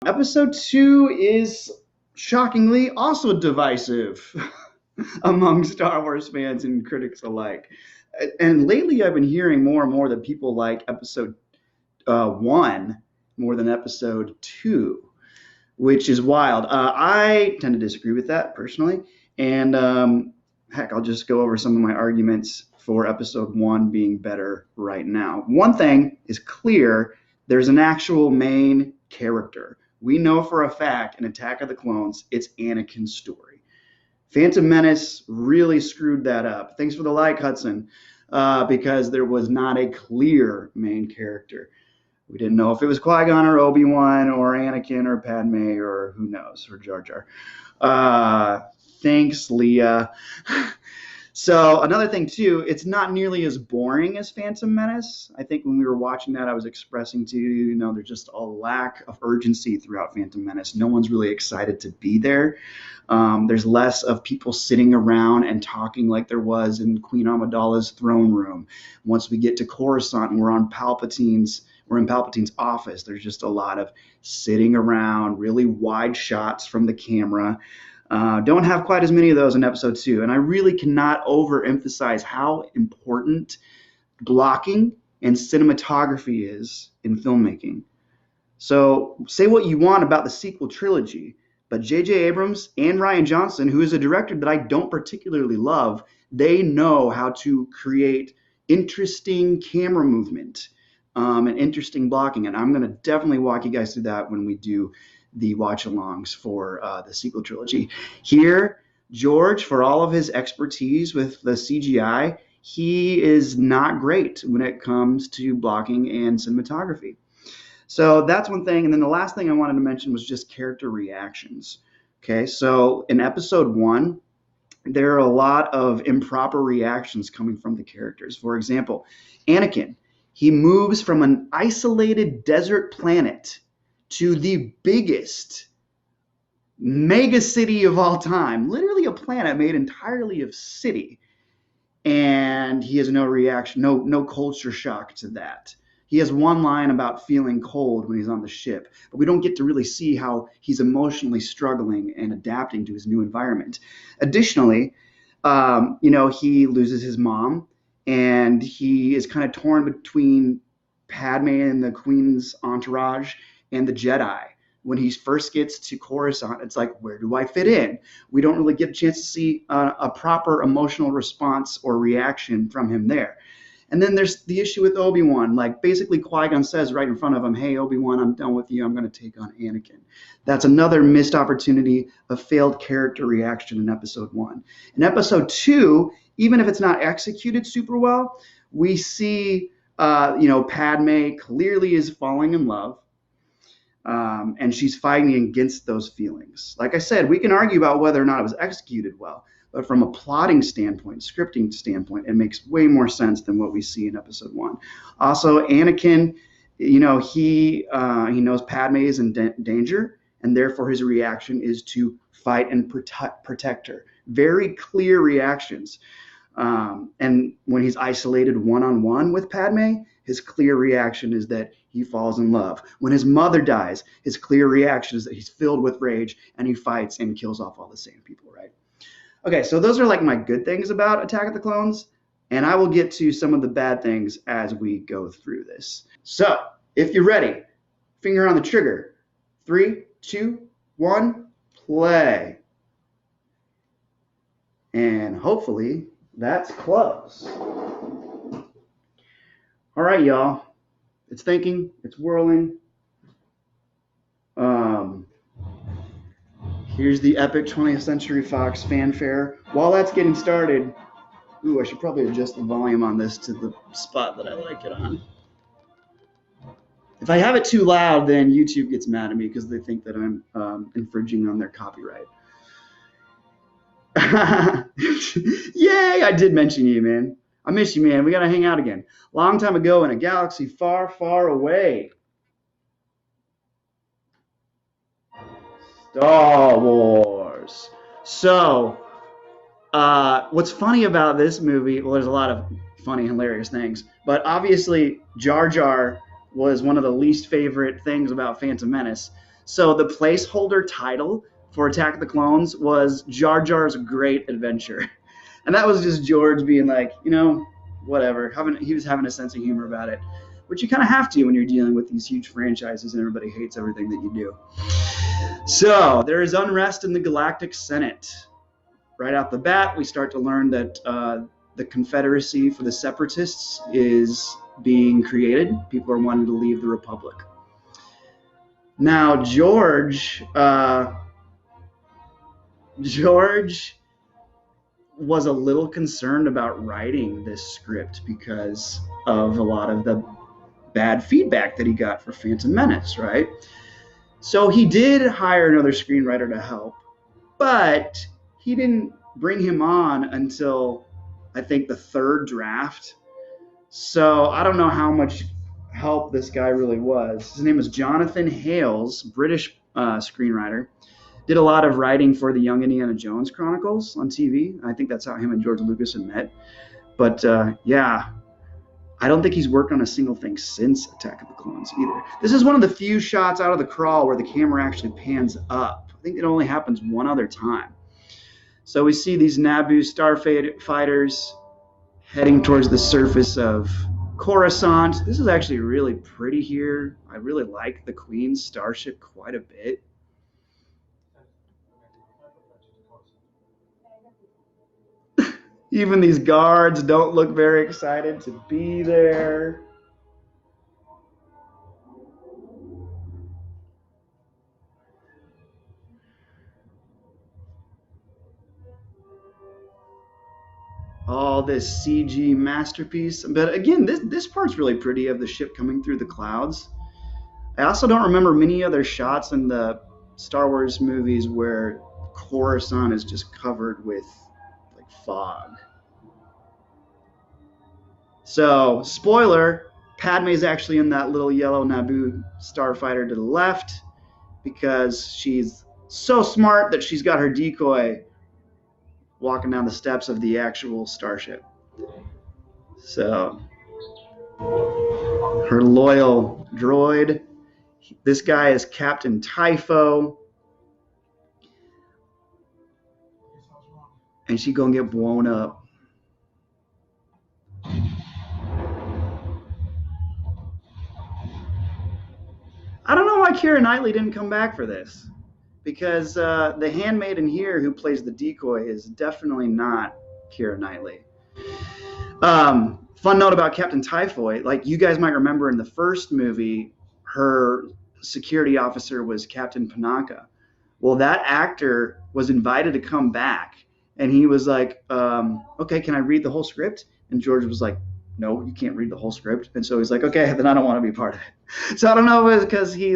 Episode 2 is shockingly also divisive among Star Wars fans and critics alike. And lately, I've been hearing more and more that people like episode 1 more than episode 2, which is wild. I tend to disagree with that personally. And heck, I'll just go over some of my arguments for episode 1 being better right now. One thing is clear: there's an actual main character. We know for a fact in Attack of the Clones, it's Anakin's story. Phantom Menace really screwed that up. Thanks for the like, Hudson, because there was not a clear main character. We didn't know if it was Qui-Gon or Obi-Wan or Anakin or Padme or who knows, or Jar Jar. Thanks, Leah. So another thing too, it's not nearly as boring as Phantom Menace. I think when we were watching that, I was expressing to you, there's just a lack of urgency throughout Phantom Menace. No one's really excited to be there. There's less of people sitting around and talking like there was in Queen Amidala's throne room. Once we get to Coruscant and we're in Palpatine's office, there's just a lot of sitting around, really wide shots from the camera. Don't have quite as many of those in episode 2. And I really cannot overemphasize how important blocking and cinematography is in filmmaking. So say what you want about the sequel trilogy, but J.J. Abrams and Rian Johnson, who is a director that I don't particularly love, they know how to create interesting camera movement and interesting blocking. And I'm going to definitely walk you guys through that when we do the watch-alongs for the sequel trilogy. Here, George, for all of his expertise with the CGI, he is not great when it comes to blocking and cinematography. So that's one thing. And then the last thing I wanted to mention was just character reactions. Okay, so in episode 1, there are a lot of improper reactions coming from the characters. For example, Anakin, he moves from an isolated desert planet to the biggest mega city of all time, literally a planet made entirely of city. And he has no reaction, no culture shock to that. He has one line about feeling cold when he's on the ship, but we don't get to really see how he's emotionally struggling and adapting to his new environment. Additionally, he loses his mom, and he is kind of torn between Padme and the Queen's entourage and the Jedi. When he first gets to Coruscant, it's like, where do I fit in? We don't really get a chance to see a proper emotional response or reaction from him there. And then there's the issue with Obi-Wan. Like, basically, Qui-Gon says right in front of him, hey, Obi-Wan, I'm done with you. I'm going to take on Anakin. That's another missed opportunity of failed character reaction in episode 1. In episode 2, even if it's not executed super well, we see, Padme clearly is falling in love. And she's fighting against those feelings. Like I said, we can argue about whether or not it was executed well, but from a plotting standpoint, scripting standpoint, it makes way more sense than what we see in episode 1. Also, Anakin, he knows Padme is in danger, and therefore his reaction is to fight and protect her. Very clear reactions. And when he's isolated one-on-one with Padme, his clear reaction is that he falls in love. When his mother dies, his clear reaction is that he's filled with rage and he fights and kills off all the same people, right? Okay, so those are like my good things about Attack of the Clones, and I will get to some of the bad things as we go through this. So, if you're ready, finger on the trigger. 3, 2, 1, play. And hopefully that's close. All right, y'all. It's thinking, it's whirling. Here's the epic 20th Century Fox fanfare. While that's getting started, I should probably adjust the volume on this to the spot that I like it on. If I have it too loud, then YouTube gets mad at me because they think that I'm infringing on their copyright. Yay! I did mention you, man. I miss you, man. We gotta hang out again. Long time ago in a galaxy far, far away. Star Wars. So, what's funny about this movie? Well, there's a lot of funny, hilarious things, but obviously Jar Jar was one of the least favorite things about Phantom Menace. So the placeholder title for Attack of the Clones was Jar Jar's Great Adventure. And that was just George being like, whatever. He was having a sense of humor about it, which you kind of have to when you're dealing with these huge franchises and everybody hates everything that you do. So there is unrest in the Galactic Senate. Right out the bat, we start to learn that the Confederacy for the Separatists is being created. People are wanting to leave the Republic. Now, George was a little concerned about writing this script because of a lot of the bad feedback that he got for Phantom Menace, right? So he did hire another screenwriter to help, but he didn't bring him on until I think the third draft. So I don't know how much help this guy really was. His name is Jonathan Hales, British screenwriter. Did a lot of writing for the Young Indiana Jones Chronicles on TV. I think that's how him and George Lucas had met. But yeah, I don't think he's worked on a single thing since Attack of the Clones either. This is one of the few shots out of the crawl where the camera actually pans up. I think it only happens one other time. So we see these Naboo starfighters heading towards the surface of Coruscant. This is actually really pretty here. I really like the Queen's starship quite a bit. Even these guards don't look very excited to be there. All this CG masterpiece. But again, this part's really pretty of the ship coming through the clouds. I also don't remember many other shots in the Star Wars movies where Coruscant is just covered with like fog. So, spoiler, Padme's actually in that little yellow Naboo starfighter to the left because she's so smart that she's got her decoy walking down the steps of the actual starship. So, her loyal droid. This guy is Captain Typho. And she gonna get blown up. I don't know why Keira Knightley didn't come back for this, because the handmaiden here who plays the decoy is definitely not Keira Knightley. Fun note about Captain Typhoid, like you guys might remember in the first movie, her security officer was Captain Panaka. Well, that actor was invited to come back, and he was like, okay, can I read the whole script? And George was like, no, you can't read the whole script. And so he's like, okay, then I don't want to be part of it. So I don't know if it's because he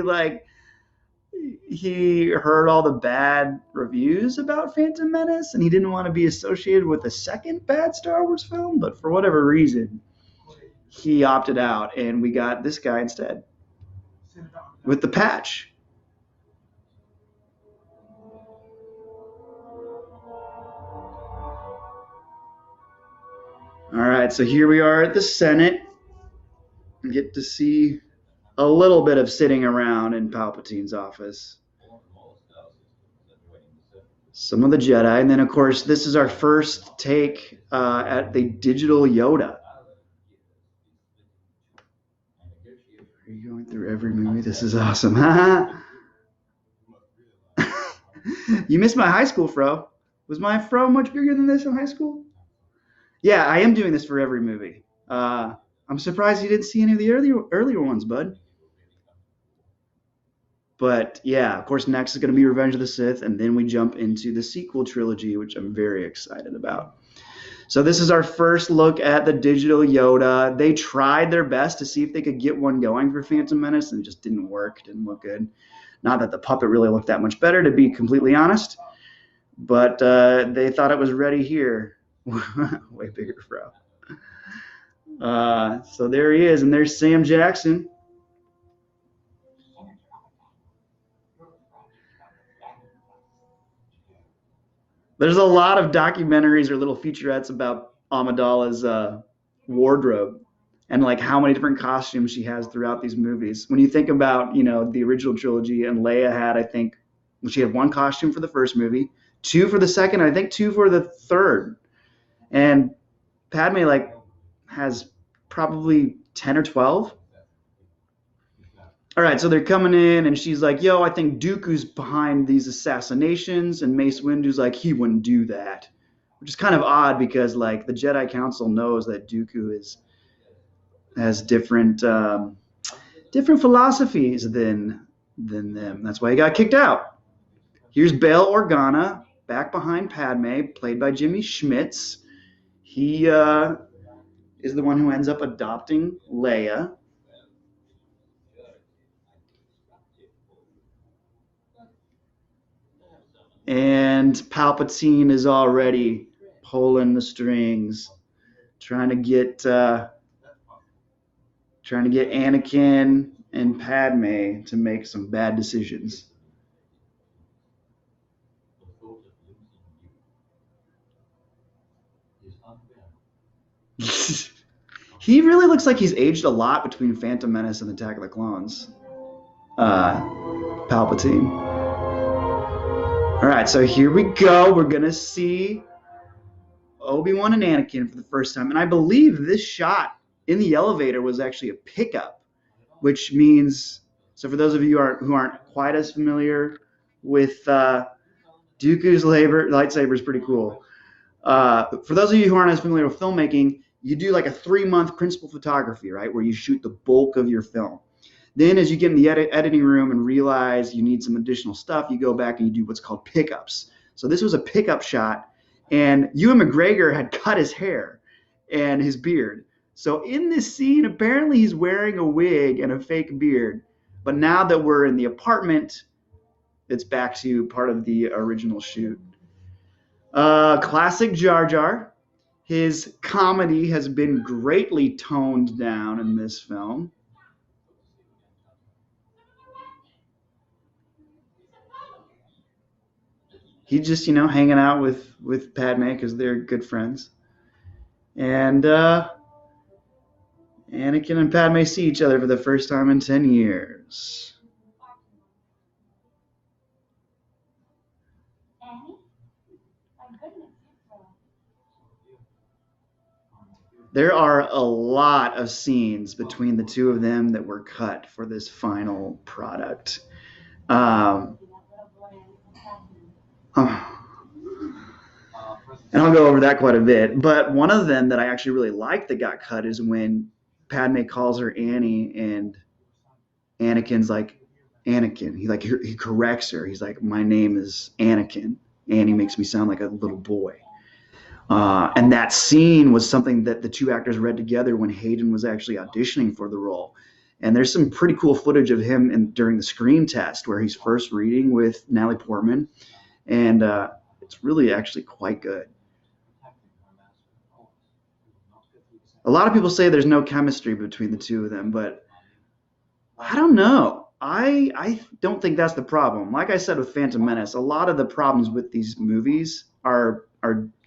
heard all the bad reviews about Phantom Menace and he didn't want to be associated with a second bad Star Wars film, but for whatever reason, he opted out and we got this guy instead with the patch. All right, so here we are at the Senate. We get to see a little bit of sitting around in Palpatine's office. Some of the Jedi, and then of course this is our first take at the digital Yoda. Are you going through every movie? This is awesome. You missed my high school fro. Was my fro much bigger than this in high school? Yeah, I am doing this for every movie. I'm surprised you didn't see any of the earlier ones, bud. But yeah, of course, next is going to be Revenge of the Sith, and then we jump into the sequel trilogy, which I'm very excited about. So this is our first look at the digital Yoda. They tried their best to see if they could get one going for Phantom Menace, and it just didn't work. Didn't look good. Not that the puppet really looked that much better, to be completely honest, but they thought it was ready here. Way bigger fro. So there he is, and there's Sam Jackson. There's a lot of documentaries or little featurettes about Amidala's wardrobe. and like how many different costumes she has throughout these movies. When you think about, the original trilogy, and Leia had, I think, she had one costume for the first movie, two for the second, I think two for the third. And Padme like has probably 10 or 12. All right, so they're coming in, and she's like, "Yo, I think Dooku's behind these assassinations," and Mace Windu's like, "He wouldn't do that," which is kind of odd because like the Jedi Council knows that Dooku is has different philosophies than them. That's why he got kicked out. Here's Bail Organa back behind Padme, played by Jimmy Schmitz. He is the one who ends up adopting Leia. And Palpatine is already pulling the strings, trying to get Anakin and Padme to make some bad decisions. He really looks like he's aged a lot between Phantom Menace and Attack of the Clones. Palpatine. All right, so here we go. We're gonna see Obi-Wan and Anakin for the first time, and I believe this shot in the elevator was actually a pickup, which means, so for those of you who aren't quite as familiar with Dooku's lightsaber is pretty cool. For those of you who aren't as familiar with filmmaking, you do like a 3-month principal photography, right, where you shoot the bulk of your film. Then as you get in the editing room and realize you need some additional stuff, you go back and you do what's called pickups. So this was a pickup shot, and Ewan McGregor had cut his hair and his beard. So in this scene, apparently he's wearing a wig and a fake beard. But now that we're in the apartment, it's back to part of the original shoot. Classic Jar Jar. His comedy has been greatly toned down in this film. He's just, hanging out with Padme because they're good friends. And Anakin and Padme see each other for the first time in 10 years. There are a lot of scenes between the two of them that were cut for this final product. And I'll go over that quite a bit. But one of them that I actually really liked that got cut is when Padme calls her Annie, and Anakin's like, Anakin. He corrects her. He's like, my name is Anakin. Annie makes me sound like a little boy. And that scene was something that the two actors read together when Hayden was actually auditioning for the role. And there's some pretty cool footage of him during the screen test where he's first reading with Natalie Portman. And it's really actually quite good. A lot of people say there's no chemistry between the two of them, but I don't know. I don't think that's the problem. Like I said with Phantom Menace, a lot of the problems with these movies are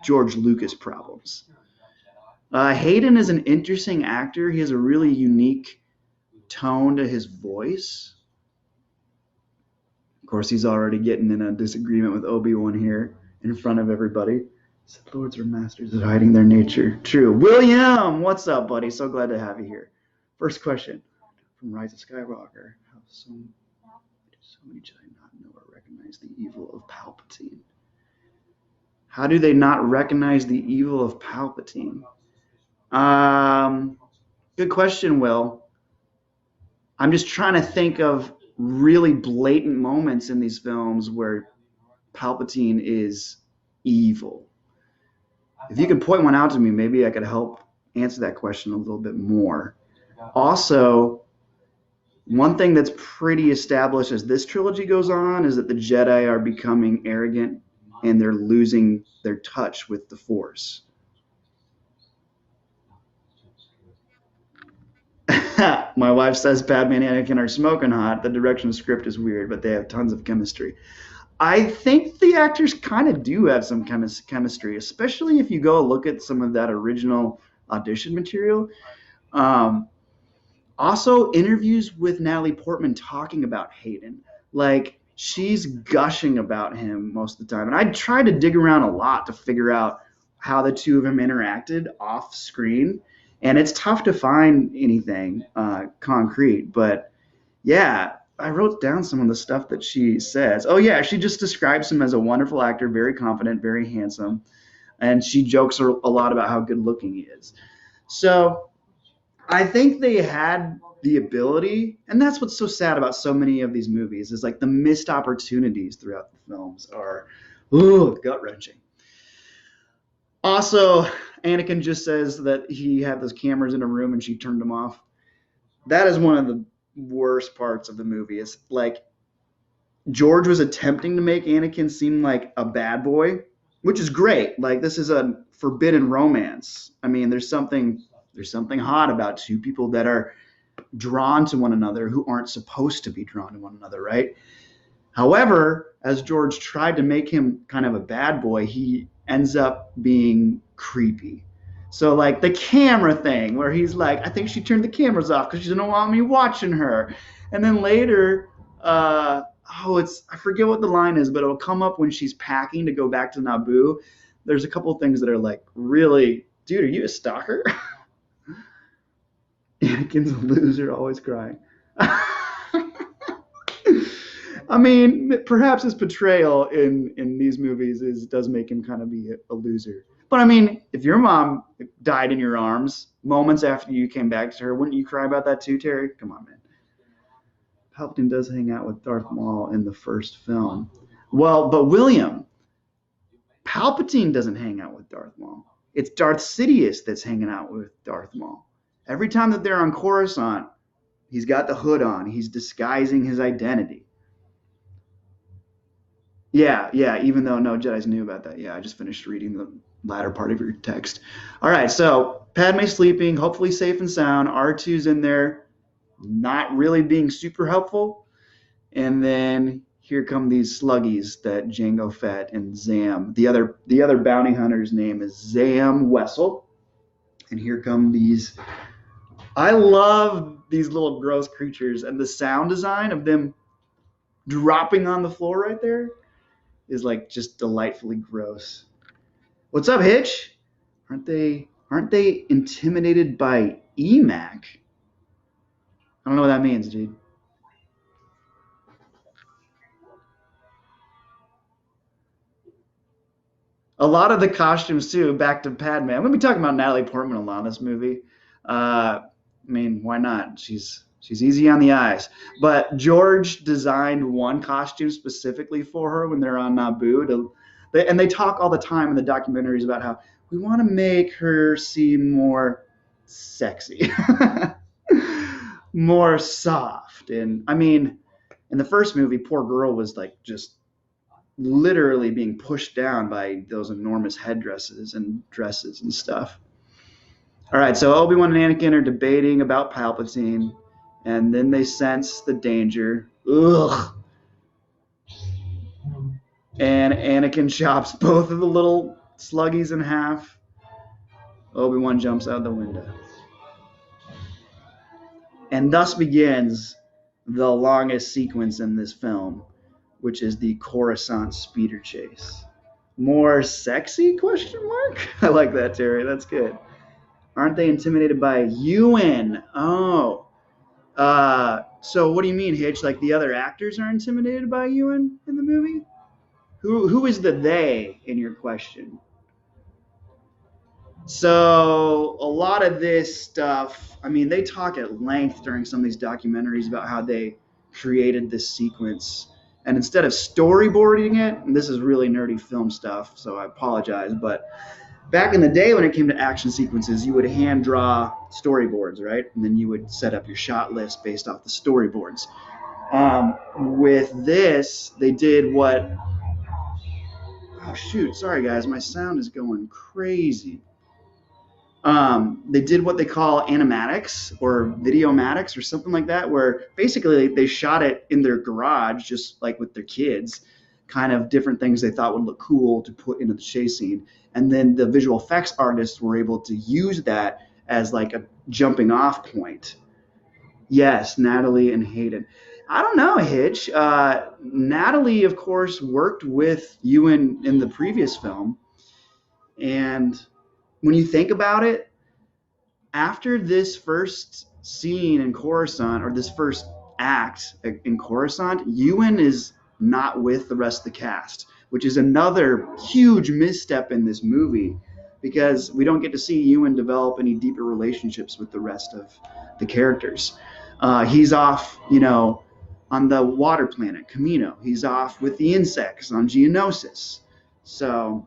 George Lucas problems. Hayden is an interesting actor. He has a really unique tone to his voice. Of course, he's already getting in a disagreement with Obi-Wan here in front of everybody. Sith Lords are masters at hiding their nature. True. William, what's up, buddy? So glad to have you here. First question from Rise of Skywalker. How do so many Jedi not know or recognize the evil of Palpatine? How do they not recognize the evil of Palpatine? Good question, Will. I'm just trying to think of really blatant moments in these films where Palpatine is evil. If you could point one out to me, maybe I could help answer that question a little bit more. Also, one thing that's pretty established as this trilogy goes on is that the Jedi are becoming arrogant and they're losing their touch with the Force. My wife says Padme and Anakin are smoking hot. The direction of script is weird, but they have tons of chemistry. I think the actors kind of do have some chemistry, especially if you go look at some of that original audition material. Um, Also, interviews with Natalie Portman talking about Hayden. Like, she's gushing about him most of the time. And I tried to dig around a lot to figure out how the two of them interacted off screen. And it's tough to find anything concrete. But yeah, I wrote down some of the stuff that she says. Oh, yeah, she just describes him as a wonderful actor, very confident, very handsome. And she jokes a lot about how good looking he is. So I think they had the ability, and that's what's so sad about so many of these movies is like the missed opportunities throughout the films are gut wrenching. Also, Anakin just says that he had those cameras in a room and she turned them off. That is one of the worst parts of the movie. Is like George was attempting to make Anakin seem like a bad boy, which is great. Like this is a forbidden romance. I mean, there's something hot about two people that are drawn to one another who aren't supposed to be drawn to one another, right? However, as George tried to make him kind of a bad boy, he ends up being creepy. So like the camera thing where he's like, I think she turned the cameras off because she didn't want me watching her. And then later, it's I forget what the line is, but it'll come up when she's packing to go back to Naboo. There's a couple things that are like, really, dude, are you a stalker? Anakin's a loser, always crying. I mean, perhaps his portrayal in these movies does make him kind of be a loser. But I mean, if your mom died in your arms moments after you came back to her, wouldn't you cry about that too, Terry? Come on, man. Palpatine does hang out with Darth Maul in the first film. Well, but William, Palpatine doesn't hang out with Darth Maul. It's Darth Sidious that's hanging out with Darth Maul. Every time that they're on Coruscant, he's got the hood on. He's disguising his identity. Yeah, yeah, even though no Jedi's knew about that. Yeah, I just finished reading the latter part of your text. All right, so Padme's sleeping, hopefully safe and sound. R2's in there, not really being super helpful. And then here come these sluggies that Jango Fett and Zam. The other bounty hunter's name is Zam Wessel. And here come these. I love these little gross creatures and the sound design of them dropping on the floor right there is like just delightfully gross. What's up, Hitch? Aren't they intimidated by EMAC? I don't know what that means, dude. A lot of the costumes too. Back to Padme. I'm gonna be talking about Natalie Portman a lot in this movie. I mean, why not? She's easy on the eyes. But George designed one costume specifically for her when they're on Naboo. And they talk all the time in the documentaries about how we want to make her seem more sexy, more soft. And I mean, in the first movie, poor girl was like just literally being pushed down by those enormous headdresses and dresses and stuff. All right, so Obi-Wan and Anakin are debating about Palpatine, and then they sense the danger. Ugh. And Anakin chops both of the little sluggies in half. Obi-Wan jumps out the window. And thus begins the longest sequence in this film, which is the Coruscant speeder chase. More sexy? Question mark. I like that, Terry. That's good. Aren't they intimidated by Ewan? Oh. So what do you mean, Hitch? Like the other actors are intimidated by Ewan in the movie? Who is the they in your question? So a lot of this stuff, I mean, they talk at length during some of these documentaries about how they created this sequence. And instead of storyboarding it, and this is really nerdy film stuff, so I apologize, but back in the day when it came to action sequences, you would hand draw storyboards, right? And then you would set up your shot list based off the storyboards. With this, they did what. Oh, shoot. Sorry, guys. My sound is going crazy. They did what they call animatics or videomatics or something like that, where basically they shot it in their garage, just like with their kids, kind of different things they thought would look cool to put into the chase scene. And then the visual effects artists were able to use that as like a jumping off point. Yes, Natalie and Hayden. I don't know, Hitch. Natalie, of course, worked with Ewan in the previous film. And when you think about it, after this first scene in Coruscant, or this first act in Coruscant, Ewan is not with the rest of the cast, which is another huge misstep in this movie because we don't get to see Ewan develop any deeper relationships with the rest of the characters. He's off, on the water planet, Camino. He's off with the insects on Geonosis. So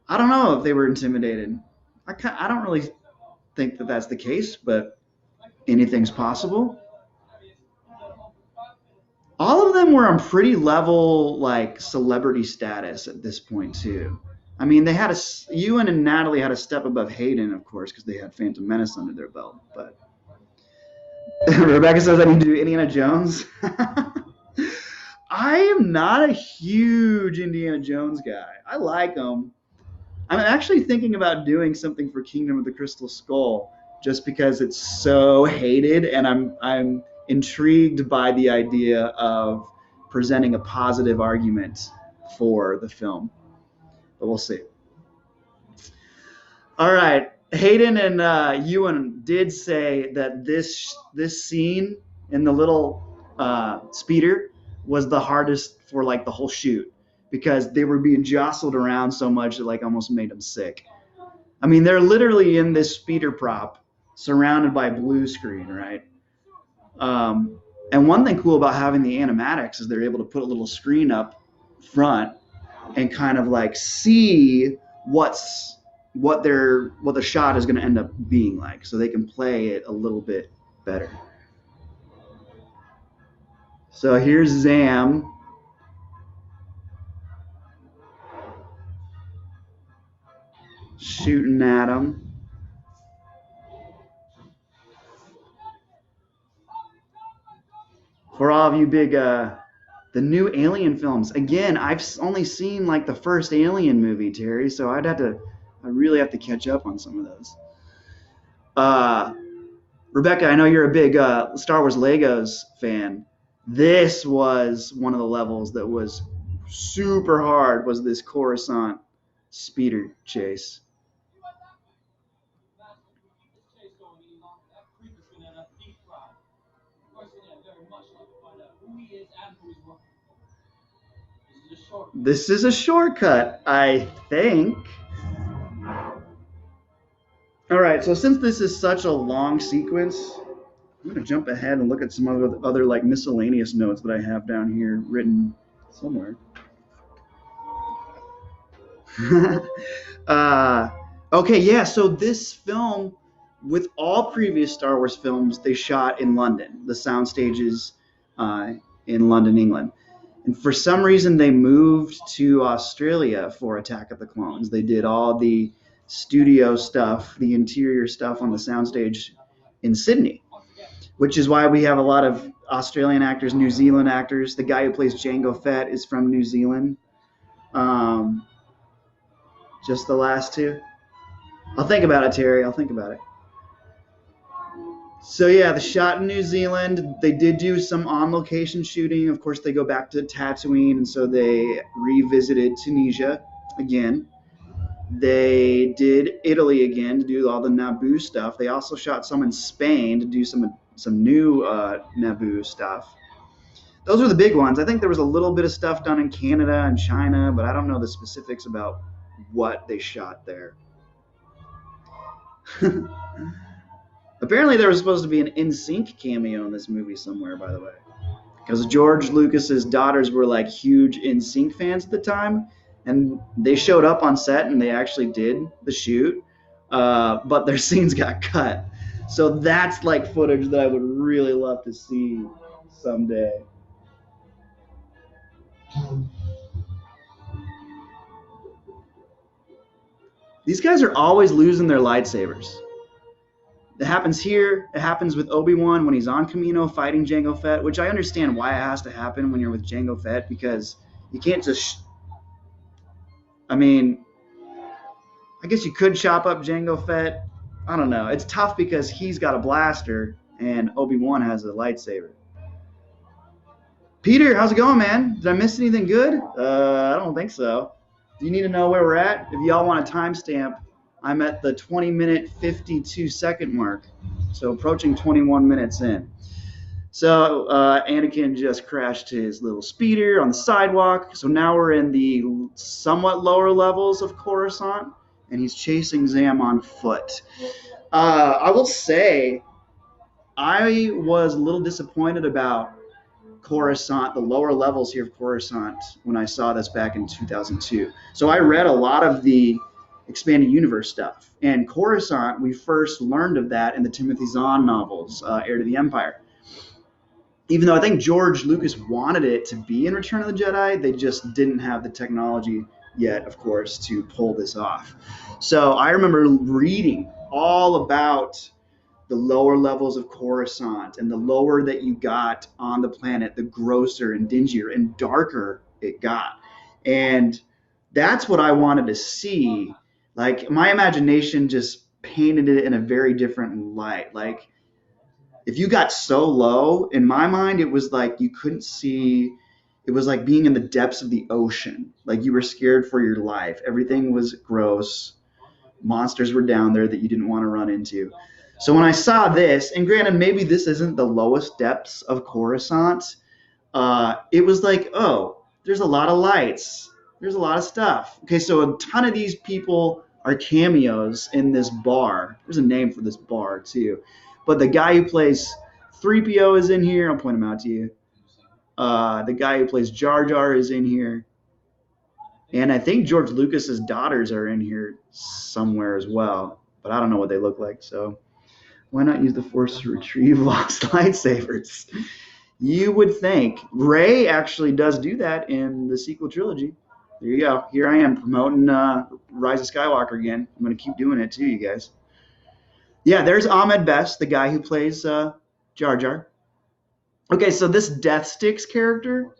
I don't know if they were intimidated. I don't really think that that's the case, but anything's possible. All of them were on pretty level, like celebrity status at this point too. I mean, Ewan and Natalie had a step above Hayden, of course, because they had Phantom Menace under their belt. But Rebecca says I need to do Indiana Jones. I am not a huge Indiana Jones guy. I like them. I'm actually thinking about doing something for Kingdom of the Crystal Skull just because it's so hated, and I'm intrigued by the idea of presenting a positive argument for the film. But we'll see. All right. Hayden and Ewan did say that this scene in the little speeder was the hardest for like the whole shoot because they were being jostled around so much that like almost made them sick. I mean, they're literally in this speeder prop surrounded by blue screen, right? And one thing cool about having the animatics is they're able to put a little screen up front and kind of like see what the shot is going to end up being like, so they can play it a little bit better. So here's Zam. Shooting at him. For all of you big, the new Alien films. Again, I've only seen like the first Alien movie, Terry, so I really have to catch up on some of those. Rebecca, I know you're a big Star Wars Legos fan. This was one of the levels that was super hard, was this Coruscant speeder chase. This is a shortcut, I think. All right, so since this is such a long sequence, I'm going to jump ahead and look at some other like miscellaneous notes that I have down here written somewhere. Okay, yeah, so this film, with all previous Star Wars films, they shot in London, the sound stages in London, England. And for some reason, they moved to Australia for Attack of the Clones. They did all the studio stuff, the interior stuff on the soundstage in Sydney, which is why we have a lot of Australian actors, New Zealand actors. The guy who plays Jango Fett is from New Zealand. Just the last two. I'll think about it, Terry. I'll think about it. So yeah, the shot in New Zealand, they did do some on-location shooting. Of course, they go back to Tatooine, and so they revisited Tunisia again. They did Italy again to do all the Naboo stuff. They also shot some in Spain to do some new Naboo stuff. Those are the big ones. I think there was a little bit of stuff done in Canada and China, but I don't know the specifics about what they shot there. Apparently there was supposed to be an NSYNC cameo in this movie somewhere, by the way. Because George Lucas's daughters were like huge NSYNC fans at the time, and they showed up on set and they actually did the shoot, but their scenes got cut. So that's like footage that I would really love to see someday. These guys are always losing their lightsabers. It happens here. It happens with Obi-Wan when he's on Camino fighting Jango Fett, which I understand why it has to happen when you're with Jango Fett, because you can't just... I guess you could chop up Jango Fett. I don't know. It's tough because he's got a blaster and Obi-Wan has a lightsaber. Peter, how's it going, man? Did I miss anything good? I don't think so. Do you need to know where we're at? If y'all want a timestamp, I'm at the 20-minute, 52-second mark. So approaching 21 minutes in. So Anakin just crashed his little speeder on the sidewalk. So now we're in the somewhat lower levels of Coruscant, and he's chasing Zam on foot. I will say I was a little disappointed about Coruscant, the lower levels here of Coruscant, when I saw this back in 2002. So I read a lot of the expanded universe stuff. And Coruscant, we first learned of that in the Timothy Zahn novels, Heir to the Empire. Even though I think George Lucas wanted it to be in Return of the Jedi, they just didn't have the technology yet, of course, to pull this off. So I remember reading all about the lower levels of Coruscant, and the lower that you got on the planet, the grosser and dingier and darker it got. And that's what I wanted to see. Like, my imagination just painted it in a very different light. Like, if you got so low, in my mind, it was like you couldn't see. It was like being in the depths of the ocean. Like, you were scared for your life. Everything was gross. Monsters were down there that you didn't want to run into. So when I saw this, and granted, maybe this isn't the lowest depths of Coruscant, it was like, oh, there's a lot of lights. There's a lot of stuff. Okay, so a ton of these people are cameos in this bar. There's a name for this bar, too. But the guy who plays 3PO is in here. I'll point him out to you. The guy who plays Jar Jar is in here. And I think George Lucas's daughters are in here somewhere as well. But I don't know what they look like, so why not use the Force to retrieve lost lightsabers? You would think. Rey actually does do that in the sequel trilogy. There you go. Here I am promoting Rise of Skywalker again. I'm going to keep doing it too, you guys. Yeah, there's Ahmed Best, the guy who plays Jar Jar. Okay, so this Death Sticks character,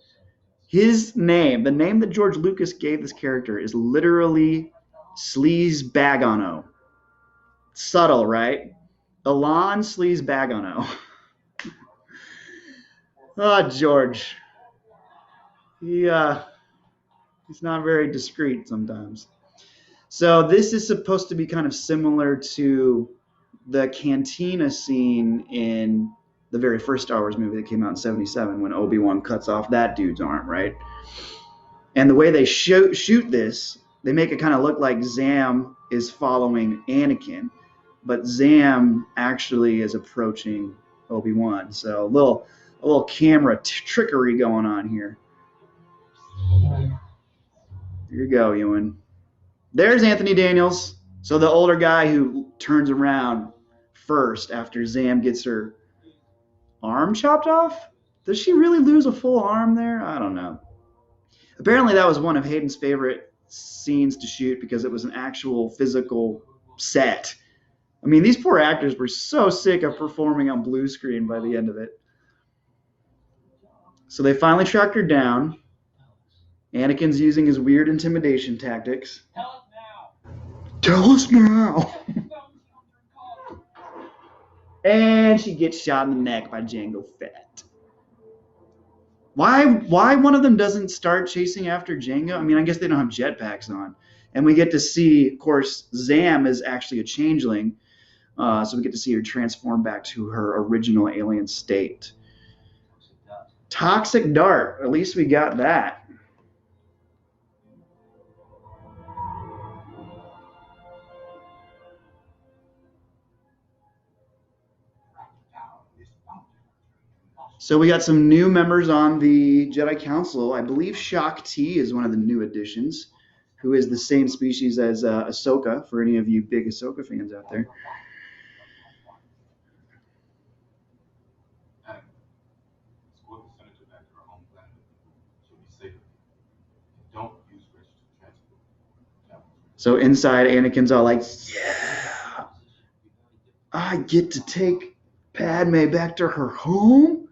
his name, the name that George Lucas gave this character is literally Sleaze Bagano. Subtle, right? Alon Sleaze Bagano. Oh, George. He's not very discreet sometimes. So this is supposed to be kind of similar to the cantina scene in the very first Star Wars movie that came out in 77 when Obi-Wan cuts off that dude's arm, right? And the way they shoot this, they make it kind of look like Zam is following Anakin, but Zam actually is approaching Obi-Wan. So a little camera trickery going on here. Here you go, Ewan. There's Anthony Daniels. So the older guy who turns around first after Zam gets her arm chopped off. Does she really lose a full arm there? I don't know. Apparently, that was one of Hayden's favorite scenes to shoot because it was an actual physical set. I mean, these poor actors were so sick of performing on blue screen by the end of it. So they finally tracked her down. Anakin's using his weird intimidation tactics. Tell us now. And she gets shot in the neck by Jango Fett. Why one of them doesn't start chasing after Jango? I mean, I guess they don't have jetpacks on. And we get to see, of course, Zam is actually a changeling. So we get to see her transform back to her original alien state. Toxic dart. At least we got that. So we got some new members on the Jedi Council. I believe Shaak Ti is one of the new additions, who is the same species as Ahsoka, for any of you big Ahsoka fans out there. So inside, Anakin's all like, yeah, I get to take Padme back to her home?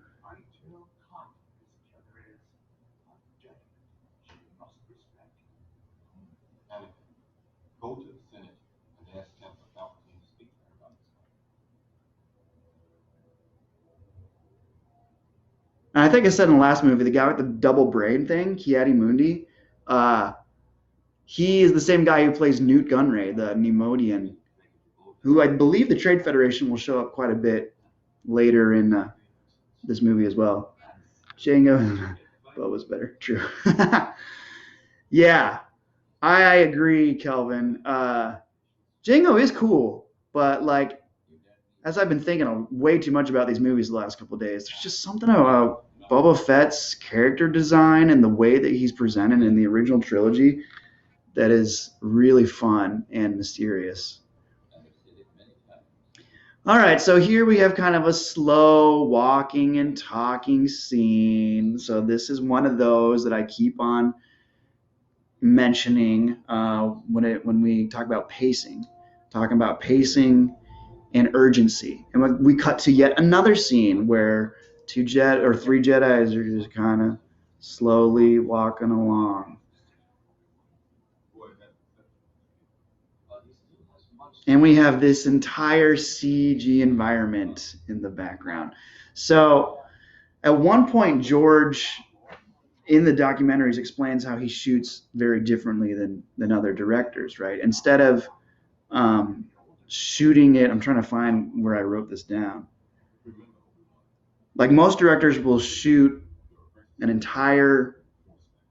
I think I said in the last movie, the guy with the double brain thing, Ki-Adi-Mundi, uh, he is the same guy who plays Newt Gunray, the Neimoidian, who I believe the Trade Federation will show up quite a bit later in this movie as well. Django, Boba's better. True. Yeah, I agree, Kelvin. Django is cool, but like as I've been thinking way too much about these movies the last couple of days, there's just something about Boba Fett's character design and the way that he's presented in the original trilogy that is really fun and mysterious. All right, so here we have kind of a slow walking and talking scene. So this is one of those that I keep on mentioning when we talk about pacing, talking about pacing and urgency. And we cut to yet another scene where three Jedis are just kind of slowly walking along. And we have this entire CG environment in the background. So at one point, George in the documentaries explains how he shoots very differently than other directors, right? Instead of shooting it, I'm trying to find where I wrote this down. Like most directors will shoot an entire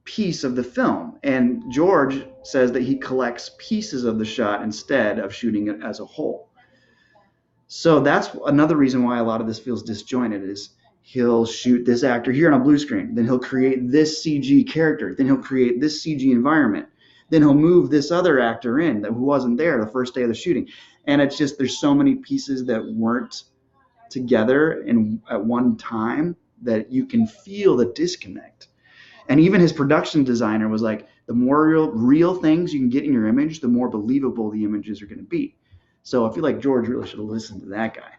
piece of the film, and George says that he collects pieces of the shot instead of shooting it as a whole. So that's another reason why a lot of this feels disjointed is he'll shoot this actor here on a blue screen, then he'll create this CG character, then he'll create this CG environment, then he'll move this other actor in who wasn't there the first day of the shooting. And it's just there's so many pieces that weren't together at one time that you can feel the disconnect. And even his production designer was like, the more real things you can get in your image, the more believable the images are going to be. So I feel like George really should have listened to that guy.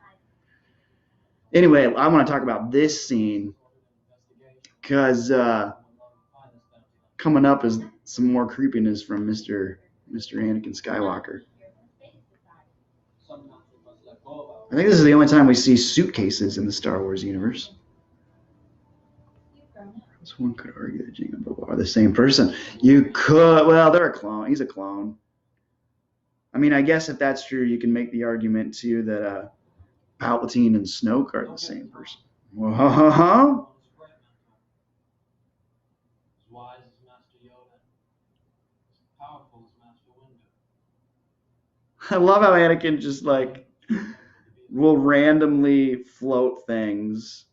Anyway, I want to talk about this scene because coming up is some more creepiness from Mr. Anakin Skywalker. I think this is the only time we see suitcases in the Star Wars universe. So one could argue that Jango and Boba are the same person. You could, well, they're a clone. He's a clone. I mean, I guess if that's true, you can make the argument too that Palpatine and Snoke are the same person. Whoa. I love how Anakin just like will randomly float things.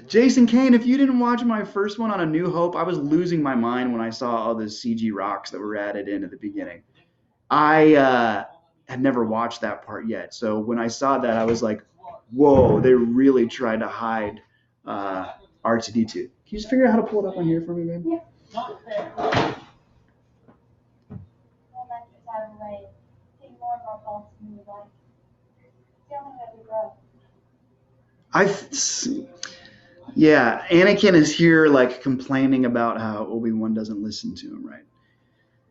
Jason Kane, if you didn't watch my first one on A New Hope, I was losing my mind when I saw all the CG rocks that were added in at the beginning. I had never watched that part yet. So when I saw that, I was like, whoa, they really tried to hide R2-D2. Can you just figure out how to pull it up on here for me, babe? Yeah. Yeah, Anakin is here like complaining about how Obi-Wan doesn't listen to him, right?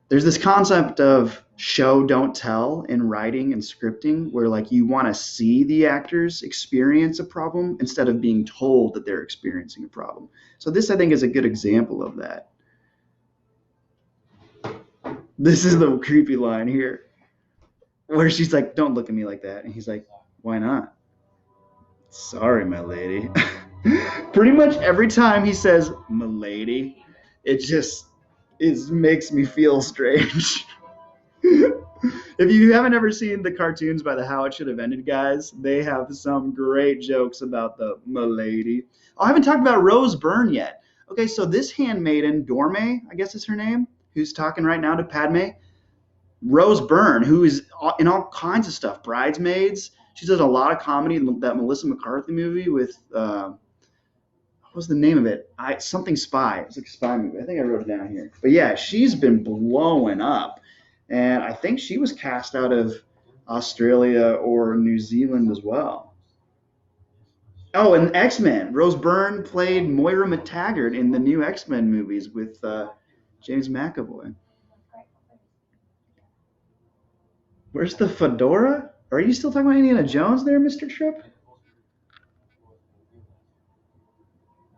There's this concept of show don't tell in writing and scripting where like you want to see the actors experience a problem instead of being told that they're experiencing a problem. So this I think is a good example of that. This is the creepy line here where she's like, don't look at me like that. And he's like, why not? Sorry, my lady. Pretty much every time he says, my lady, it makes me feel strange. If you haven't ever seen the cartoons by the How It Should Have Ended guys, they have some great jokes about the my lady. Oh, I haven't talked about Rose Byrne yet. Okay, so this handmaiden, Dorme, I guess is her name, who's talking right now to Padme, Rose Byrne, who is in all kinds of stuff, Bridesmaids. She does a lot of comedy in that Melissa McCarthy movie with, what was the name of it? Something Spy. It's like a spy movie. I think I wrote it down here. But yeah, she's been blowing up. And I think she was cast out of Australia or New Zealand as well. Oh, and X-Men. Rose Byrne played Moira McTaggart in the new X-Men movies with James McAvoy. Where's the fedora? Are you still talking about Indiana Jones there, Mr. Tripp?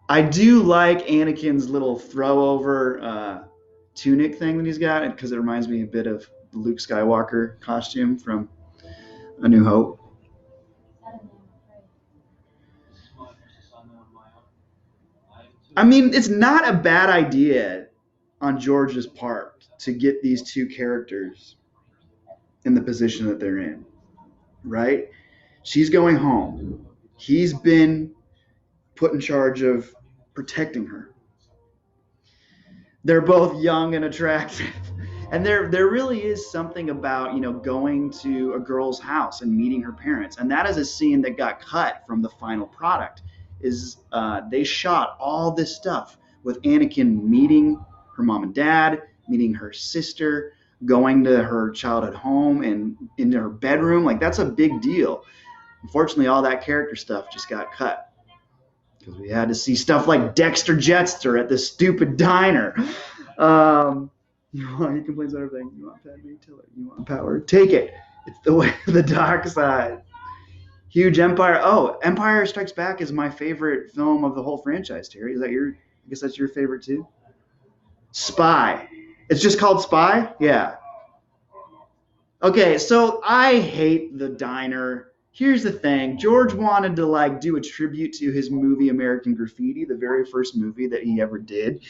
I do like Anakin's little throw over tunic thing that he's got because it reminds me a bit of the Luke Skywalker costume from A New Hope. I mean, it's not a bad idea on George's part to get these two characters in the position that they're in, right? She's going home. He's been put in charge of protecting her. They're both young and attractive. And there really is something about, going to a girl's house and meeting her parents. And that is a scene that got cut from the final product. Is they shot all this stuff with Anakin meeting her mom and dad, meeting her sister, going to her childhood home and into her bedroom. Like that's a big deal. Unfortunately, all that character stuff just got cut because we had to see stuff like Dexter Jetster at this stupid diner. He complains about everything. You want Padme? Tell her. You want power? Take it. It's the way of the dark side. Huge Empire. Oh, Empire Strikes Back is my favorite film of the whole franchise, Terry. Is that your? I guess that's your favorite too. Spy. It's just called Spy? Yeah. Okay, so I hate the diner. Here's the thing. George wanted to like do a tribute to his movie American Graffiti, the very first movie that he ever did.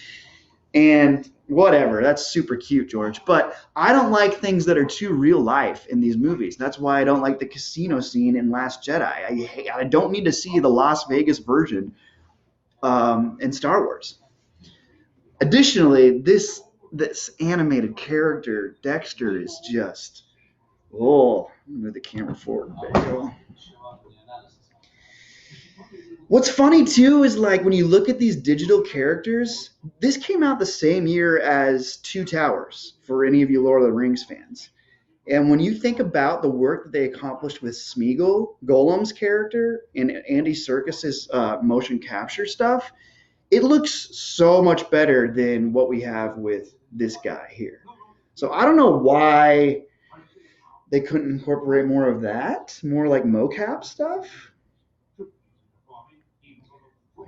And whatever, that's super cute, George. But I don't like things that are too real life in these movies. That's why I don't like the casino scene in Last Jedi. I don't need to see the Las Vegas version in Star Wars. Additionally, this animated character Dexter is just move the camera forward. There you go. What's funny too is like when you look at these digital characters, this came out the same year as Two Towers for any of you Lord of the Rings fans. And when you think about the work that they accomplished with Smeagol, Golem's character, and Andy Serkis's motion capture stuff, it looks so much better than what we have with this guy here. So I don't know why they couldn't incorporate more of that, more like mocap stuff.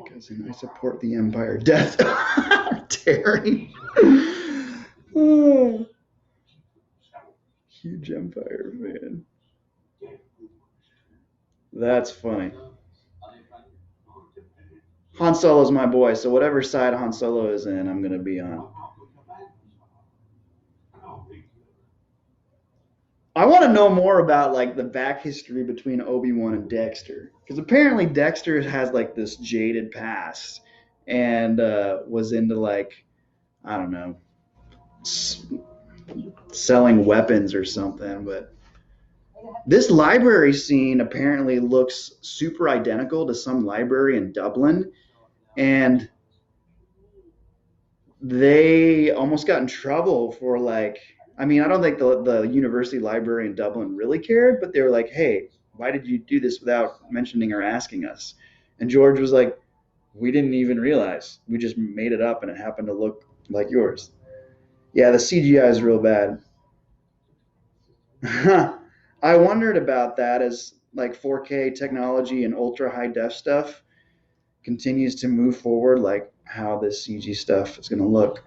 Because I support the Empire. Death. Terry. Oh, huge Empire fan. That's funny. Han Solo's my boy, so whatever side Han Solo is in, I'm going to be on. I want to know more about like the back history between Obi-Wan and Dexter, because apparently Dexter has like this jaded past and was into like I don't know selling weapons or something. But this library scene apparently looks super identical to some library in Dublin, and they almost got in trouble for like I mean, I don't think the university library in Dublin really cared, but they were like, hey, why did you do this without mentioning or asking us? And George was like, we didn't even realize. We just made it up and it happened to look like yours. Yeah, the CGI is real bad. I wondered about that as like 4K technology and ultra high def stuff continues to move forward, like how this CG stuff is going to look.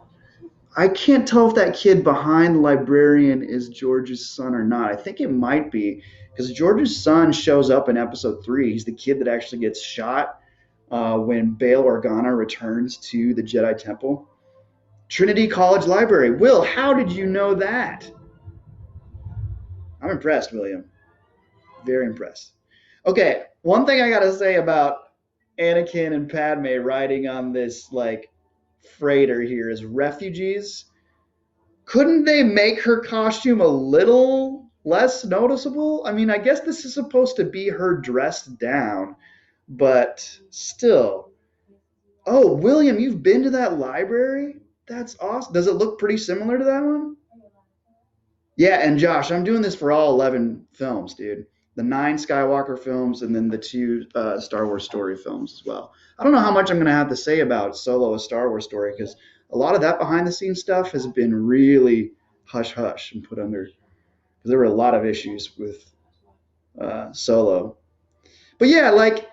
I can't tell if that kid behind the librarian is George's son or not. I think it might be because George's son shows up in episode 3. He's the kid that actually gets shot when Bail Organa returns to the Jedi Temple. Trinity College Library. Will, how did you know that? I'm impressed, William. Very impressed. Okay, one thing I got to say about Anakin and Padme riding on this like freighter here as refugees. Couldn't they make her costume a little less noticeable? I mean, I guess this is supposed to be her dressed down, but still. Oh, William, you've been to that library? That's awesome. Does it look pretty similar to that one? Yeah, and Josh, I'm doing this for all 11 films, dude. The 9 Skywalker films and then the 2 Star Wars story films as well. I don't know how much I'm going to have to say about Solo, a Star Wars story, because a lot of that behind the scenes stuff has been really hush hush and put under, because there were a lot of issues with Solo. But yeah, like,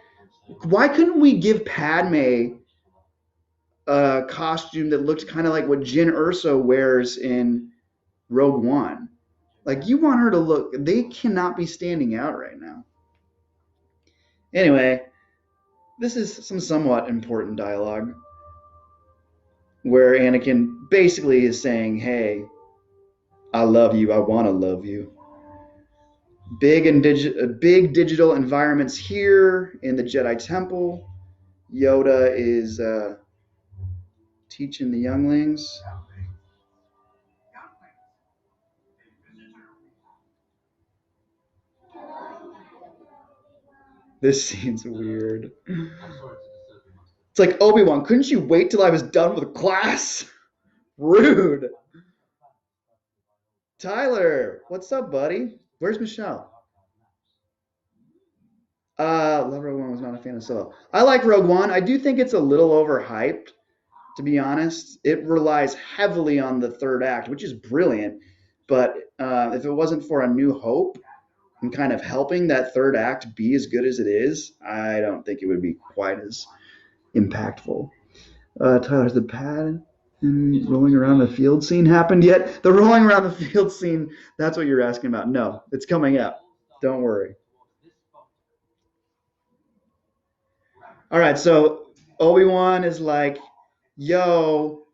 why couldn't we give Padme a costume that looked kind of like what Jyn Erso wears in Rogue One? Like, you want her to look, they cannot be standing out right now. Anyway, this is some somewhat important dialogue where Anakin basically is saying, hey, I love you, I want to love you. Big digital environments here in the Jedi Temple. Yoda is teaching the younglings. This scene's weird. It's like, Obi-Wan, couldn't you wait till I was done with class? Rude. Tyler, what's up, buddy? Where's Michelle? Love Rogue One, was not a fan of Solo. I like Rogue One. I do think it's a little overhyped, to be honest. It relies heavily on the third act, which is brilliant. But if it wasn't for A New Hope and kind of helping that third act be as good as it is, I don't think it would be quite as impactful. Tyler's the pad and rolling around the field scene happened yet? The rolling around the field scene, that's what you're asking about. No, it's coming up. Don't worry. All right, so Obi-Wan is like, yo,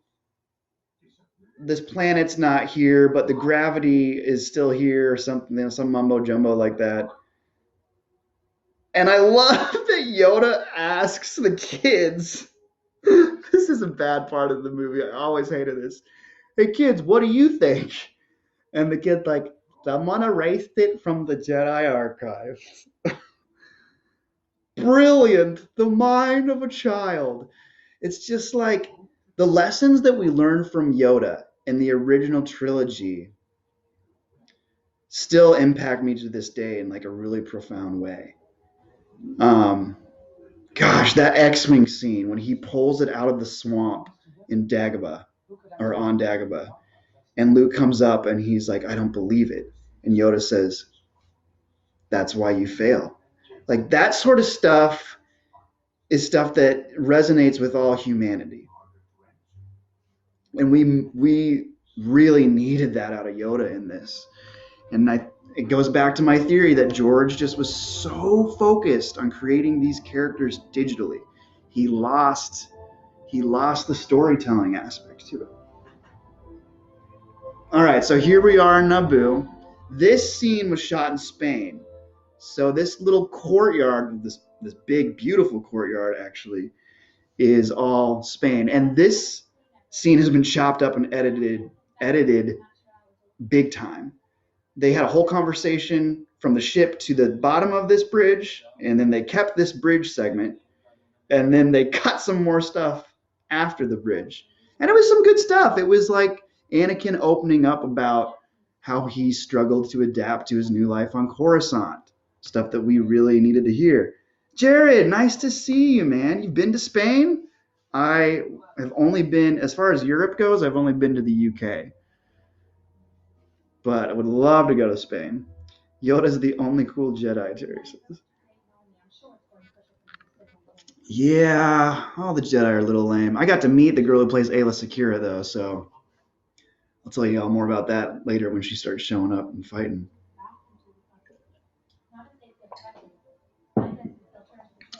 this planet's not here, but the gravity is still here, or something, some mumbo jumbo like that. And I love that Yoda asks the kids. This is a bad part of the movie. I always hated this. Hey kids, what do you think? And the kid's like, someone erased it from the Jedi archives. Brilliant. The mind of a child. It's just like the lessons that we learn from Yoda in the original trilogy still impact me to this day in like a really profound way. Um, Gosh, that X-wing scene when he pulls it out of the swamp in Dagobah or on Dagobah, and Luke comes up and he's like, "I don't believe it," and Yoda says, "That's why you fail." Like that sort of stuff is stuff that resonates with all humanity, and we really needed that out of Yoda in this. And it goes back to my theory that George just was so focused on creating these characters digitally, he lost the storytelling aspect to it. All right, so here we are in Naboo. This scene was shot in Spain. So this little courtyard, this big, beautiful courtyard, actually, is all Spain. And this scene has been chopped up and edited big time. They had a whole conversation from the ship to the bottom of this bridge, and then they kept this bridge segment, and then they cut some more stuff after the bridge. And it was some good stuff. It was like Anakin opening up about how he struggled to adapt to his new life on Coruscant, stuff that we really needed to hear. Jared, nice to see you, man. You've been to Spain? I have only been, as far as Europe goes, I've only been to the UK. But I would love to go to Spain. Yoda's the only cool Jedi, Jerry says. Yeah, all the Jedi are a little lame. I got to meet the girl who plays Ayla Secura, though, so I'll tell you all more about that later when she starts showing up and fighting.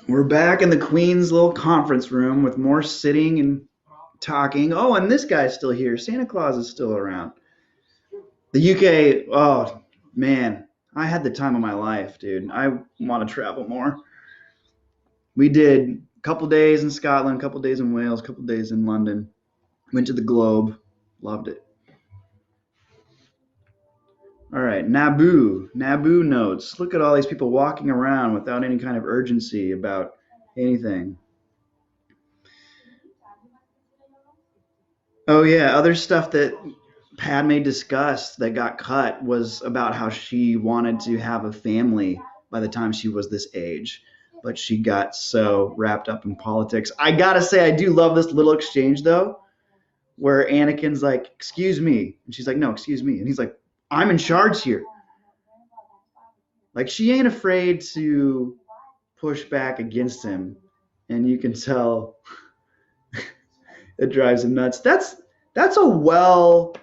We're back in the Queen's little conference room with more sitting and talking. Oh, and this guy's still here. Santa Claus is still around. The UK, oh, man, I had the time of my life, dude. I want to travel more. We did a couple days in Scotland, a couple days in Wales, a couple days in London. Went to the Globe. Loved it. All right, Naboo notes. Look at all these people walking around without any kind of urgency about anything. Oh yeah, other stuff that Padme discussed that got cut was about how she wanted to have a family by the time she was this age, but she got so wrapped up in politics. I gotta say, I do love this little exchange though, where Anakin's like, "Excuse me," and she's like, "No, excuse me," and he's like, "I'm in charge here." Like she ain't afraid to push back against him, and you can tell it drives him nuts. That's a well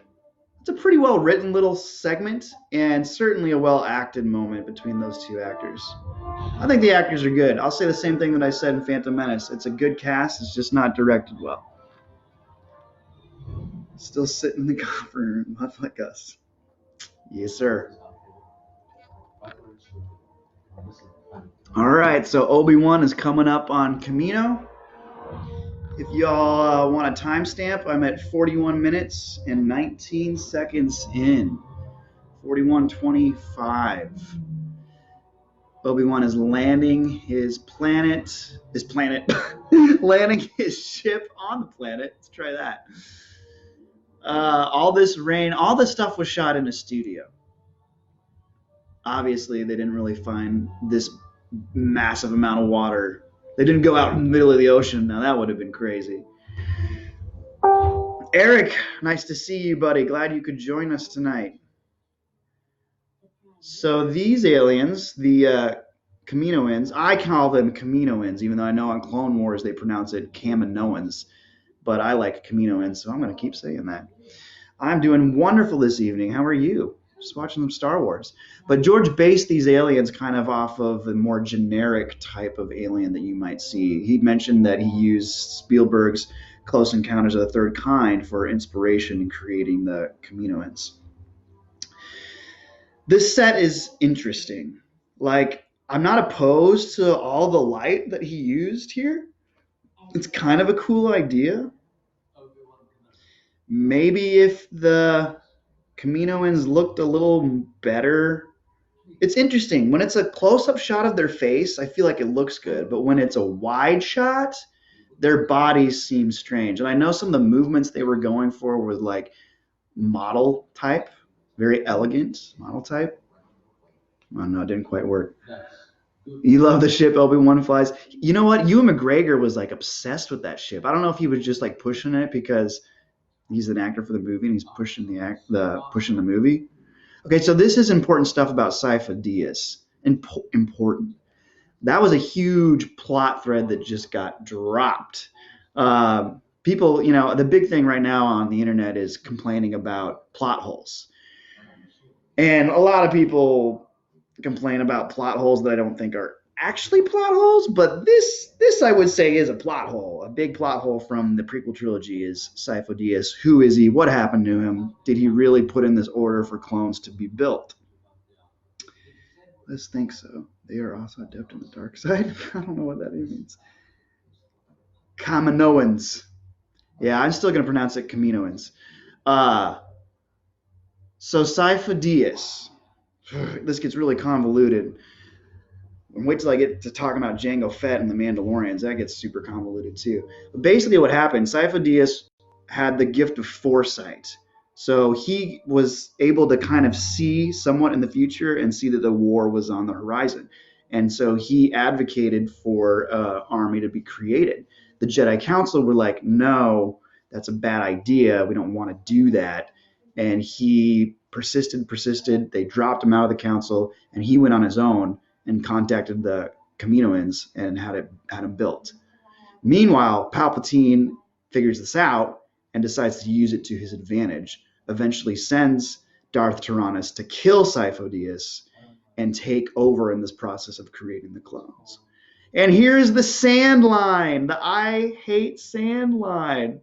it's a pretty well written little segment, and certainly a well acted moment between those two actors. I think the actors are good. I'll say the same thing that I said in Phantom Menace. It's a good cast, it's just not directed well. Still sitting in the conference room, much like us. Yes, sir. All right, so Obi-Wan is coming up on Camino. If y'all want a timestamp, I'm at 41 minutes and 19 seconds in. 41:25. Obi-Wan is landing landing his ship on the planet. Let's try that. All this rain, all this stuff was shot in a studio. Obviously, they didn't really find this massive amount of water. They didn't go out in the middle of the ocean. Now, that would have been crazy. Eric, nice to see you, buddy. Glad you could join us tonight. So these aliens, the Kaminoans, I call them Kaminoans, even though I know on Clone Wars they pronounce it Kaminoans, but I like Kaminoans, so I'm going to keep saying that. I'm doing wonderful this evening. How are you? Just watching some Star Wars. But George based these aliens kind of off of a more generic type of alien that you might see. He mentioned that he used Spielberg's Close Encounters of the Third Kind for inspiration in creating the Kaminoans. This set is interesting. Like, I'm not opposed to all the light that he used here. It's kind of a cool idea. Maybe if the Kaminoans looked a little better. It's interesting. When it's a close-up shot of their face, I feel like it looks good. But when it's a wide shot, their bodies seem strange. And I know some of the movements they were going for were like model type, very elegant model type. Oh, no, it didn't quite work. You love the ship Obi-Wan flies. You know what? Ewan McGregor was like obsessed with that ship. I don't know if he was just like pushing it because he's an actor for the movie and he's pushing the movie. Okay, so this is important stuff about Sifo Dyas. Important. That was a huge plot thread that just got dropped. People, the big thing right now on the internet is complaining about plot holes. And a lot of people complain about plot holes that I don't think are actually plot holes, but this I would say is a plot hole. A big plot hole from the prequel trilogy is Sifo Dyas. Who is he? What happened to him? Did he really put in this order for clones to be built? Let's think so. They are also adept in the dark side. I don't know what that even means. Kaminoans. Yeah, I'm still going to pronounce it Kaminoans. So Sifo Dyas. This gets really convoluted. Wait till I get to talking about Jango Fett and the Mandalorians. That gets super convoluted too. But basically what happened, Sifo Dyas had the gift of foresight. So he was able to kind of see somewhat in the future and see that the war was on the horizon. And so he advocated for an army to be created. The Jedi Council were like, no, that's a bad idea. We don't want to do that. And he persisted. They dropped him out of the council, and he went on his own and contacted the Kaminoans and had him built. Meanwhile, Palpatine figures this out and decides to use it to his advantage. Eventually sends Darth Tyrannus to kill Sifo Dyas and take over in this process of creating the clones. And here's the sand line, the I hate sand line.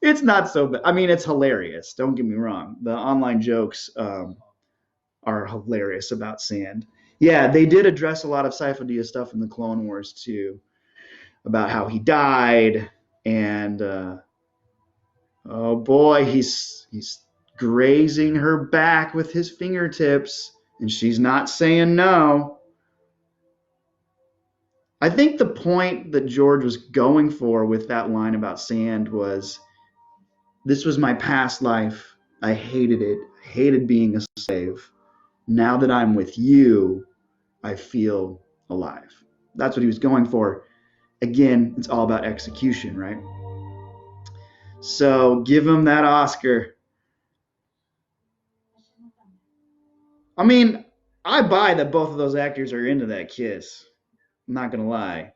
It's not so bad. I mean, it's hilarious. Don't get me wrong. The online jokes are hilarious about sand. Yeah, they did address a lot of Sifo Dyas stuff in the Clone Wars too, about how he died, and oh boy, he's grazing her back with his fingertips, and she's not saying no. I think the point that George was going for with that line about sand was, this was my past life. I hated it. I hated being a slave. Now that I'm with you, I feel alive. That's what he was going for. Again, it's all about execution, right? So give him that Oscar. I mean, I buy that both of those actors are into that kiss. I'm not gonna lie.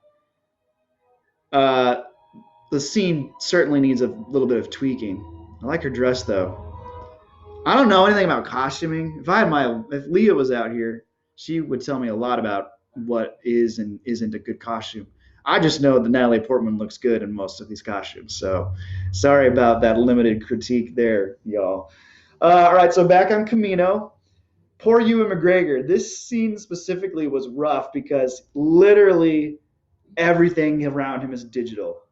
Uh, the scene certainly needs a little bit of tweaking. I like her dress though. I don't know anything about costuming. If Leah was out here, she would tell me a lot about what is and isn't a good costume. I just know that Natalie Portman looks good in most of these costumes. So sorry about that limited critique there, y'all. All right, so back on Camino. Poor Ewan McGregor. This scene specifically was rough because literally everything around him is digital.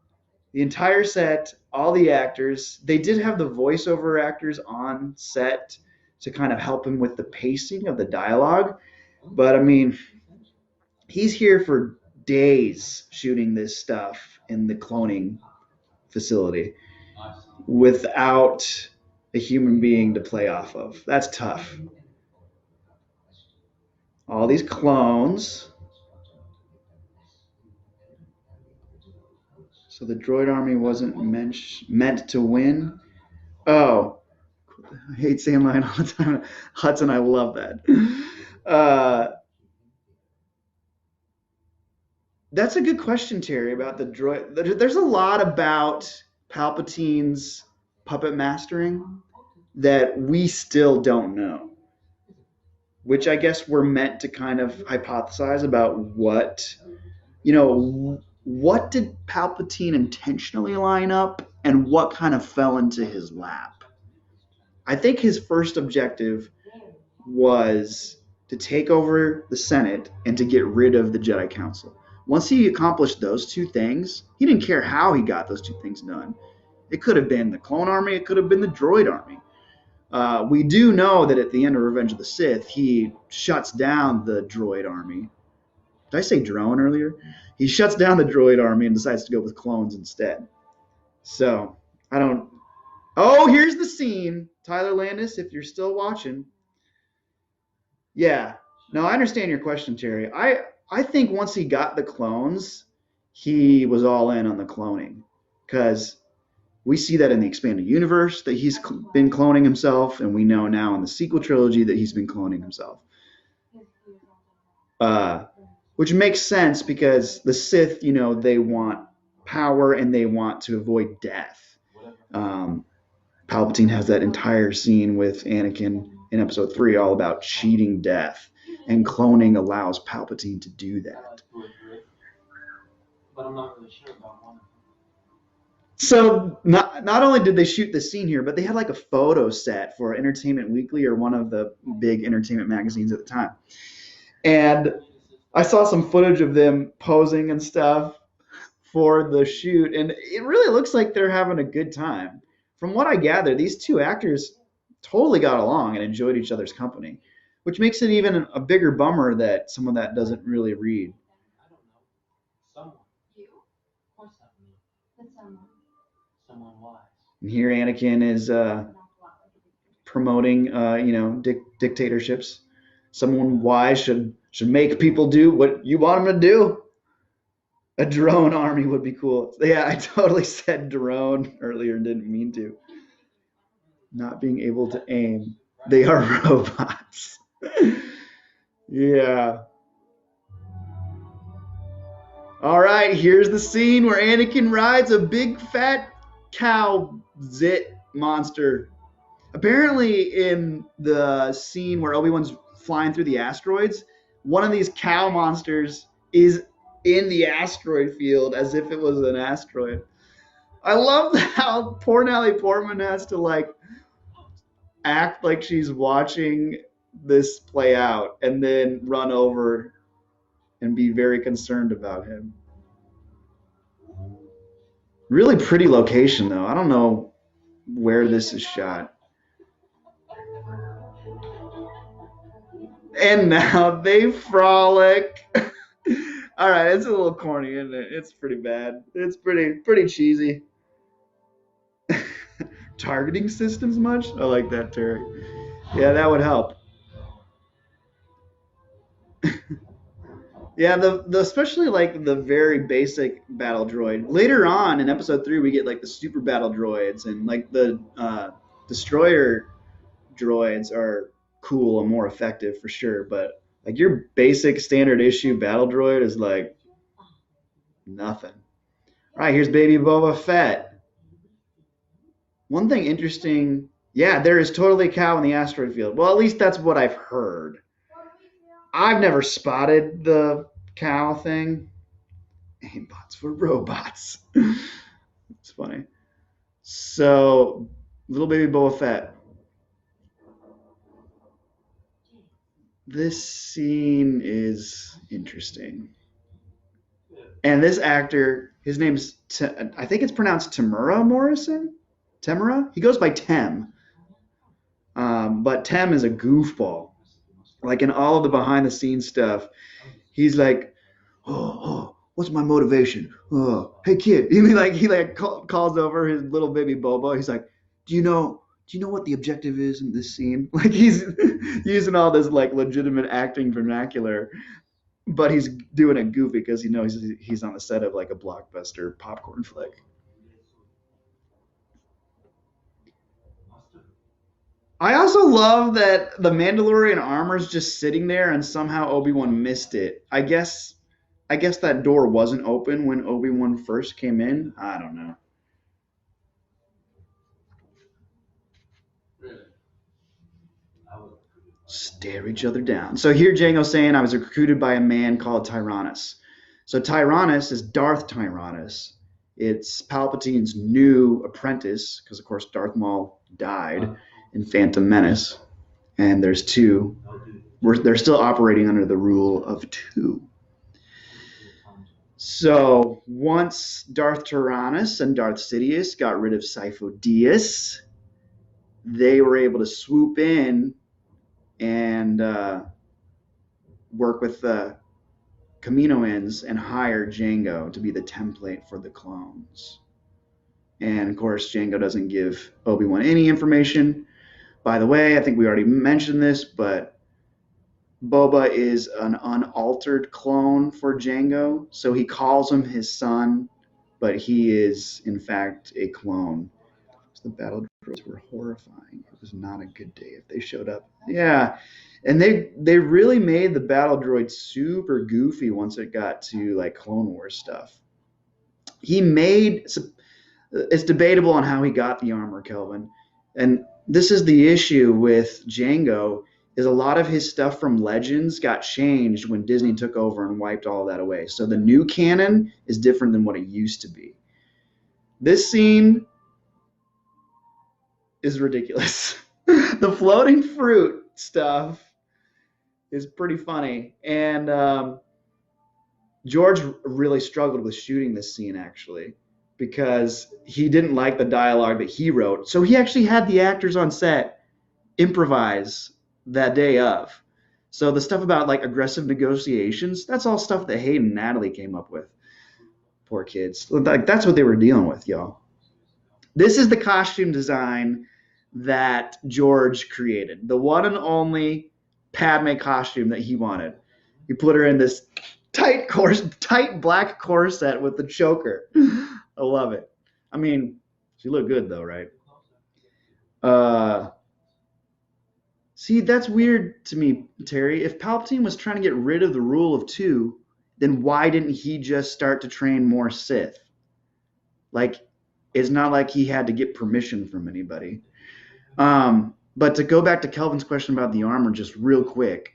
The entire set, all the actors, they did have the voiceover actors on set to kind of help him with the pacing of the dialogue. But I mean, he's here for days shooting this stuff in the cloning facility without a human being to play off of. That's tough. All these clones. So the droid army wasn't meant to win. Oh, I hate saying line all the time. Hudson, I love that. Uh, that's a good question, Terry, about the droid. There's a lot about Palpatine's puppet mastering that we still don't know, which I guess we're meant to kind of hypothesize about what did Palpatine intentionally line up and what kind of fell into his lap. I think his first objective was to take over the Senate and to get rid of the Jedi Council. Once he accomplished those two things, he didn't care how he got those two things done. It could have been the clone army, it could have been the droid army. We do know that at the end of Revenge of the Sith, he shuts down the droid army. Did I say drone earlier? He shuts down the droid army and decides to go with clones instead. So, I don't. Oh, here's the scene. Tyler Landis, if you're still watching. Yeah. No, I understand your question, Terry. I think once he got the clones, he was all in on the cloning. Because we see that in the expanded universe that he's been cloning himself, and we know now in the sequel trilogy that he's been cloning himself. Which makes sense because the Sith, they want power and they want to avoid death. Palpatine has that entire scene with Anakin in Episode 3 all about cheating death, and cloning allows Palpatine to do that. But I'm not really sure about one. So not only did they shoot this scene here, but they had like a photo set for Entertainment Weekly or one of the big entertainment magazines at the time. And I saw some footage of them posing and stuff for the shoot, and it really looks like they're having a good time. From what I gather, these two actors totally got along and enjoyed each other's company, which makes it even a bigger bummer that some of that doesn't really read. I don't know. Someone. You? Of course not me. But someone. Someone wise. And here Anakin is promoting, dictatorships. Someone wise should make people do what you want them to do. A drone army would be cool. Yeah, I totally said drone earlier and didn't mean to. Not being able to aim. They are robots. Yeah. All right, here's the scene where Anakin rides a big fat cow zit monster. Apparently in the scene where Obi-Wan's flying through the asteroids, one of these cow monsters is in the asteroid field as if it was an asteroid. I love how poor Natalie Portman has to act like she's watching this play out and then run over and be very concerned about him. Really pretty location though. I don't know where this is shot. And now they frolic. All right, it's a little corny, isn't it? It's pretty bad. It's pretty cheesy. Targeting systems much? I like that, Terry. Yeah, that would help. Yeah, the especially the very basic battle droid. Later on in Episode 3, we get the super battle droids, and the destroyer droids are cool and more effective for sure. But like your basic standard issue battle droid is like nothing. All right, here's baby Boba Fett. One thing interesting, yeah, there is totally a cow in the asteroid field. Well, at least that's what I've heard. I've never spotted the cow thing. Aimbots for robots. It's funny. So, little baby Boba Fett. This scene is interesting. And this actor, his name's, I think it's pronounced Tamura Morrison? Temura? He goes by Tem. But Tem is a goofball. Like in all of the behind the scenes stuff, he's like, what's my motivation? Oh, hey kid. Calls over his little baby Boba. He's like, do you know what the objective is in this scene? Like he's using all this like legitimate acting vernacular, but he's doing it goofy because he's on the set of like a blockbuster popcorn flick. I also love that the Mandalorian armor is just sitting there and somehow Obi-Wan missed it. I guess that door wasn't open when Obi-Wan first came in. I don't know. Stare each other down. So here Django's saying I was recruited by a man called Tyrannus. So Tyrannus is Darth Tyrannus. It's Palpatine's new apprentice, because of course Darth Maul died in Phantom Menace, and there's two. They're still operating under the rule of two. So once Darth Tyrannus and Darth Sidious got rid of Sifo Dyas, they were able to swoop in and work with the Kaminoans and hire Django to be the template for the clones. And of course, Django doesn't give Obi-Wan any information. By the way, I think we already mentioned this, but Boba is an unaltered clone for Django. So he calls him his son, but he is, in fact, a clone. The battle droids were horrifying. It was not a good day if they showed up. Yeah, and they really made the battle droid super goofy once it got to like Clone Wars stuff. He made it's debatable on how he got the armor, Kelvin, and this is the issue with Django is a lot of his stuff from Legends got changed when Disney took over and wiped all that away. So the new canon is different than what it used to be. This scene is ridiculous. The floating fruit stuff is pretty funny. And George really struggled with shooting this scene, actually, because he didn't like the dialogue that he wrote. So he actually had the actors on set improvise that day of. So the stuff about like aggressive negotiations, that's all stuff that Hayden and Natalie came up with. Poor kids. Like that's what they were dealing with, y'all. This is the costume design that George created. The one and only Padme costume that he wanted. He put her in this tight black corset with the choker. I love it. I mean, she looked good though, right? See, that's weird to me, Terry. If Palpatine was trying to get rid of the rule of two, then why didn't he just start to train more Sith? Like, it's not like he had to get permission from anybody. But to go back to Kelvin's question about the armor just real quick,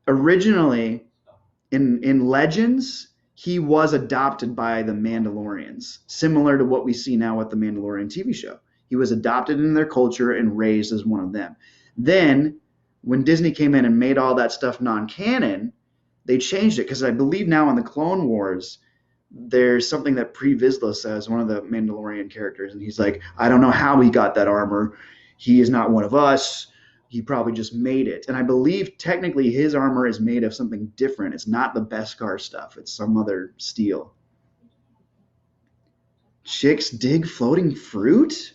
originally in Legends, he was adopted by the Mandalorians, similar to what we see now with the Mandalorian TV show. He was adopted in their culture and raised as one of them. Then, when Disney came in and made all that stuff non-canon, they changed it because I believe now in the Clone Wars, there's something that Pre Vizsla says, one of the Mandalorian characters, and he's like, I don't know how he got that armor. He is not one of us. He probably just made it. And I believe technically his armor is made of something different. It's not the Beskar stuff. It's some other steel. Chicks dig floating fruit?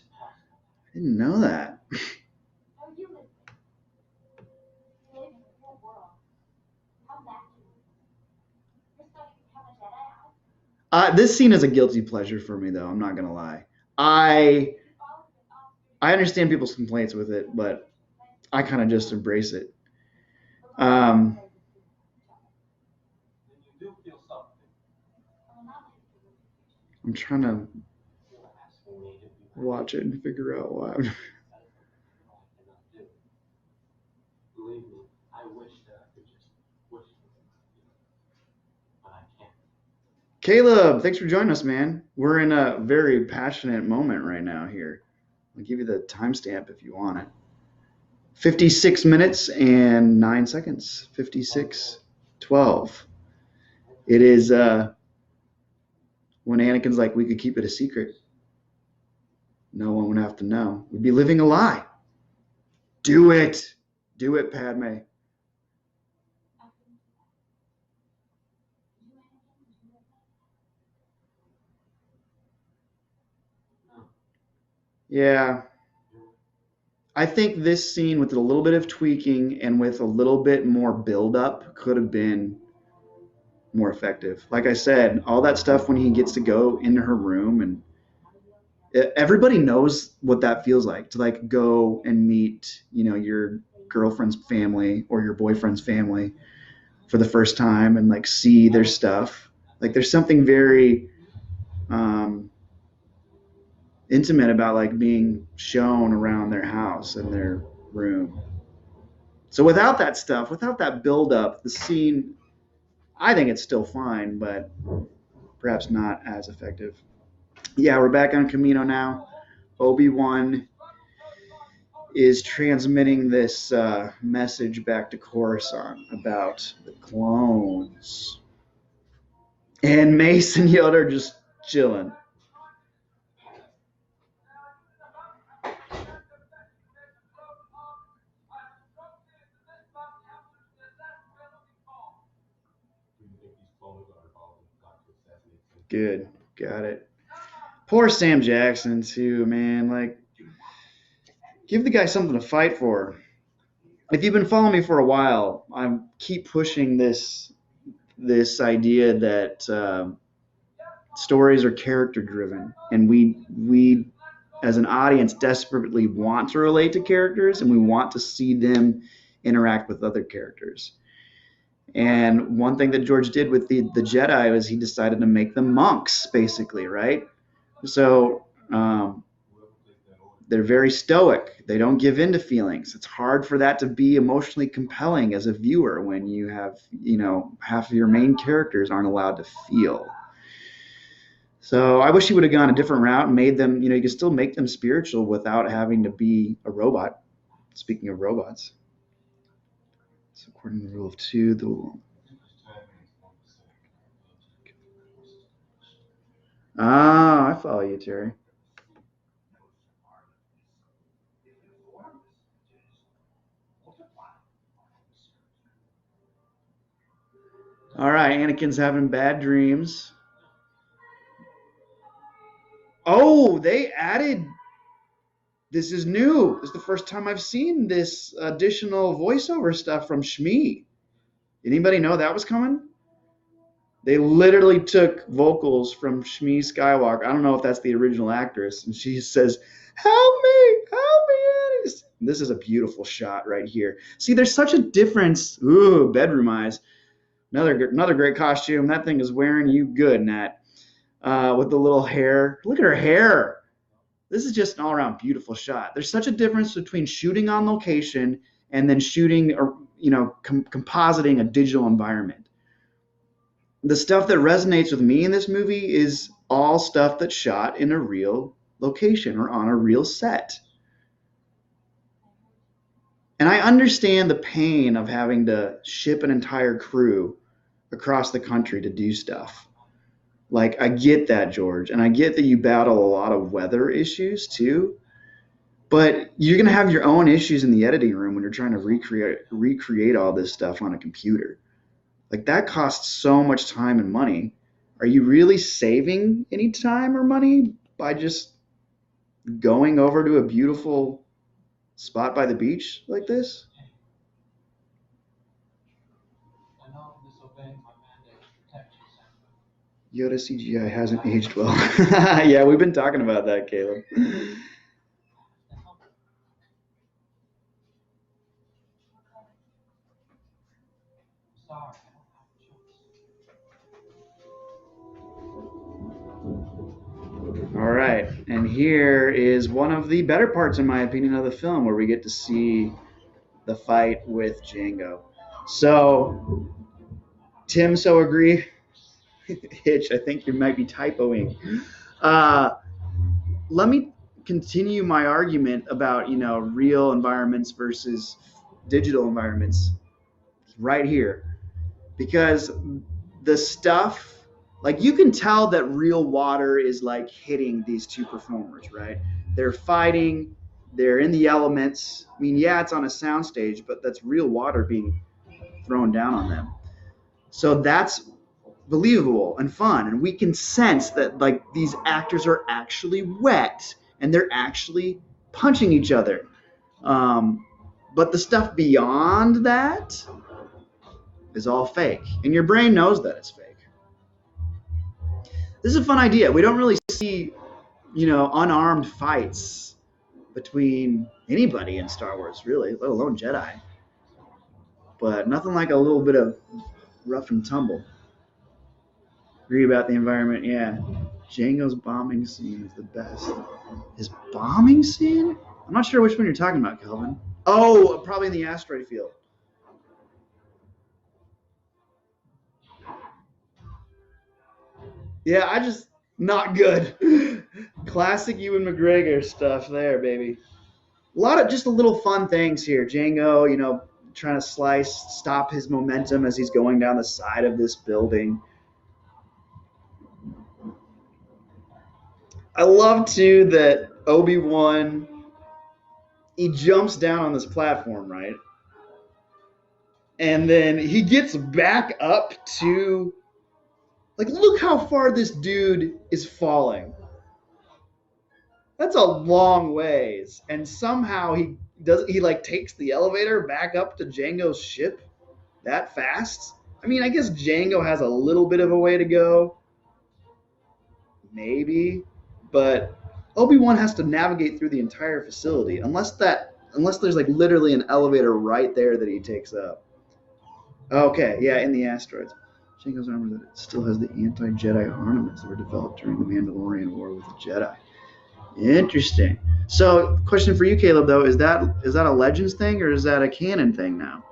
I didn't know that. This scene is a guilty pleasure for me, though. I'm not gonna lie. I understand people's complaints with it, but I kind of just embrace it. Um, I'm trying to watch it and figure out why. Caleb, thanks for joining us, man. We're in a very passionate moment right now here. I'll give you the timestamp if you want it. 56 minutes and 9 seconds. 56:12. It is when Anakin's like, we could keep it a secret. No one would have to know. We'd be living a lie. Do it. Do it, Padme. Yeah. I think this scene with a little bit of tweaking and with a little bit more build up could have been more effective. Like I said, all that stuff when he gets to go into her room and everybody knows what that feels like to like go and meet, your girlfriend's family or your boyfriend's family for the first time and like see their stuff. Like there's something very um, intimate about like being shown around their house and their room. So without that stuff, without that build up, the scene, I think it's still fine, but perhaps not as effective. Yeah, we're back on Camino now. Obi-Wan is transmitting this message back to Coruscant about the clones. And Mace and Yoda are just chilling. Good. Got it. Poor Sam Jackson, too, man. Like, give the guy something to fight for. If you've been following me for a while, I keep pushing this idea that stories are character driven, and we as an audience desperately want to relate to characters, and we want to see them interact with other characters. And one thing that George did with the Jedi was he decided to make them monks, basically, right? So they're very stoic. They don't give in to feelings. It's hard for that to be emotionally compelling as a viewer when you have, half of your main characters aren't allowed to feel. So I wish he would have gone a different route and made them, you can still make them spiritual without having to be a robot. Speaking of robots. So according to the rule of two, I follow you, Terry. All right, Anakin's having bad dreams. Oh, they added. This is new. This is the first time I've seen this additional voiceover stuff from Shmi. Anybody know that was coming? They literally took vocals from Shmi Skywalker. I don't know if that's the original actress, and she says, help me, Addis." This is a beautiful shot right here. See, there's such a difference. Ooh, bedroom eyes. Another great costume. That thing is wearing you good, Nat. With the little hair. Look at her hair. This is just an all-around beautiful shot. There's such a difference between shooting on location and then shooting or compositing a digital environment. The stuff that resonates with me in this movie is all stuff that's shot in a real location or on a real set. And I understand the pain of having to ship an entire crew across the country to do stuff. Like, I get that, George, and I get that you battle a lot of weather issues too. But you're going to have your own issues in the editing room when you're trying to recreate all this stuff on a computer. Like, that costs so much time and money. Are you really saving any time or money by just going over to a beautiful spot by the beach like this? Yoda CGI hasn't aged well. Yeah, we've been talking about that, Caleb. here is one of the better parts, in my opinion, of the film, where we get to see the fight with Django. So, Tim, so agree? Hitch, I think you might be typoing. Uh, let me continue my argument about, real environments versus digital environments right here. Because the stuff, like, you can tell that real water is like hitting these two performers, right? They're fighting, they're in the elements. I mean, yeah, it's on a soundstage, but that's real water being thrown down on them. So that's believable and fun, and we can sense that like these actors are actually wet and they're actually punching each other. But the stuff beyond that is all fake, and your brain knows that it's fake. This is a fun idea. We don't really see, unarmed fights between anybody in Star Wars, really, let alone Jedi. But nothing like a little bit of rough and tumble. Agree about the environment, yeah. Django's bombing scene is the best. His bombing scene? I'm not sure which one you're talking about, Kelvin. Oh, probably in the asteroid field. Yeah, not good. Classic Ewan McGregor stuff there, baby. A lot of just a little fun things here. Django, trying to stop his momentum as he's going down the side of this building. I love too that Obi-Wan, he jumps down on this platform, right? And then he gets back up to, like, look how far this dude is falling. That's a long ways. And somehow he takes the elevator back up to Django's ship that fast. I mean, I guess Django has a little bit of a way to go. Maybe. But Obi-Wan has to navigate through the entire facility, unless there's like literally an elevator right there that he takes up. Okay, yeah, in the asteroids. Django's armor that it still has the anti-Jedi ornaments that were developed during the Mandalorian War with the Jedi. Interesting. So, question for you, Caleb, though, is that a Legends thing or is that a canon thing now?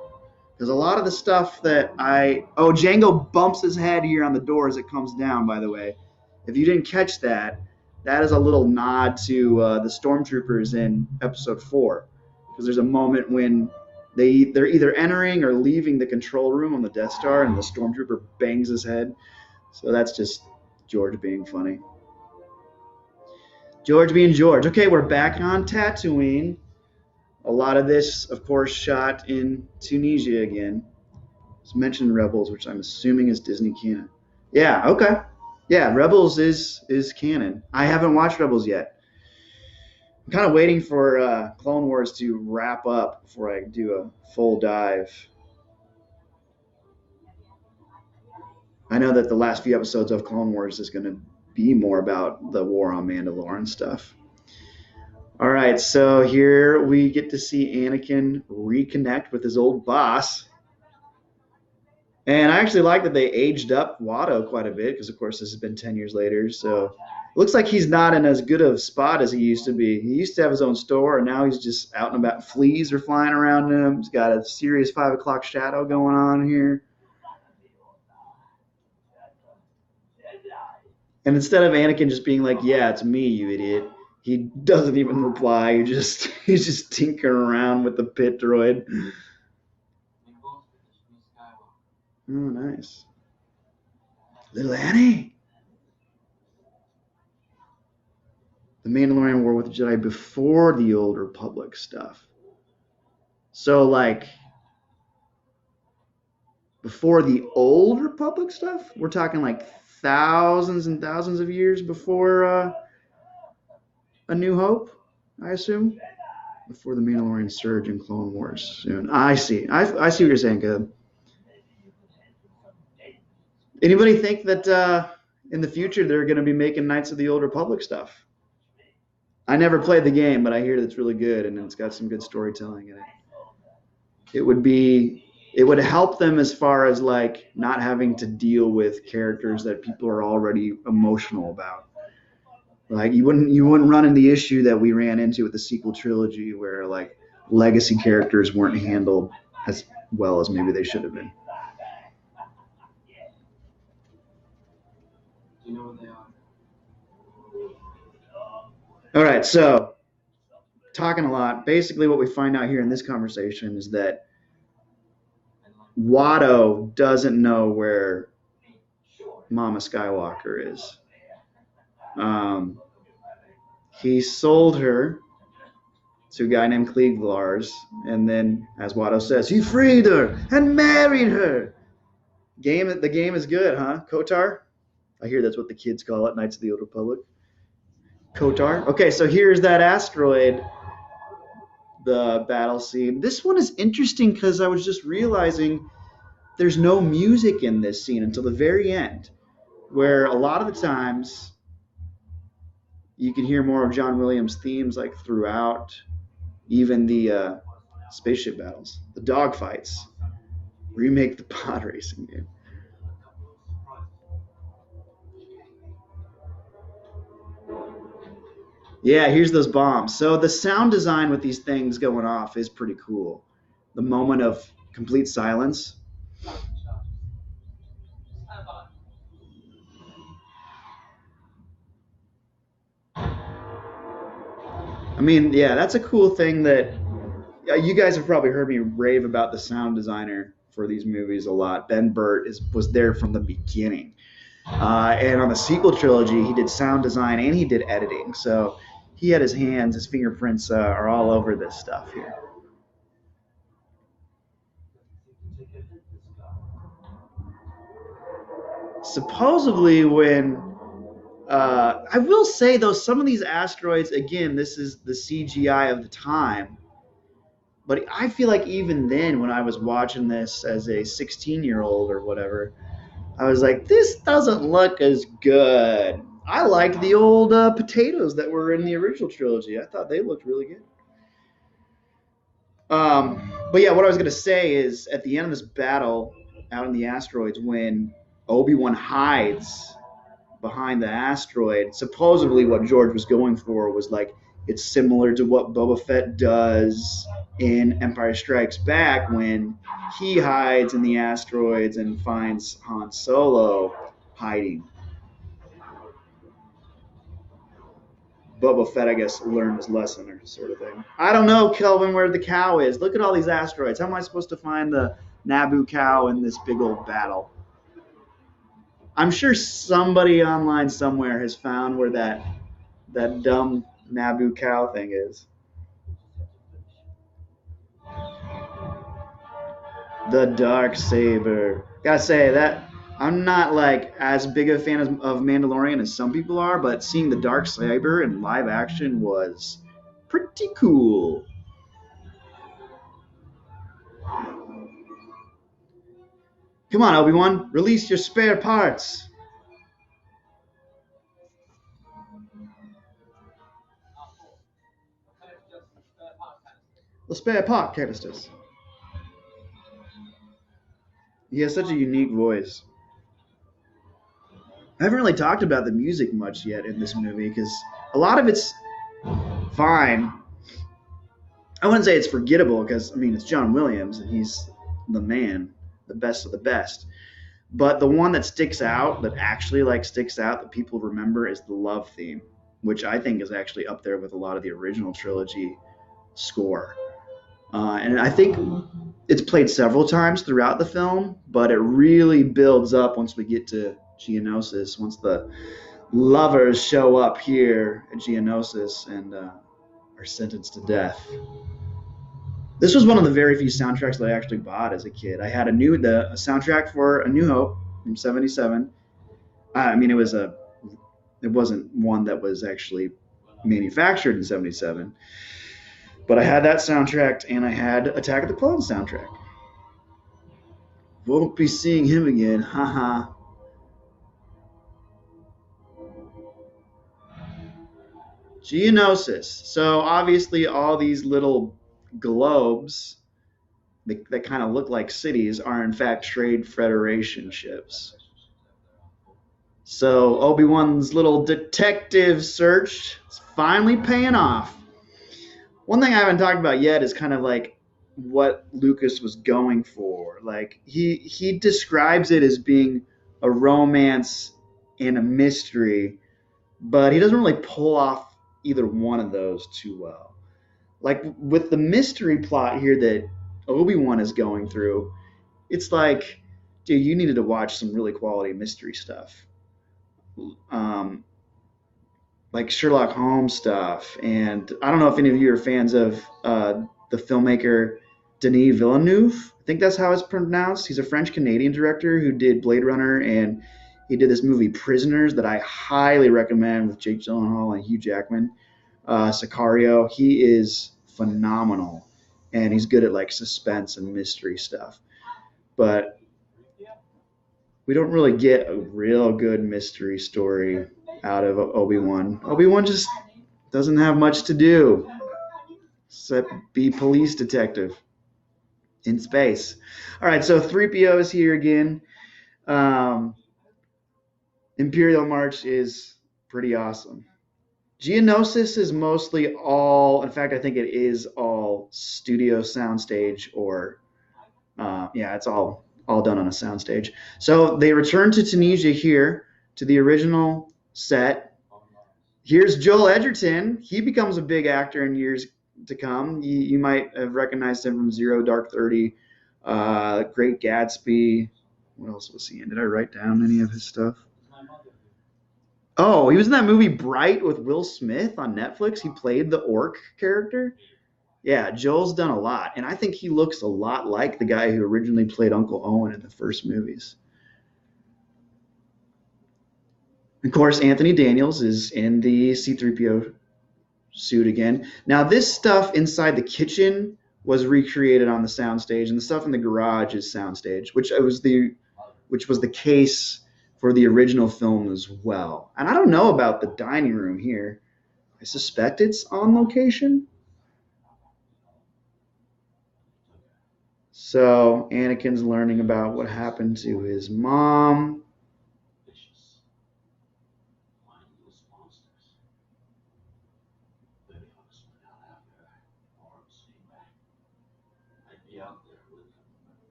Because a lot of the stuff that Django bumps his head here on the door as it comes down, by the way. If you didn't catch that, that is a little nod to the stormtroopers in episode 4. Because there's a moment when they're either entering or leaving the control room on the Death Star, and the stormtrooper bangs his head. So that's just George being funny. George being George. Okay, we're back on Tatooine. A lot of this, of course, shot in Tunisia again. It's mentioned Rebels, which I'm assuming is Disney canon. Yeah, okay. Yeah, Rebels is canon. I haven't watched Rebels yet. I'm kind of waiting for Clone Wars to wrap up before I do a full dive. I know that the last few episodes of Clone Wars is going to be more about the war on Mandalore and stuff. All right, so here we get to see Anakin reconnect with his old boss. And I actually like that they aged up Watto quite a bit because, of course, this has been 10 years later. So it looks like he's not in as good of a spot as he used to be. He used to have his own store, and now he's just out and about. Fleas are flying around him. He's got a serious 5 o'clock shadow going on here. And instead of Anakin just being like, yeah, it's me, you idiot, he doesn't even reply. He's just tinkering around with the pit droid. Oh, nice. Little Annie. The Mandalorian War with the Jedi before the Old Republic stuff. So, like, before the Old Republic stuff? We're talking like thousands and thousands of years before A New Hope, I assume? Before the Mandalorian surge in Clone Wars soon. I see. I see what you're saying, Caleb. Anybody think that in the future they're going to be making Knights of the Old Republic stuff? I never played the game, but I hear that it's really good and it's got some good storytelling in it. It would help them as far as like not having to deal with characters that people are already emotional about. Like you wouldn't run into the issue that we ran into with the sequel trilogy, where like legacy characters weren't handled as well as maybe they should have been. All right, so talking a lot. Basically, what we find out here in this conversation is that Watto doesn't know where Mama Skywalker is. Um, he sold her to a guy named Klieg Lars, and then, as Watto says, he freed her and married her. The game is good, huh? Kotar? I hear that's what the kids call it, Knights of the Old Republic. Kotar. Okay, so here's that asteroid, the battle scene. This one is interesting because I was just realizing there's no music in this scene until the very end, where a lot of the times you can hear more of John Williams' themes like throughout, even the spaceship battles, the dogfights. Remake the pod racing game. Yeah, here's those bombs. So the sound design with these things going off is pretty cool. The moment of complete silence. I mean, yeah, that's a cool thing that you guys have probably heard me rave about the sound designer for these movies a lot. Ben Burtt was there from the beginning. And on the sequel trilogy, he did sound design and he did editing. So he had his fingerprints are all over this stuff here. Supposedly, when I will say though, some of these asteroids, again, this is the CGI of the time. But I feel like even then, when I was watching this as a 16-year-old or whatever, I was like, this doesn't look as good. I liked the old potatoes that were in the original trilogy. I thought they looked really good. But yeah, what I was gonna say is at the end of this battle out in the asteroids, when Obi-Wan hides behind the asteroid, supposedly what George was going for was like it's similar to what Boba Fett does in Empire Strikes Back when he hides in the asteroids and finds Han Solo hiding. Boba Fett, I guess, learned his lesson or sort of thing. I don't know, Kelvin, where the cow is. Look at all these asteroids. How am I supposed to find the Naboo cow in this big old battle? I'm sure somebody online somewhere has found where that dumb Naboo cow thing is. The dark saber. Gotta say that I'm not like as big a fan of Mandalorian as some people are, but seeing the dark saber in live action was pretty cool. Come on, Obi-Wan, release your spare parts. The spare part canisters. He has such a unique voice. I haven't really talked about the music much yet in this movie because a lot of it's fine. I wouldn't say it's forgettable because I mean it's John Williams and he's the man, the best of the best. But the one that sticks out, that actually like sticks out, that people remember, is the love theme, which I think is actually up there with a lot of the original trilogy score. And I think it's played several times throughout the film, but it really builds up once we get to Geonosis, once the lovers show up here at Geonosis and are sentenced to death. This was one of the very few soundtracks that I actually bought as a kid. I had a soundtrack for A New Hope from '77. I mean, it wasn't one that was actually manufactured in '77, but I had that soundtrack and I had Attack of the Clones soundtrack. Won't be seeing him again, haha. Geonosis. So obviously, all these little globes that kind of look like cities are in fact Trade Federation ships. So Obi-Wan's little detective search is finally paying off. One thing I haven't talked about yet is kind of like what Lucas was going for. Like he describes it as being a romance and a mystery, but he doesn't really pull off either one of those too well. Like with the mystery plot here that Obi-Wan is going through, it's like, dude, you needed to watch some really quality mystery stuff. Um, like Sherlock Holmes stuff. And I don't know if any of you are fans of the filmmaker Denis Villeneuve. I think that's how it's pronounced. He's a French Canadian director who did Blade Runner, and he did this movie Prisoners that I highly recommend with Jake Gyllenhaal and Hugh Jackman. Sicario. He is phenomenal, and he's good at like suspense and mystery stuff. But we don't really get a real good mystery story out of Obi-Wan. Obi-Wan just doesn't have much to do except be police detective in space. All right, so 3PO is here again. Um, Imperial March is pretty awesome. Geonosis is mostly all, in fact, I think it is all studio soundstage or, yeah, it's all done on a soundstage. So they return to Tunisia here to the original set. Here's Joel Edgerton. He becomes a big actor in years to come. You might have recognized him from Zero Dark 30, Great Gatsby. What else was he in? Did I write down any of his stuff? Oh, he was in that movie Bright with Will Smith on Netflix. He played the orc character. Yeah, Joel's done a lot, and I think he looks a lot like the guy who originally played Uncle Owen in the first movies. Of course, Anthony Daniels is in the C3PO suit again. Now, this stuff inside the kitchen was recreated on the soundstage, and the stuff in the garage is soundstage, which was the case for the original film as well. And I don't know about the dining room here. I suspect it's on location. So Anakin's learning about what happened to his mom.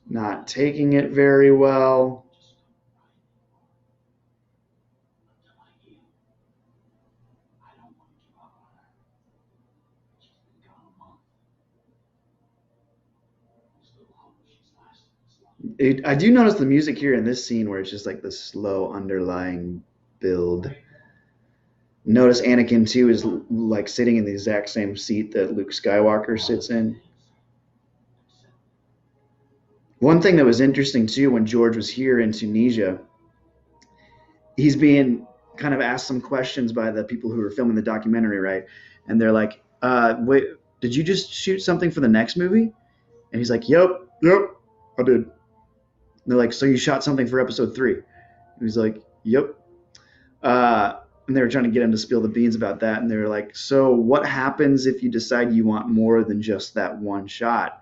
Not taking it very well. I do notice the music here in this scene where it's just like the slow underlying build. Notice Anakin too is like sitting in the exact same seat that Luke Skywalker sits in. One thing that was interesting too when George was here in Tunisia, he's being kind of asked some questions by the people who were filming the documentary, right? And they're like, "Wait, did you just shoot something for the next movie?" And he's like, "Yep, I did." And they're like, "So you shot something for episode 3?" And he's like, "Yep." And they were trying to get him to spill the beans about that. And they were like, "So what happens if you decide you want more than just that one shot?"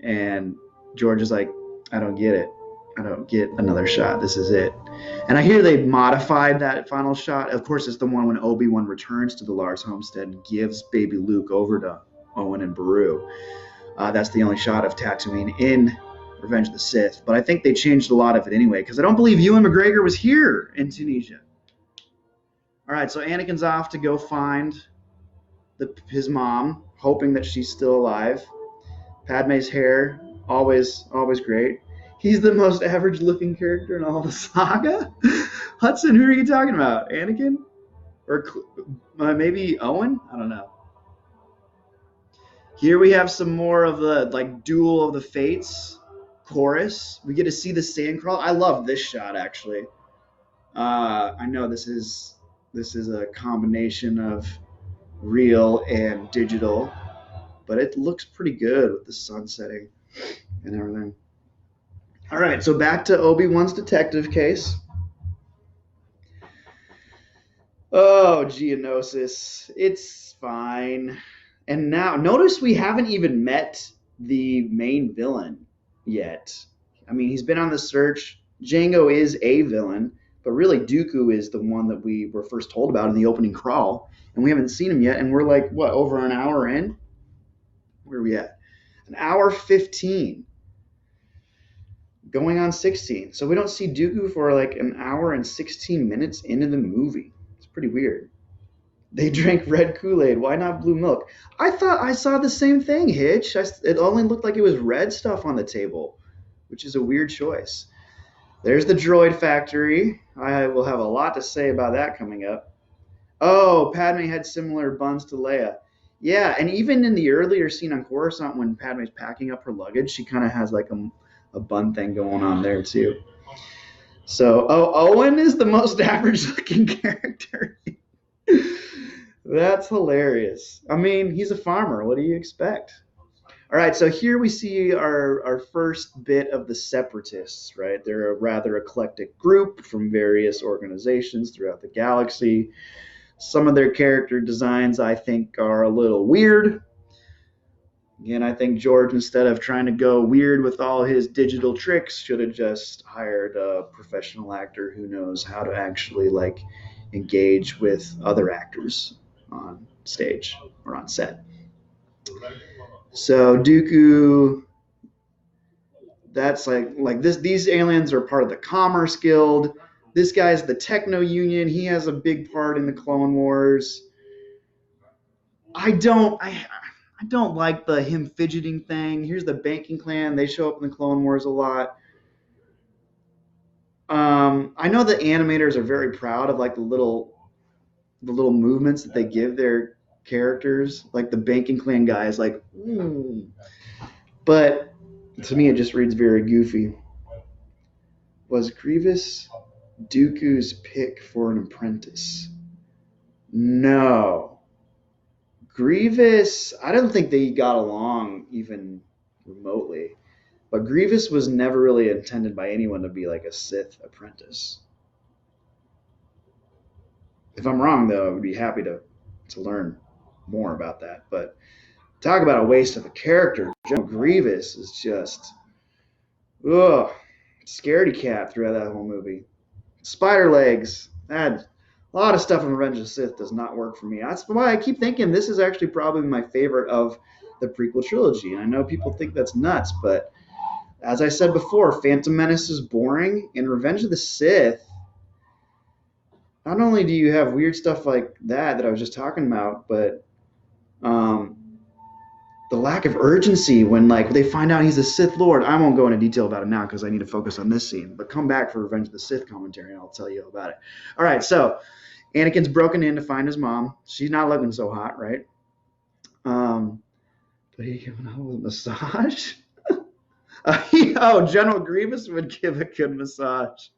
And George is like, "I don't get it. I don't get another shot. This is it." And I hear they modified that final shot. Of course, it's the one when Obi-Wan returns to the Lars homestead and gives baby Luke over to Owen and Beru. That's the only shot of Tatooine in Revenge of the Sith. But I think they changed a lot of it anyway, because I don't believe Ewan McGregor was here in Tunisia. All right, so Anakin's off to go find his mom, hoping that she's still alive. Padme's hair, always great. He's the most average-looking character in all the saga. Hudson, who are you talking about? Anakin, or maybe Owen? I don't know. Here we have some more of the like Duel of the Fates chorus. We get to see the sandcrawler. I love this shot actually. I know this is a combination of real and digital, but it looks pretty good with the sun setting and everything. All right, so back to Obi-Wan's detective case. Oh, Geonosis. It's fine. And now, notice we haven't even met the main villain yet. I mean, he's been on the search. Django is a villain, but really Dooku is the one that we were first told about in the opening crawl, and we haven't seen him yet, and we're like, what, over an hour in? Where are we at? An hour 15. Going on 16. So we don't see Dooku for like an hour and 16 minutes into the movie. It's pretty weird. They drank red Kool-Aid. Why not blue milk? I thought I saw the same thing, Hitch. It only looked like it was red stuff on the table, which is a weird choice. There's the droid factory. I will have a lot to say about that coming up. Oh, Padme had similar buns to Leia. Yeah, and even in the earlier scene on Coruscant when Padme's packing up her luggage, she kind of has like a bun thing going on there too. So, Owen is the most average looking character. That's hilarious. I mean, he's a farmer. What do you expect? All right, so here we see our first bit of the Separatists, right? They're a rather eclectic group from various organizations throughout the galaxy. Some of their character designs, I think, are a little weird. Again, I think George, instead of trying to go weird with all his digital tricks, should have just hired a professional actor who knows how to actually like engage with other actors on stage or on set. So Dooku, that's like this. These aliens are part of the Commerce Guild. This guy's the Techno Union. He has a big part in the Clone Wars. I don't like the him fidgeting thing. Here's the banking clan. They show up in the Clone Wars a lot. I know the animators are very proud of like the little movements that they give their characters. Like the banking clan guy is like, but to me it just reads very goofy. Was Grievous Dooku's pick for an apprentice? No. Grievous, I don't think they got along even remotely. But Grievous was never really intended by anyone to be like a Sith apprentice. If I'm wrong, though, I would be happy to learn more about that. But talk about a waste of a character. General Grievous is just, scaredy cat throughout that whole movie. Spider legs. That a lot of stuff in Revenge of the Sith does not work for me. That's why I keep thinking this is actually probably my favorite of the prequel trilogy. And I know people think that's nuts, but as I said before, Phantom Menace is boring, and Revenge of the Sith, not only do you have weird stuff like that I was just talking about, but the lack of urgency when like they find out he's a Sith Lord. I won't go into detail about it now because I need to focus on this scene, but come back for Revenge of the Sith commentary and I'll tell you about it. All right, so Anakin's broken in to find his mom. She's not looking so hot, right? But he giving her a massage? General Grievous would give a good massage.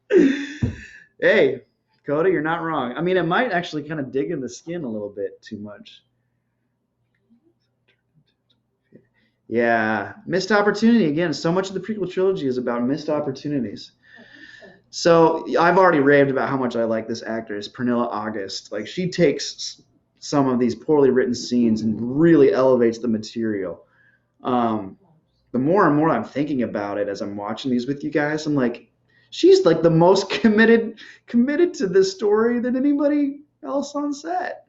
Hey, Coda, you're not wrong. I mean, it might actually kind of dig in the skin a little bit too much. Yeah, missed opportunity. Again, so much of the prequel trilogy is about missed opportunities. So I've already raved about how much I like this actress, Pernilla August. Like, she takes some of these poorly written scenes and really elevates the material. The more and more I'm thinking about it as I'm watching these with you guys, I'm like, she's like the most committed to this story than anybody else on set.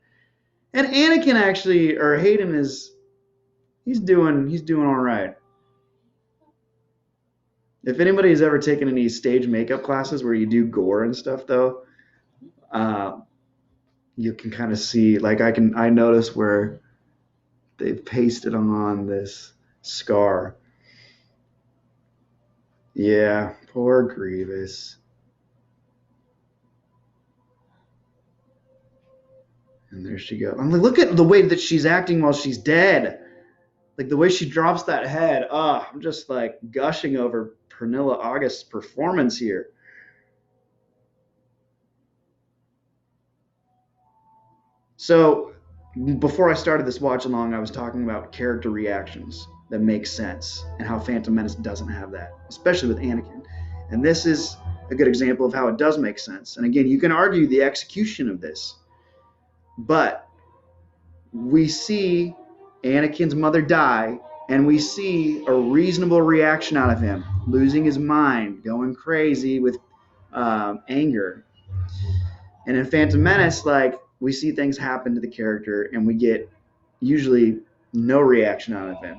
And Anakin actually, or Hayden he's doing all right. If anybody's ever taken any stage makeup classes where you do gore and stuff, though, you can kind of see, like I notice where they've pasted on this scar. Yeah, poor Grievous. And there she goes. I'm like, look at the way that she's acting while she's dead. Like the way she drops that head. I'm just like gushing over Pernilla August's performance here. So before I started this watch along, I was talking about character reactions that make sense and how Phantom Menace doesn't have that, especially with Anakin. And this is a good example of how it does make sense. And again, you can argue the execution of this, but we see Anakin's mother die, and we see a reasonable reaction out of him, losing his mind, going crazy with anger. And in Phantom Menace, like, we see things happen to the character and we get usually no reaction out of him.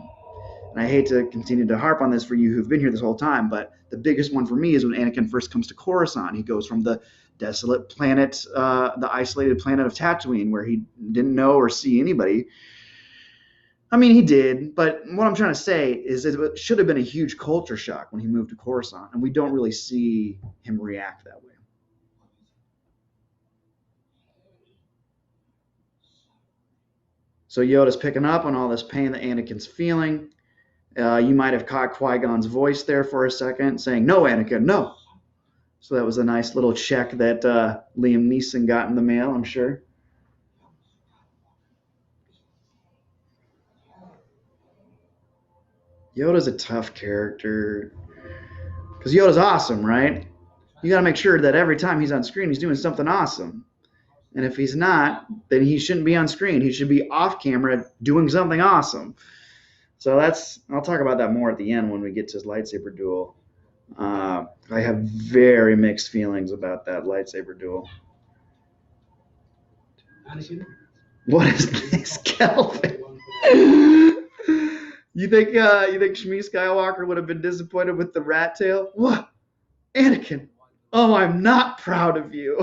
And I hate to continue to harp on this for you who've been here this whole time, but the biggest one for me is when Anakin first comes to Coruscant. He goes from the desolate planet, the isolated planet of Tatooine, where he didn't know or see anybody. I mean, he did, but what I'm trying to say is it should have been a huge culture shock when he moved to Coruscant, and we don't really see him react that way. So Yoda's picking up on all this pain that Anakin's feeling. You might have caught Qui-Gon's voice there for a second saying, "No, Anakin, no." So that was a nice little check that Liam Neeson got in the mail, I'm sure. Yoda's a tough character because Yoda's awesome, right? You got to make sure that every time he's on screen, he's doing something awesome. And if he's not, then he shouldn't be on screen. He should be off camera doing something awesome. So I'll talk about that more at the end when we get to his lightsaber duel. I have very mixed feelings about that lightsaber duel. What is this, Kelvin? You think Shmi Skywalker would have been disappointed with the rat tail? What? Anakin. Oh, I'm not proud of you.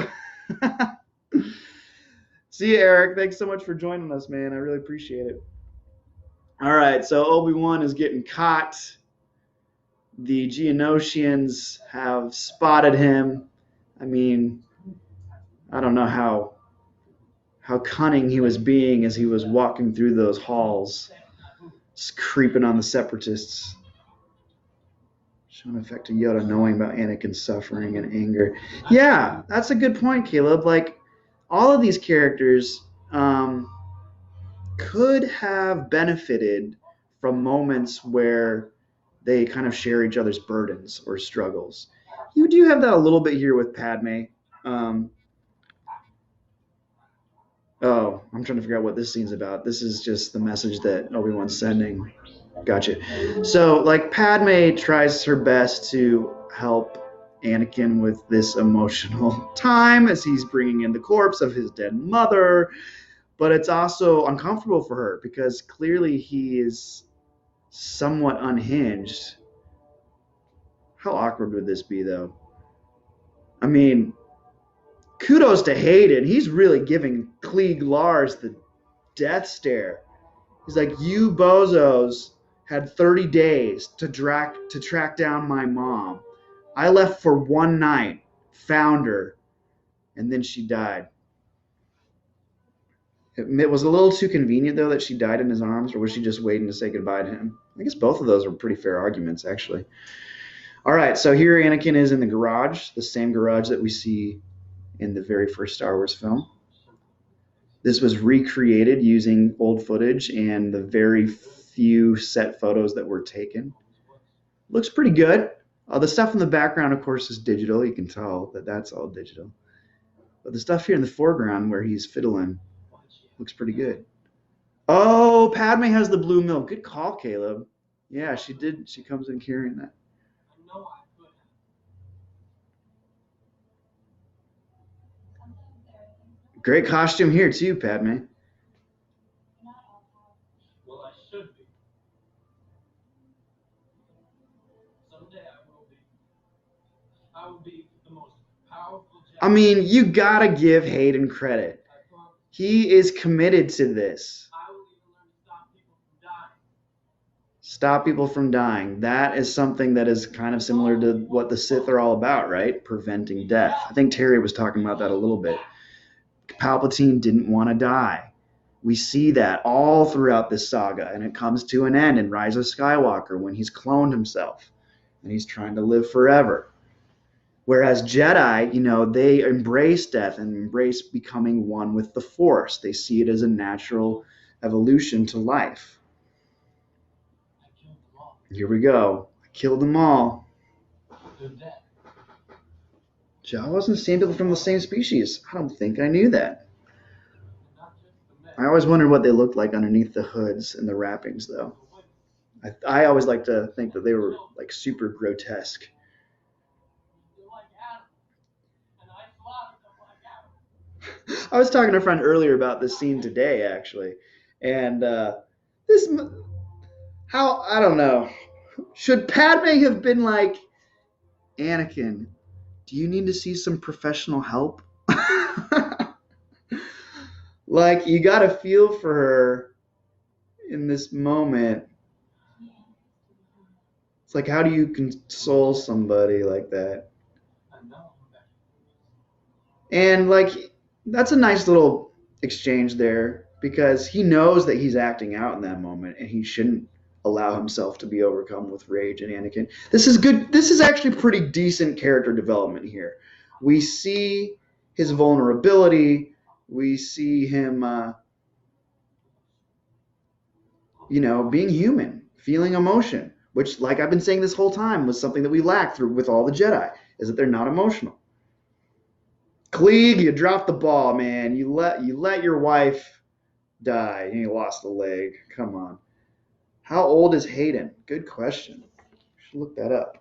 See you, Eric. Thanks so much for joining us, man. I really appreciate it. All right, so Obi-Wan is getting caught. The Geonosians have spotted him. I mean, I don't know how cunning he was being as he was walking through those halls, just creeping on the Separatists. Showing effect of Yoda knowing about Anakin's suffering and anger. Yeah, that's a good point, Caleb. Like, all of these characters could have benefited from moments where they kind of share each other's burdens or struggles. You do have that a little bit here with Padme. I'm trying to figure out what this scene's about. This is just the message that Obi-Wan's sending. Gotcha. So, like, Padme tries her best to help Anakin with this emotional time as he's bringing in the corpse of his dead mother, but it's also uncomfortable for her because clearly he is somewhat unhinged. How awkward would this be, though? I mean, kudos to Hayden. He's really giving Klieg Lars the death stare. He's like, you bozos had 30 days to track down my mom. I left for one night, found her, and then she died. It was a little too convenient, though, that she died in his arms, or was she just waiting to say goodbye to him? I guess both of those are pretty fair arguments, actually. All right, so here Anakin is in the garage, the same garage that we see in the very first Star Wars film. This was recreated using old footage and the very few set photos that were taken. Looks pretty good. The stuff in the background, of course, is digital. You can tell that that's all digital. But the stuff here in the foreground where he's fiddling looks pretty good. Oh, Padme has the blue milk. Good call, Caleb. Yeah, she did. She comes in carrying that. Great costume here, too, Padme. Well, I should be. Someday I will be. I will be the most powerful Jedi. I mean, you gotta give Hayden credit. He is committed to this. I will even learn to stop people from dying. Stop people from dying. That is something that is kind of similar to what the Sith are all about, right? Preventing death. I think Terry was talking about that a little bit. Palpatine didn't want to die. We see that all throughout this saga, and it comes to an end in Rise of Skywalker when he's cloned himself and he's trying to live forever. Whereas Jedi, they embrace death and embrace becoming one with the Force. They see it as a natural evolution to life. I killed them all. Here we go. I killed them all. Good death. Jawas and same people from the same species. I don't think I knew that. I always wondered what they looked like underneath the hoods and the wrappings, though. I always like to think that they were like super grotesque. I was talking to a friend earlier about this scene today, actually, and this how I don't know. Should Padme have been like, Anakin, do you need to see some professional help? Like, you got to feel for her in this moment. It's like, how do you console somebody like that? And, like, that's a nice little exchange there because he knows that he's acting out in that moment and he shouldn't allow himself to be overcome with rage. And Anakin, this is good. This is actually pretty decent character development here. We see his vulnerability. We see him, being human, feeling emotion, which, like I've been saying this whole time, was something that we lacked through with all the Jedi, is that they're not emotional. Klieg, you dropped the ball, man. You let your wife die and you lost a leg. Come on. How old is Hayden? Good question. Should look that up.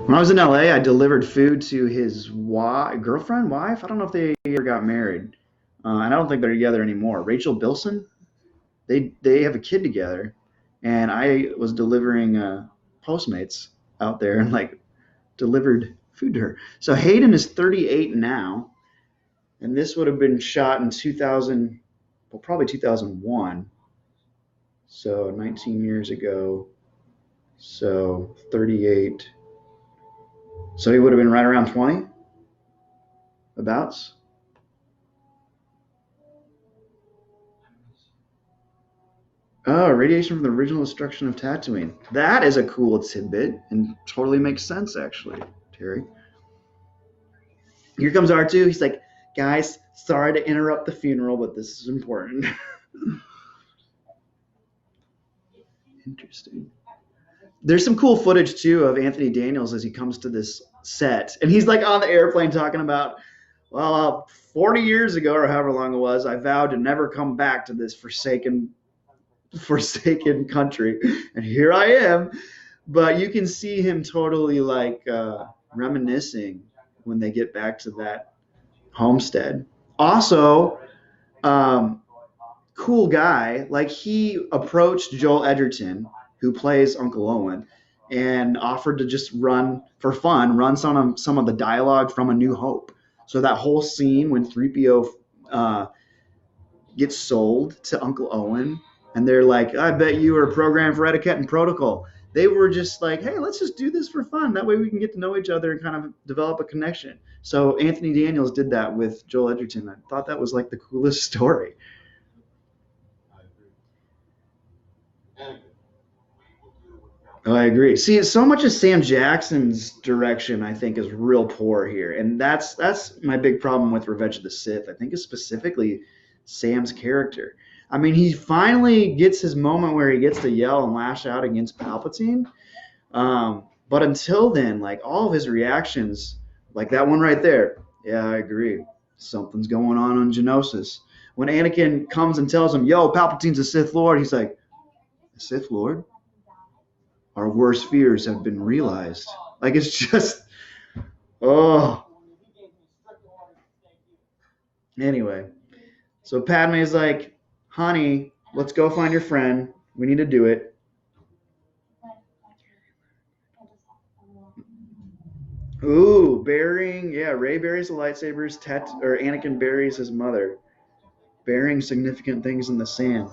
When I was in LA, I delivered food to his girlfriend, wife. I don't know if they ever got married, and I don't think they're together anymore. Rachel Bilson. They have a kid together, and I was delivering Postmates out there and like delivered food to her. So Hayden is 38 now, and this would have been shot in 2000, well, probably 2001. So 19 years ago. So 38. So he would have been right around 20, abouts. Oh, radiation from the original destruction of Tatooine. That is a cool tidbit and totally makes sense, actually, Terry. Here comes R2. He's like, guys, sorry to interrupt the funeral, but this is important. Interesting. There's some cool footage, too, of Anthony Daniels as he comes to this set. And he's like on the airplane talking about, well, 40 years ago or however long it was, I vowed to never come back to this forsaken country, and here I am. But you can see him totally like reminiscing when they get back to that homestead. Also, cool guy. Like, he approached Joel Edgerton, who plays Uncle Owen, and offered to just run for fun, run some of the dialogue from A New Hope. So that whole scene when 3PO gets sold to Uncle Owen, and they're like, I bet you were programmed for etiquette and protocol. They were just like, hey, let's just do this for fun. That way we can get to know each other and kind of develop a connection. So Anthony Daniels did that with Joel Edgerton. I thought that was like the coolest story. Oh, I agree. See, so much of Sam Jackson's direction, I think, is real poor here, and that's my big problem with Revenge of the Sith. I think is specifically Sam's character. I mean, he finally gets his moment where he gets to yell and lash out against Palpatine, but until then, like all of his reactions, like that one right there. Yeah, I agree. Something's going on Geonosis. When Anakin comes and tells him, "Yo, Palpatine's a Sith Lord," he's like, "A Sith Lord? Our worst fears have been realized." Like, it's just, oh. Anyway, so Padme is like, honey, let's go find your friend. We need to do it. Ooh, burying, yeah, Rey buries the lightsabers, or Anakin buries his mother, burying significant things in the sand.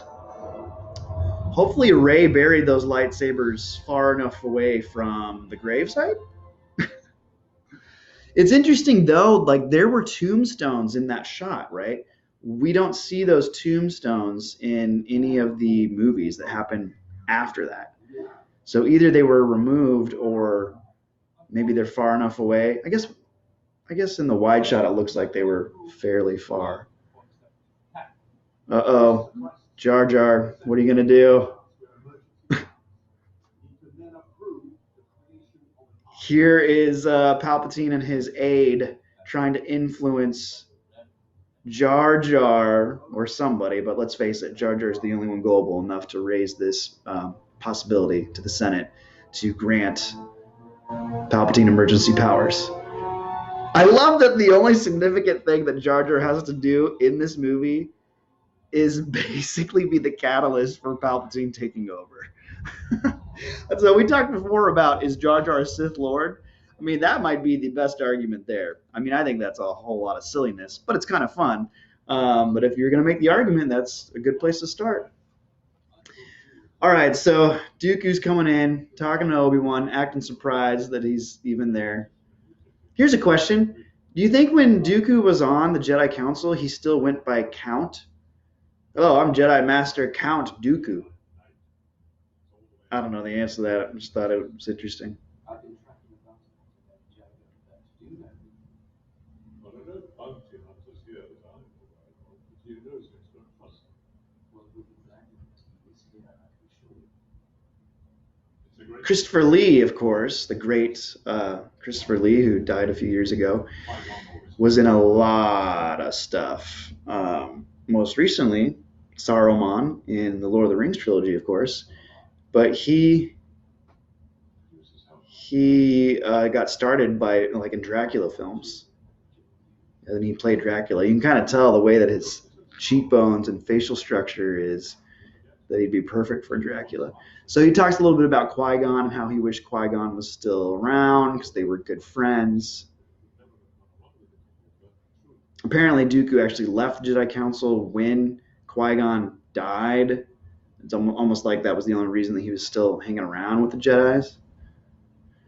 Hopefully Rey buried those lightsabers far enough away from the gravesite. It's interesting though, like there were tombstones in that shot, right? We don't see those tombstones in any of the movies that happen after that. So either they were removed or maybe they're far enough away. I guess in the wide shot it looks like they were fairly far. Uh-oh. Jar Jar, what are you going to do? Here is Palpatine and his aide trying to influence Jar Jar or somebody, but let's face it, Jar Jar is the only one gullible enough to raise this possibility to the Senate to grant Palpatine emergency powers. I love that the only significant thing that Jar Jar has to do in this movie is basically be the catalyst for Palpatine taking over. And so we talked before about, is Jar Jar a Sith Lord? I mean, that might be the best argument there. I mean, I think that's a whole lot of silliness, but it's kind of fun. But if you're going to make the argument, that's a good place to start. All right, so Dooku's coming in, talking to Obi-Wan, acting surprised that he's even there. Here's a question. Do you think when Dooku was on the Jedi Council, he still went by Count? Oh, I'm Jedi Master Count Dooku. I don't know the answer to that. I just thought it was interesting. I've been tracking the bounty hunters that do that. Well, I know bounty hunters here that I'm aware of, but you know things don't trust them. Well, with the dragon, it's here, I can show you. It's a great Christopher Lee, of course, the great Christopher Lee, who died a few years ago, was in a lot of stuff. Most recently, Saruman in the Lord of the Rings trilogy, of course. But he got started by like in Dracula films, and he played Dracula. You can kind of tell the way that his cheekbones and facial structure is that he'd be perfect for Dracula. So he talks a little bit about Qui-Gon and how he wished Qui-Gon was still around because they were good friends. Apparently, Dooku actually left the Jedi Council when Qui-Gon died. It's almost like that was the only reason that he was still hanging around with the Jedis.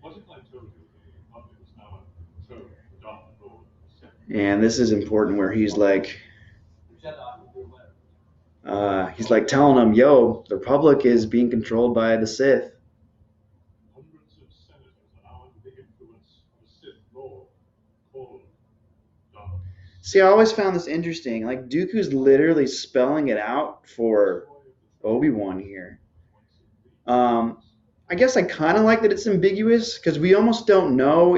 What if I told you the Republic is now a throne of the Dark Lord? And this is important where he's like, The Jedi will do whatever. he's like telling them, yo, the Republic is being controlled by the Sith. Hundreds of senators are now under the influence of a Sith Lord called Darth. See, I always found this interesting. Like, Dooku's literally spelling it out for Obi-Wan here. I guess I kind of like that it's ambiguous because we almost don't know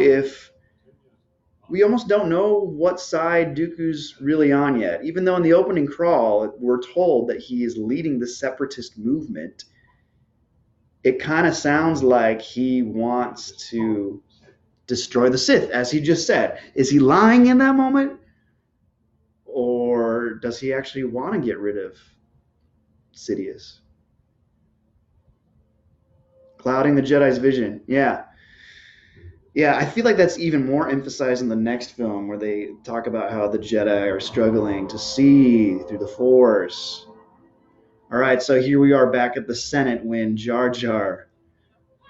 what side Dooku's really on yet. Even though in the opening crawl we're told that he is leading the separatist movement, it kind of sounds like he wants to destroy the Sith, as he just said. Is he lying in that moment? Or does he actually want to get rid of Sidious? Clouding the Jedi's vision. Yeah, I feel like that's even more emphasized in the next film where they talk about how the Jedi are struggling to see through the Force. All right, so here we are back at the Senate when Jar Jar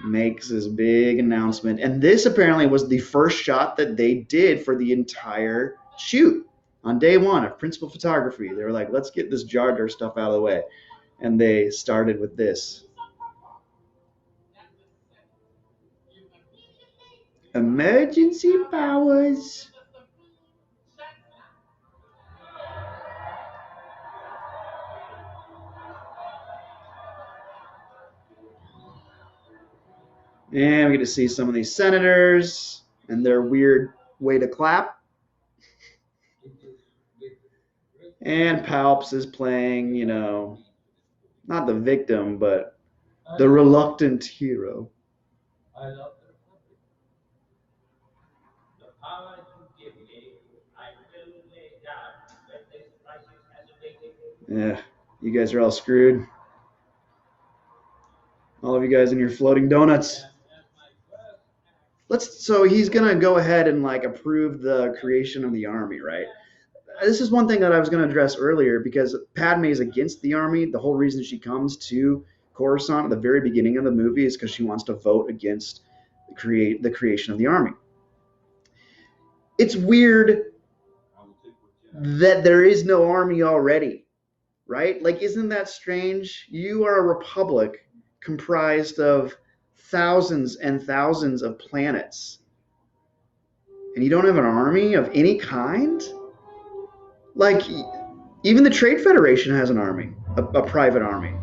makes his big announcement. And this apparently was the first shot that they did for the entire shoot. On day one of principal photography, they were like, let's get this Jar Jar stuff out of the way. And they started with this. Emergency powers. And we get to see some of these senators and their weird way to clap. And Palps is playing, not the victim, but the reluctant hero. I love the Republic. The power you give me, I will lay down when this crisis has abated. Yeah, you guys are all screwed. All of you guys and your floating donuts. So he's gonna go ahead and approve the creation of the army, right? This is one thing that I was going to address earlier because Padme is against the army. The whole reason she comes to Coruscant at the very beginning of the movie is because she wants to vote against the creation of the army. It's weird that there is no army already, right? Isn't that strange? You are a republic comprised of thousands and thousands of planets, and you don't have an army of any kind? Even the Trade Federation has an army, a private army.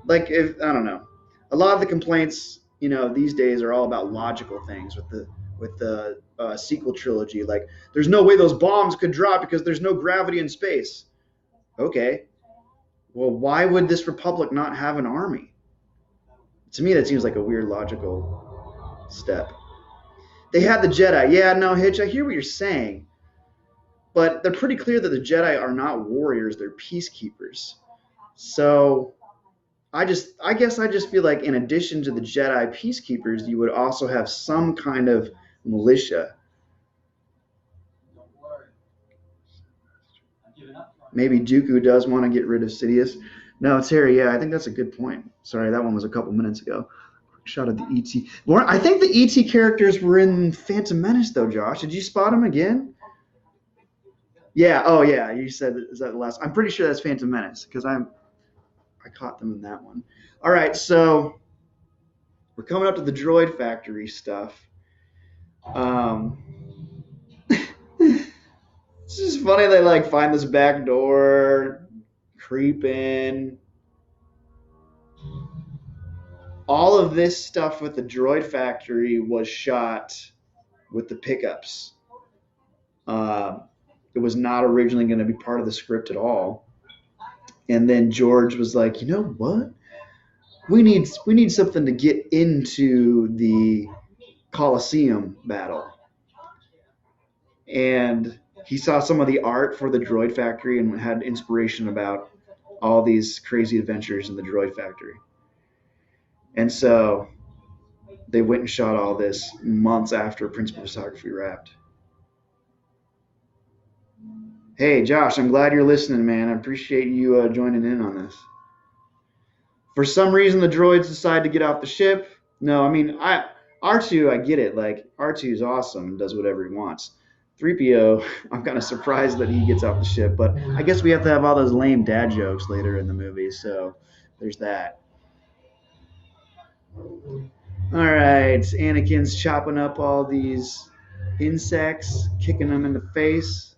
I don't know. A lot of the complaints, these days are all about logical things with the sequel trilogy. There's no way those bombs could drop because there's no gravity in space. Okay. Well, why would this republic not have an army? To me, that seems like a weird logical step. They had the Jedi. Yeah, no, Hitch, I hear what you're saying. But they're pretty clear that the Jedi are not warriors, they're peacekeepers. So I guess I just feel like in addition to the Jedi peacekeepers, you would also have some kind of militia. Maybe Dooku does want to get rid of Sidious. No, Terry, yeah, I think that's a good point. Sorry, that one was a couple minutes ago. Quick shot of the ET. I think the ET characters were in Phantom Menace, though, Josh. Did you spot them again? Yeah. Oh, yeah. You said, is that the last? I'm pretty sure that's Phantom Menace because I caught them in that one. All right, so we're coming up to the droid factory stuff. It's just funny they like find this back door, creep in. All of this stuff with the droid factory was shot with the pickups. It was not originally going to be part of the script at all. And then George was like, you know what? We need something to get into the Colosseum battle. And he saw some of the art for the droid factory and had inspiration about all these crazy adventures in the droid factory. And so they went and shot all this months after principal photography wrapped. Hey, Josh, I'm glad you're listening, man. I appreciate you joining in on this. For some reason, the droids decide to get off the ship. No, I mean, R2, I get it. Like, R2 is awesome and does whatever he wants. 3PO, I'm kind of surprised that he gets off the ship, but I guess we have to have all those lame dad jokes later in the movie, so there's that. All right, Anakin's chopping up all these insects, kicking them in the face.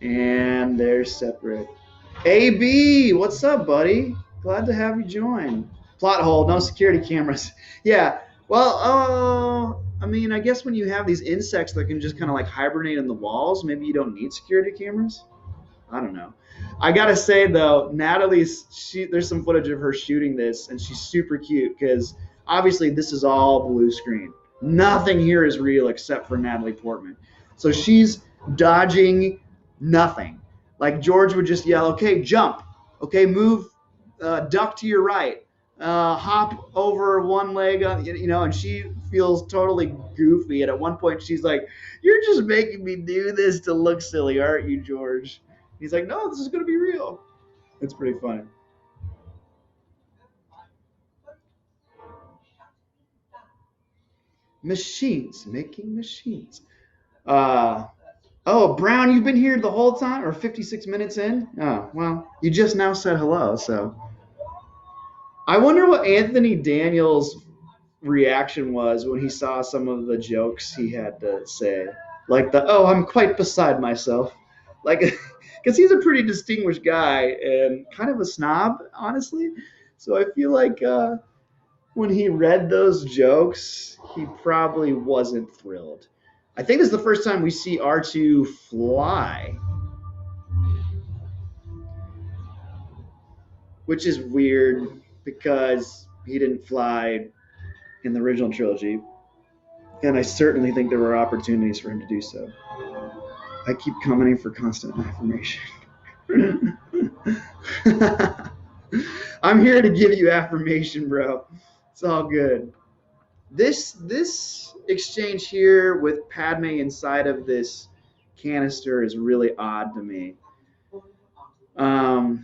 And they're separate. AB, what's up, buddy? Glad to have you join. Plot hole, no security cameras. Yeah, well, I mean, I guess when you have these insects that can just kind of like hibernate in the walls, maybe you don't need security cameras. I don't know. I gotta say though, there's some footage of her shooting this, and she's super cute because obviously this is all blue screen. Nothing here is real except for Natalie Portman. So she's dodging nothing. Like George would just yell, "Okay, jump. Okay, move, duck to your right, hop over one leg, and she feels totally goofy. And at one point, she's like, "You're just making me do this to look silly, aren't you, George?" He's like, "No, this is going to be real." It's pretty funny. Machines making machines. Oh, Brown, you've been here the whole time, or 56 minutes in? Oh, well, you just now said hello, so. I wonder what Anthony Daniels' reaction was when he saw some of the jokes he had to say. Like I'm quite beside myself. Like, because he's a pretty distinguished guy and kind of a snob, honestly. So I feel like when he read those jokes, he probably wasn't thrilled. I think this is the first time we see R2 fly, which is weird because he didn't fly in the original trilogy, and I certainly think there were opportunities for him to do so. I keep commenting for constant affirmation. I'm here to give you affirmation, bro. It's all good. This exchange here with Padme inside of this canister is really odd to me. Oh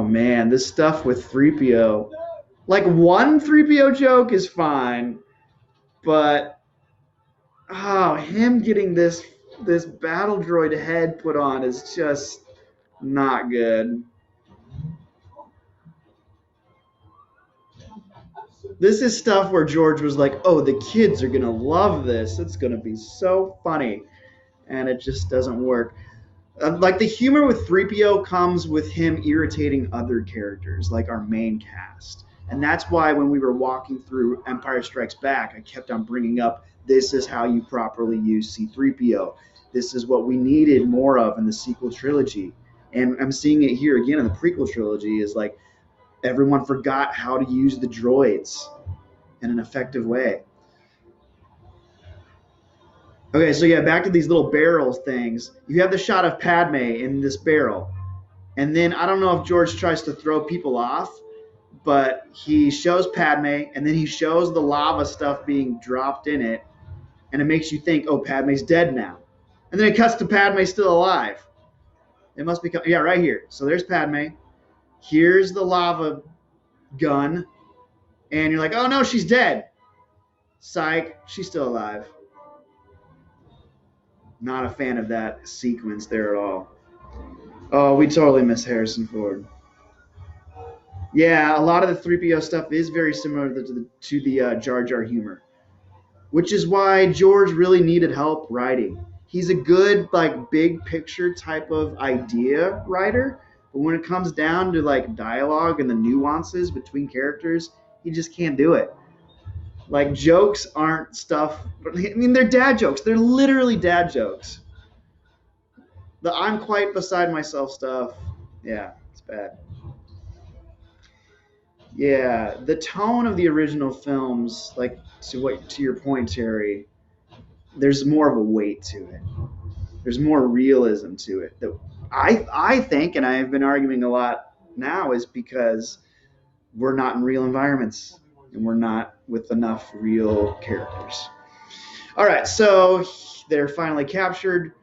man, this stuff with 3PO. Like one 3PO joke is fine, but him getting this battle droid head put on is just not good. This is stuff where George was like, "Oh, the kids are going to love this. It's going to be so funny." And it just doesn't work. Like the humor with 3PO comes with him irritating other characters, like our main cast. And that's why when we were walking through Empire Strikes Back, I kept on bringing up This is how you properly use C-3PO. This is what we needed more of in the sequel trilogy. And I'm seeing it here again in the prequel trilogy is like everyone forgot how to use the droids in an effective way. Okay, so yeah, back to these little barrels things. You have the shot of Padme in this barrel. And then I don't know if George tries to throw people off, but he shows Padme and then he shows the lava stuff being dropped in it. And it makes you think, oh, Padme's dead now. And then it cuts to Padme still alive. It must be, yeah, right here. So there's Padme. Here's the lava gun. And you're like, oh no, she's dead. Psych, she's still alive. Not a fan of that sequence there at all. Oh, we totally miss Harrison Ford. Yeah, a lot of the 3PO stuff is very similar to the Jar Jar humor, which is why George really needed help writing. He's a good, like, big picture type of idea writer, but when it comes down to, like, dialogue and the nuances between characters, he just can't do it. Like, jokes aren't stuff. I mean, they're dad jokes. They're literally dad jokes. The I'm quite beside myself stuff, yeah, it's bad. Yeah, the tone of the original films, like to your point, Terry, there's more of a weight to it. There's more realism to it. That I think, and I've been arguing a lot now, is because we're not in real environments and we're not with enough real characters. All right, so they're finally captured.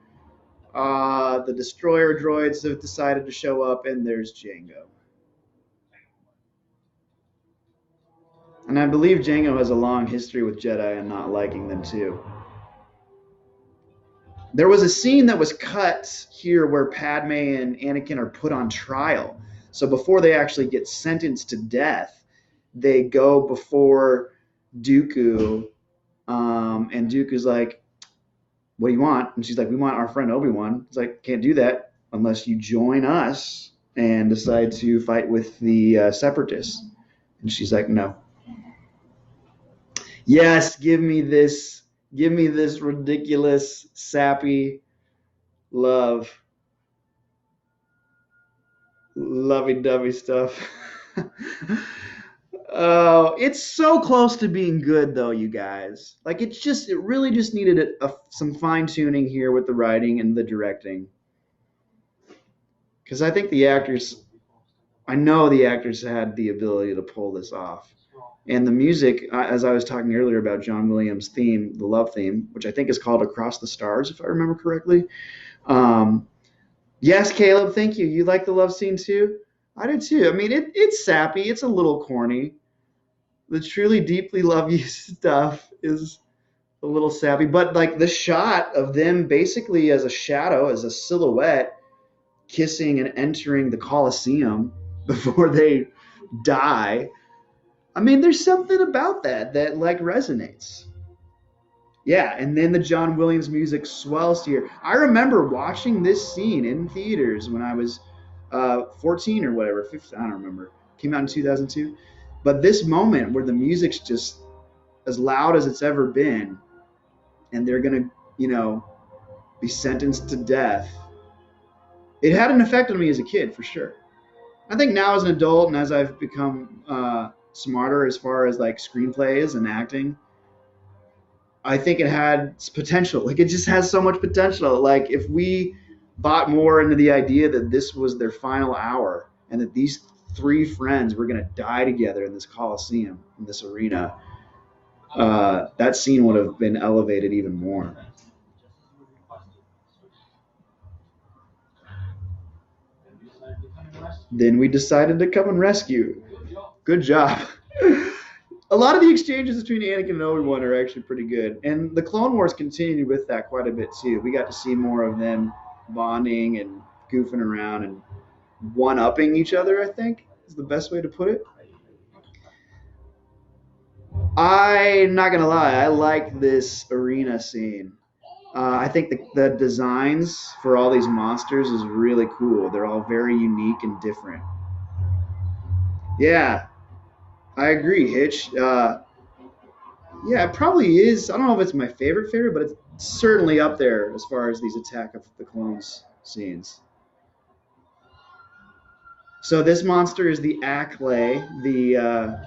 The destroyer droids have decided to show up, and there's Jango. And I believe Jango has a long history with Jedi and not liking them too. There was a scene that was cut here where Padme and Anakin are put on trial. So before they actually get sentenced to death, they go before Dooku, and Dooku's like, what do you want? And she's like, we want our friend Obi-Wan. He's like, can't do that unless you join us and decide to fight with the Separatists. And she's like, no. Yes, give me this ridiculous, sappy love. Lovey-dovey stuff. Oh, it's so close to being good, though, you guys. Like, it really just needed some fine-tuning here with the writing and the directing. Because I think I know the actors had the ability to pull this off. And the music, as I was talking earlier about John Williams' theme, the love theme, which I think is called Across the Stars, if I remember correctly. Yes, Caleb, thank you. You like the love scene too? I do too. I mean, it's sappy. It's a little corny. The truly deeply love you stuff is a little sappy. But like the shot of them basically as a shadow, as a silhouette, kissing and entering the Colosseum before they die. I mean, there's something about that like resonates. Yeah, and then the John Williams music swells here. I remember watching this scene in theaters when I was 14 or whatever, 15, I don't remember. Came out in 2002. But this moment where the music's just as loud as it's ever been, and they're going to, be sentenced to death, it had an effect on me as a kid, for sure. I think now as an adult and as I've become smarter as far as like screenplays and acting, I think it had potential. Like, it just has so much potential. Like, if we bought more into the idea that this was their final hour and that these three friends were going to die together in this Coliseum, in this arena, that scene would have been elevated even more. Then we decided to come and rescue. Good job. A lot of the exchanges between Anakin and Obi-Wan are actually pretty good. And the Clone Wars continued with that quite a bit too. We got to see more of them bonding and goofing around and one-upping each other, I think, is the best way to put it. I'm not going to lie. I like this arena scene. I think the designs for all these monsters is really cool. They're all very unique and different. Yeah, I agree, Hitch. Yeah, it probably is. I don't know if it's my favorite, but it's certainly up there as far as these Attack of the Clones scenes. So this monster is the Acklay, the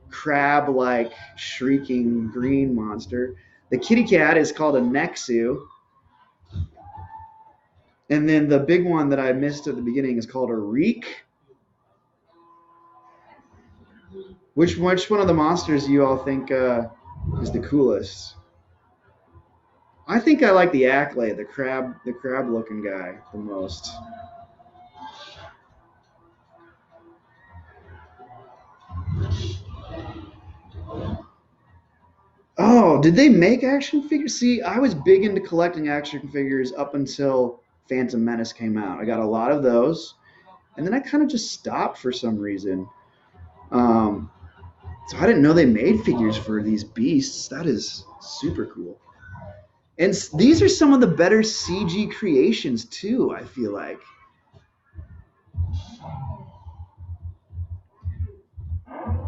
crab-like shrieking green monster. The kitty cat is called a Nexu. And then the big one that I missed at the beginning is called a Reek. Which one of the monsters do you all think is the coolest? I think I like the Acklay, the crab looking guy, the most. Oh, did they make action figures? See, I was big into collecting action figures up until Phantom Menace came out. I got a lot of those, and then I kind of just stopped for some reason. Um, so I didn't know they made figures for these beasts. That is super cool. And these are some of the better CG creations too, I feel like.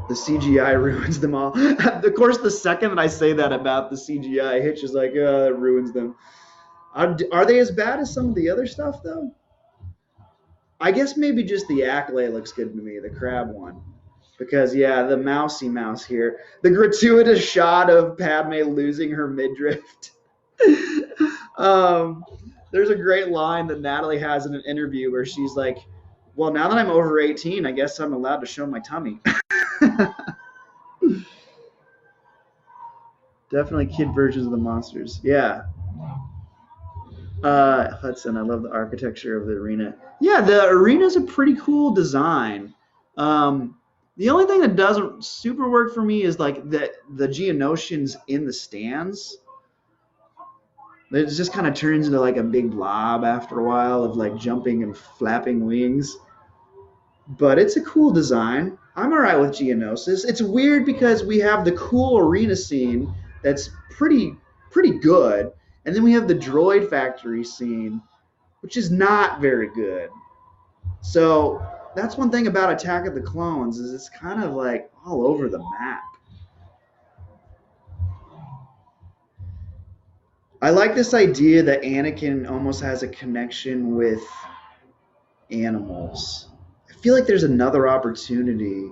The CGI ruins them all. Of course, the second that I say that about the CGI, Hitch is like, it ruins them. Are they as bad as some of the other stuff, though? I guess maybe just the Acklay looks good to me, the crab one. Because, yeah, the mousy mouse here. The gratuitous shot of Padme losing her midriff. There's a great line that Natalie has in an interview where she's like, well, now that I'm over 18, I guess I'm allowed to show my tummy. Definitely kid versions of the monsters. Yeah. Hudson, I love the architecture of the arena. Yeah, the arena's a pretty cool design. The only thing that doesn't super work for me is like the Geonosians in the stands. It just kind of turns into like a big blob after a while of like jumping and flapping wings. But it's a cool design. I'm all right with Geonosis. It's weird because we have the cool arena scene that's pretty good, and then we have the droid factory scene, which is not very good. So that's one thing about Attack of the Clones is it's kind of like all over the map. I like this idea that Anakin almost has a connection with animals. I feel like there's another opportunity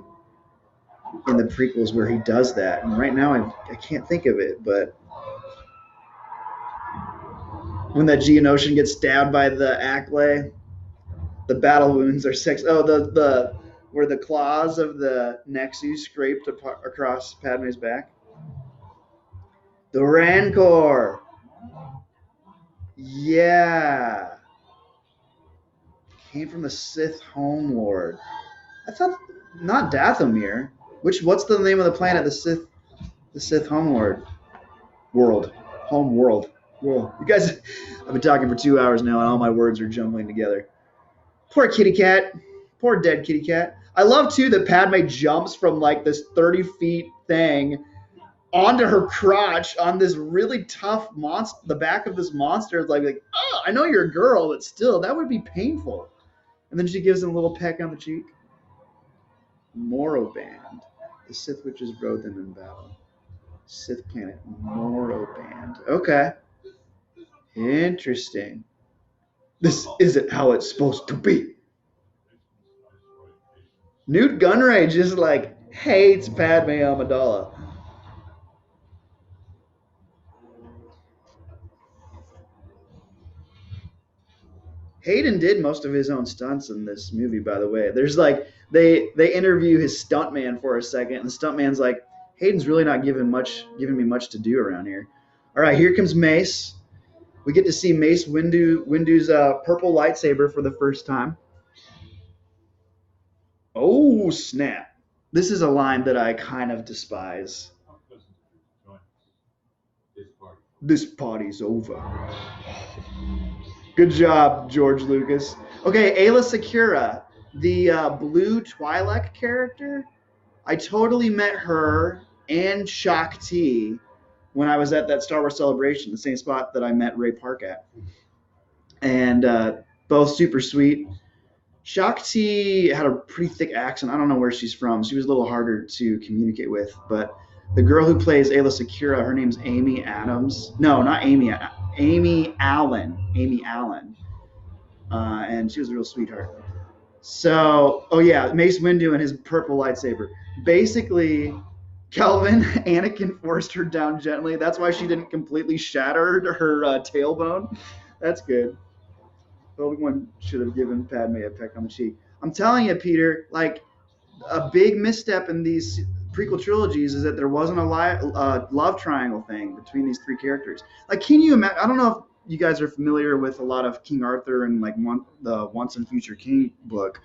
in the prequels where he does that, and right now I can't think of it, but when that Geonosian gets stabbed by the Acklay, the battle wounds are sex. Oh, the where the claws of the Nexu scraped across Padme's back. The Rancor. Yeah. Came from the Sith Home Lord. I thought not Dathomir. What's the name of the planet the Sith Home Lord? Home world. Whoa. You guys I've been talking for 2 hours now and all my words are jumbling together. Poor kitty cat. Poor dead kitty cat. I love too that Padme jumps from like this 30 feet thing onto her crotch on this really tough monster. The back of this monster is like, oh, I know you're a girl, but still, that would be painful. And then she gives him a little peck on the cheek. Morrowband. The Sith witches rode them in battle. Sith planet Morrowband. Okay. Interesting. This isn't how it's supposed to be. Newt Gunray just like hates Padme Amidala. Hayden did most of his own stunts in this movie, by the way. There's like they interview his stuntman for a second, and the stuntman's like, Hayden's really not giving me much to do around here. All right, here comes Mace. We get to see Mace Windu's purple lightsaber for the first time. Oh, snap. This is a line that I kind of despise. This party's over. Good job, George Lucas. Okay, Aayla Secura, the blue Twi'lek character. I totally met her and Shaak Ti when I was at that Star Wars Celebration, the same spot that I met Ray Park at. And both super sweet. Shaak Ti had a pretty thick accent. I don't know where she's from. She was a little harder to communicate with, but The girl who plays Ayla Secura, her name's Amy Adams. No, not Amy. Amy Allen. Amy Allen. And she was a real sweetheart. So, oh yeah, Mace Windu and his purple lightsaber. Basically, Kelvin, Anakin forced her down gently. That's why she didn't completely shatter her tailbone. That's good. Obi-Wan should have given Padme a peck on the cheek. I'm telling you, Peter, like, a big misstep in these prequel trilogies is that there wasn't a love triangle thing between these three characters. Like, can you imagine? I don't know if you guys are familiar with a lot of King Arthur and like the Once and Future King book,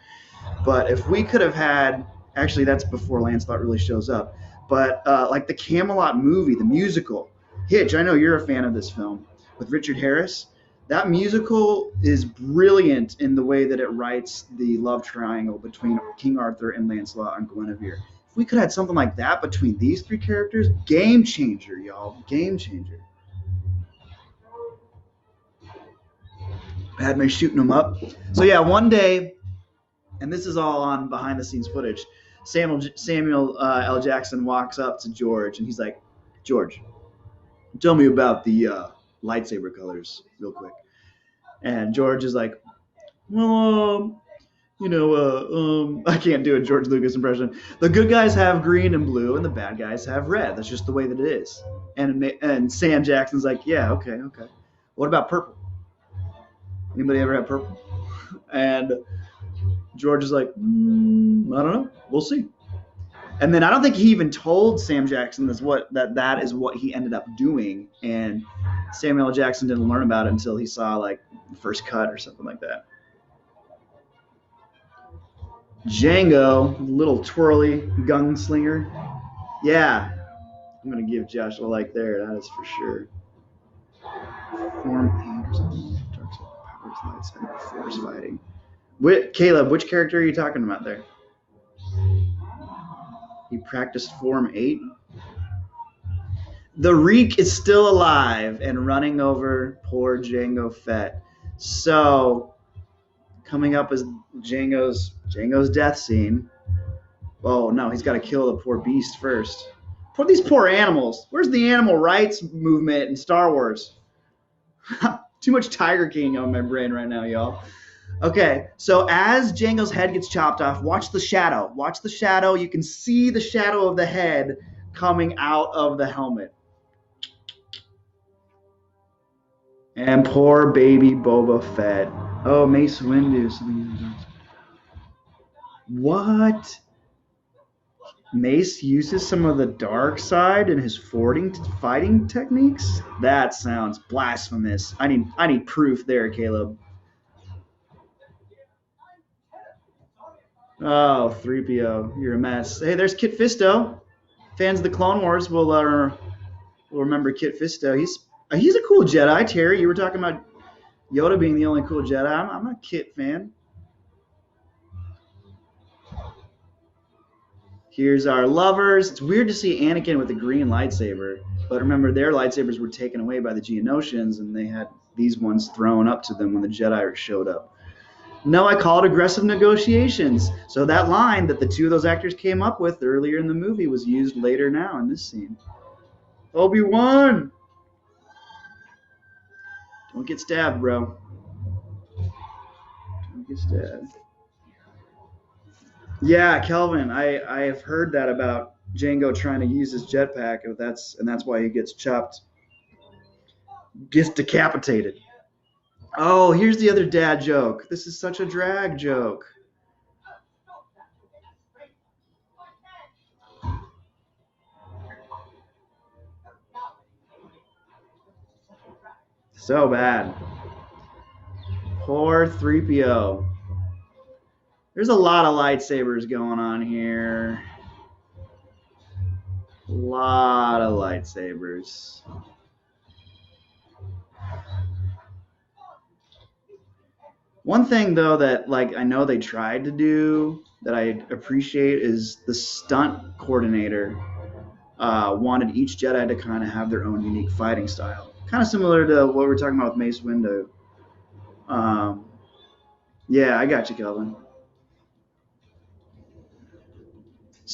but if we could have had, actually that's before Lancelot really shows up, but like the Camelot movie, the musical, Hitch, I know you're a fan of this film, with Richard Harris. That musical is brilliant in the way that it writes the love triangle between King Arthur and Lancelot and Guinevere. If we could have had something like that between these three characters, game changer, y'all. Game changer. Padme shooting them up. So yeah, one day, and this is all on behind the scenes footage, Samuel L. Jackson walks up to George and he's like, George, tell me about the lightsaber colors real quick. And George is like, well, I can't do a George Lucas impression. The good guys have green and blue, and the bad guys have red. That's just the way that it is. And Sam Jackson's like, yeah, okay. What about purple? Anybody ever have purple? And George is like, I don't know. We'll see. And then I don't think he even told Sam Jackson that is what he ended up doing. And Samuel L. Jackson didn't learn about it until he saw like the first cut or something like that. Django, little twirly gunslinger. Yeah, I'm gonna give Josh a like there. That is for sure. Form 8 or something. Dark side powers, light side, force fighting. Caleb, which character are you talking about there? He practiced Form 8. The Reek is still alive and running over poor Jango Fett. So, coming up is Jango's death scene. Oh no, he's got to kill the poor beast first. These poor animals. Where's the animal rights movement in Star Wars? Too much Tiger King on my brain right now, y'all. Okay, so as Jango's head gets chopped off, watch the shadow. Watch the shadow. You can see the shadow of the head coming out of the helmet. And poor baby Boba Fett. Oh, Mace Windu. What? Mace uses some of the dark side in his fighting techniques? That sounds blasphemous. I need proof there, Caleb. Oh, 3PO, you're a mess. Hey, there's Kit Fisto. Fans of the Clone Wars will remember Kit Fisto. He's a cool Jedi. Terry, you were talking about Yoda being the only cool Jedi. I'm a Kit fan. Here's our lovers. It's weird to see Anakin with a green lightsaber, but remember their lightsabers were taken away by the Geonosians, and they had these ones thrown up to them when the Jedi showed up. No, I call it aggressive negotiations. So that line that the two of those actors came up with earlier in the movie was used later now in this scene. Obi-Wan! Don't get stabbed, bro. Don't get stabbed. Yeah, Kelvin, I have heard that about Jango trying to use his jetpack, and that's why he gets decapitated. Oh, here's the other dad joke. This is such a drag joke. So bad. Poor 3PO. There's a lot of lightsabers going on here. A lot of lightsabers. One thing, though, that I know they tried to do that I appreciate is the stunt coordinator wanted each Jedi to kind of have their own unique fighting style. Kind of similar to what we were talking about with Mace Windu. Yeah, I got you, Kelvin.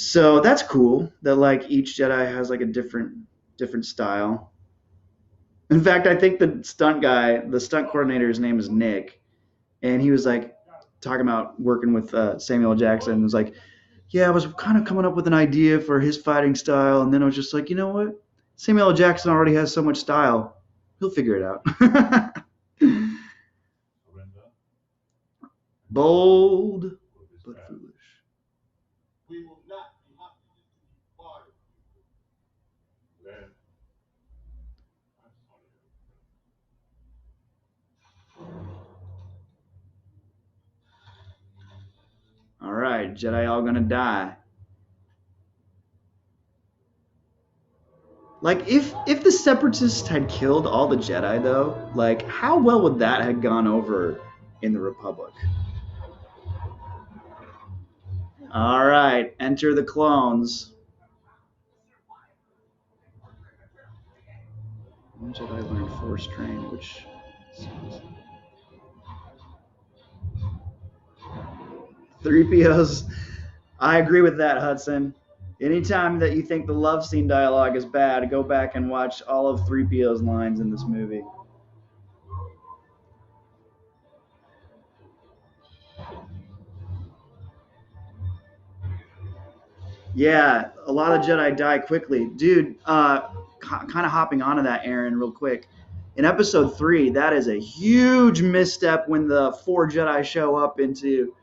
So that's cool that like each Jedi has like a different style. In fact, I think the stunt coordinator's name is Nick, and he was like talking about working with Samuel L. Jackson. And was like, yeah, I was kind of coming up with an idea for his fighting style, and then I was just like, you know what? Samuel L. Jackson already has so much style. He'll figure it out. Surrender. Bold For this but man. foolish. We will not be happy to be part of you. Then, I'm sorry. All right, Jedi all gonna die. Like if the Separatists had killed all the Jedi though, like how well would that have gone over in the Republic? All right, enter the clones. One Jedi learned Force train, which 3POs. I agree with that, Hudson. Anytime that you think the love scene dialogue is bad, go back and watch all of 3PO's lines in this movie. Yeah, a lot of Jedi die quickly. Dude, kind of hopping onto that, Aaron, real quick. In episode 3, that is a huge misstep when the 4 Jedi show up into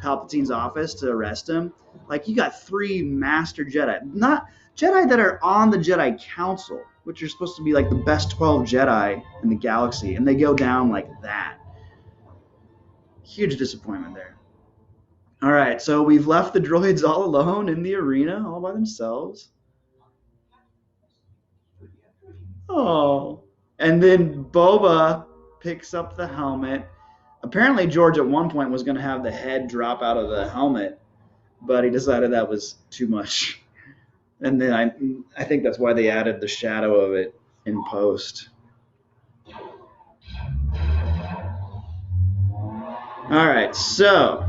Palpatine's office to arrest him. Like, you got 3 Master Jedi. Not Jedi that are on the Jedi Council, which are supposed to be like the best 12 Jedi in the galaxy, and they go down like that. Huge disappointment there. All right, so we've left the droids all alone in the arena, all by themselves. Oh. And then Boba picks up the helmet. Apparently, George at one point was going to have the head drop out of the helmet, but he decided that was too much. And then I think that's why they added the shadow of it in post. All right, so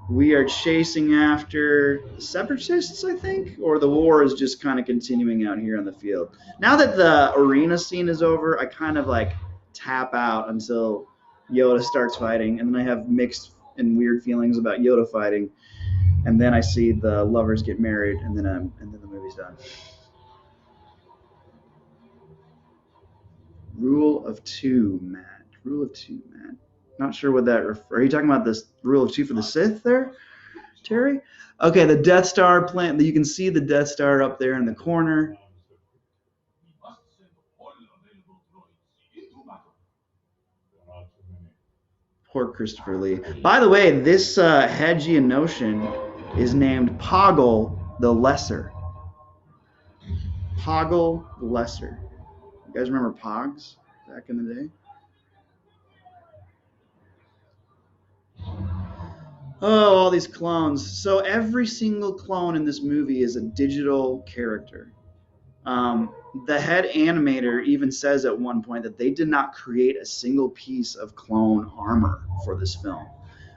we are chasing after the Separatists, I think, or the war is just kind of continuing out here on the field. Now that the arena scene is over, I kind of like tap out until Yoda starts fighting, and then I have mixed and weird feelings about Yoda fighting, and then I see the lovers get married, and then the movie's done. Rule of 2, Matt. Rule of 2, Matt. Not sure what that are you talking about this rule of 2 for the Sith there, Terry? Okay, the Death Star plant. You can see the Death Star up there in the corner. We must send all available droids into battle. There are too many. Poor Christopher Lee. By the way, this Geonosian is named Poggle the Lesser. Poggle the Lesser. You guys remember Pogs back in the day? Oh, all these clones. So every single clone in this movie is a digital character. The head animator even says at one point that they did not create a single piece of clone armor for this film,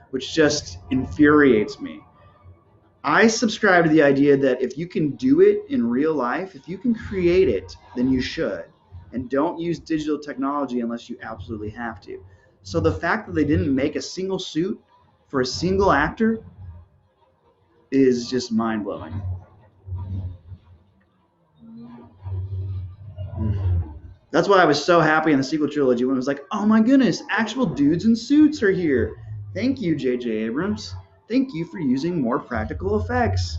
which just infuriates me. I subscribe to the idea that if you can do it in real life, if you can create it, then you should. And don't use digital technology unless you absolutely have to. So the fact that they didn't make a single suit for a single actor is just mind-blowing. That's why I was so happy in the sequel trilogy when it was like, oh my goodness, actual dudes in suits are here. Thank you, J.J. Abrams. Thank you for using more practical effects.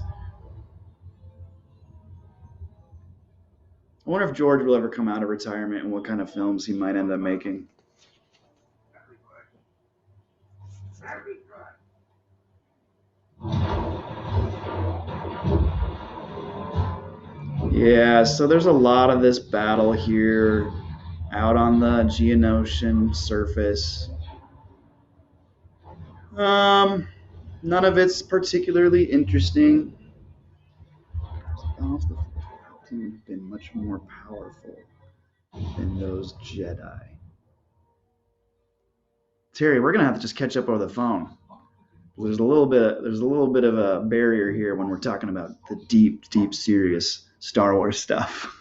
I wonder if George will ever come out of retirement and what kind of films he might end up making. Very good. Yeah, so there's a lot of this battle here out on the Geonosian surface. None of it's particularly interesting. Off the Palpatine have been much more powerful than those Jedi. Terry, we're gonna have to just catch up over the phone. There's a little bit of a barrier here when we're talking about the deep, deep, serious Star Wars stuff.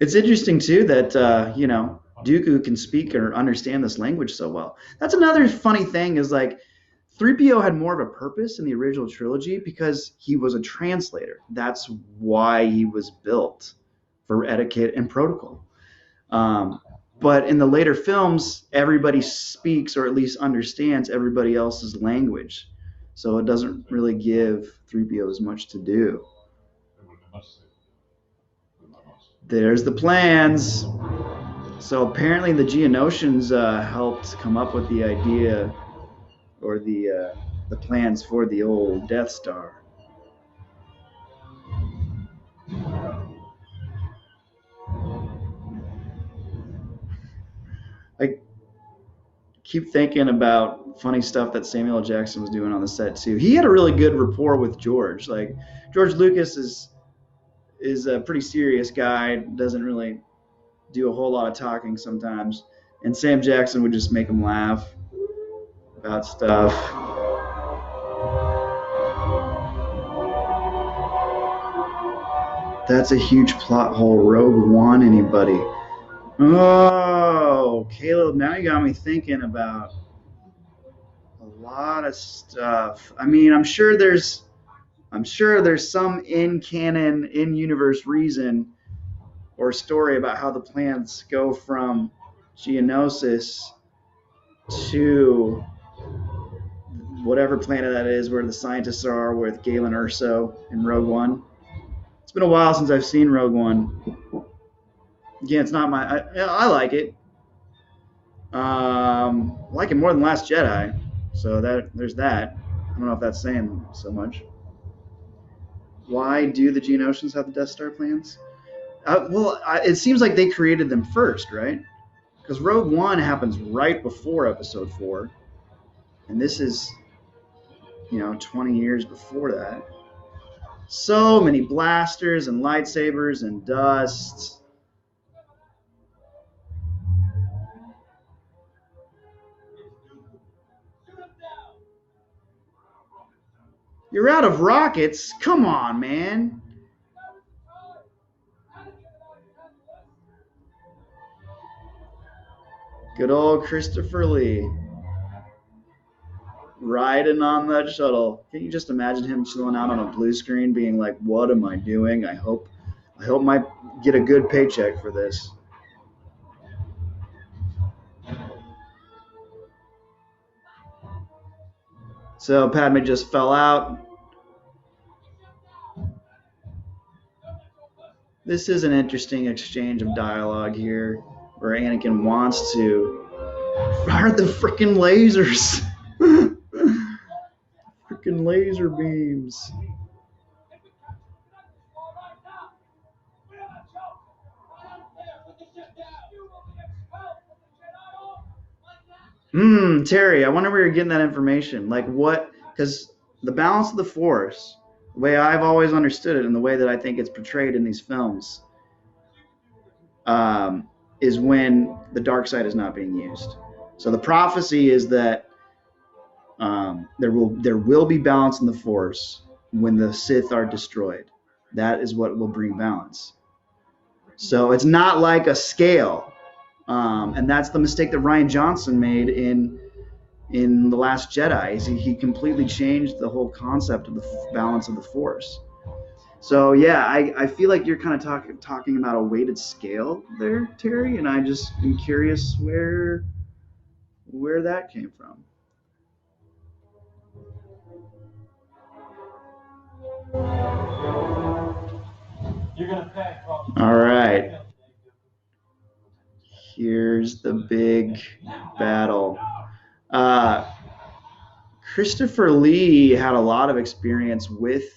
It's interesting too that Dooku can speak or understand this language so well. That's another funny thing is like 3PO had more of a purpose in the original trilogy because he was a translator. That's why he was built, for etiquette and protocol. But in the later films, everybody speaks or at least understands everybody else's language. So it doesn't really give 3PO as much to do. There's the plans. So apparently the Geonosians helped come up with the idea or the plans for the old Death Star. I keep thinking about funny stuff that Samuel L. Jackson was doing on the set too. He had a really good rapport with George. Like George Lucas is a pretty serious guy, doesn't really do a whole lot of talking sometimes, and Sam Jackson would just make him laugh about stuff. That's a huge plot hole. Rogue One, anybody? Oh, Caleb, now you got me thinking about a lot of stuff. I mean, I'm sure there's some in-canon, in-universe reason or story about how the plans go from Geonosis to whatever planet that is where the scientists are with Galen Erso in Rogue One. It's been a while since I've seen Rogue One. Again, it's not I like it. I like it more than Last Jedi. So there's that. I don't know if that's saying so much. Why do the Geonosians have the Death Star plans? It seems like they created them first, right? Because Rogue One happens right before Episode 4. And this is, 20 years before that. So many blasters and lightsabers and dust. You're out of rockets? Come on, man. Good old Christopher Lee. Riding on that shuttle. Can you just imagine him chilling out on a blue screen being like, what am I doing? I hope I get a good paycheck for this. So Padme just fell out. This is an interesting exchange of dialogue here where Anakin wants to fire the frickin' lasers. Frickin' laser beams. Terry, I wonder where you're getting that information. Like what? Because the balance of the Force, the way I've always understood it and the way that I think it's portrayed in these films, is when the dark side is not being used. So the prophecy is that there will be balance in the Force when the Sith are destroyed. That is what will bring balance. So it's not like a scale. And that's the mistake that Rian Johnson made in The Last Jedi. Is he completely changed the whole concept of the balance of the Force. So yeah, I feel like you're kind of talking about a weighted scale there, Terry, and I just am curious where that came from. You're gonna pay, All right. Here's the big battle. Christopher Lee had a lot of experience with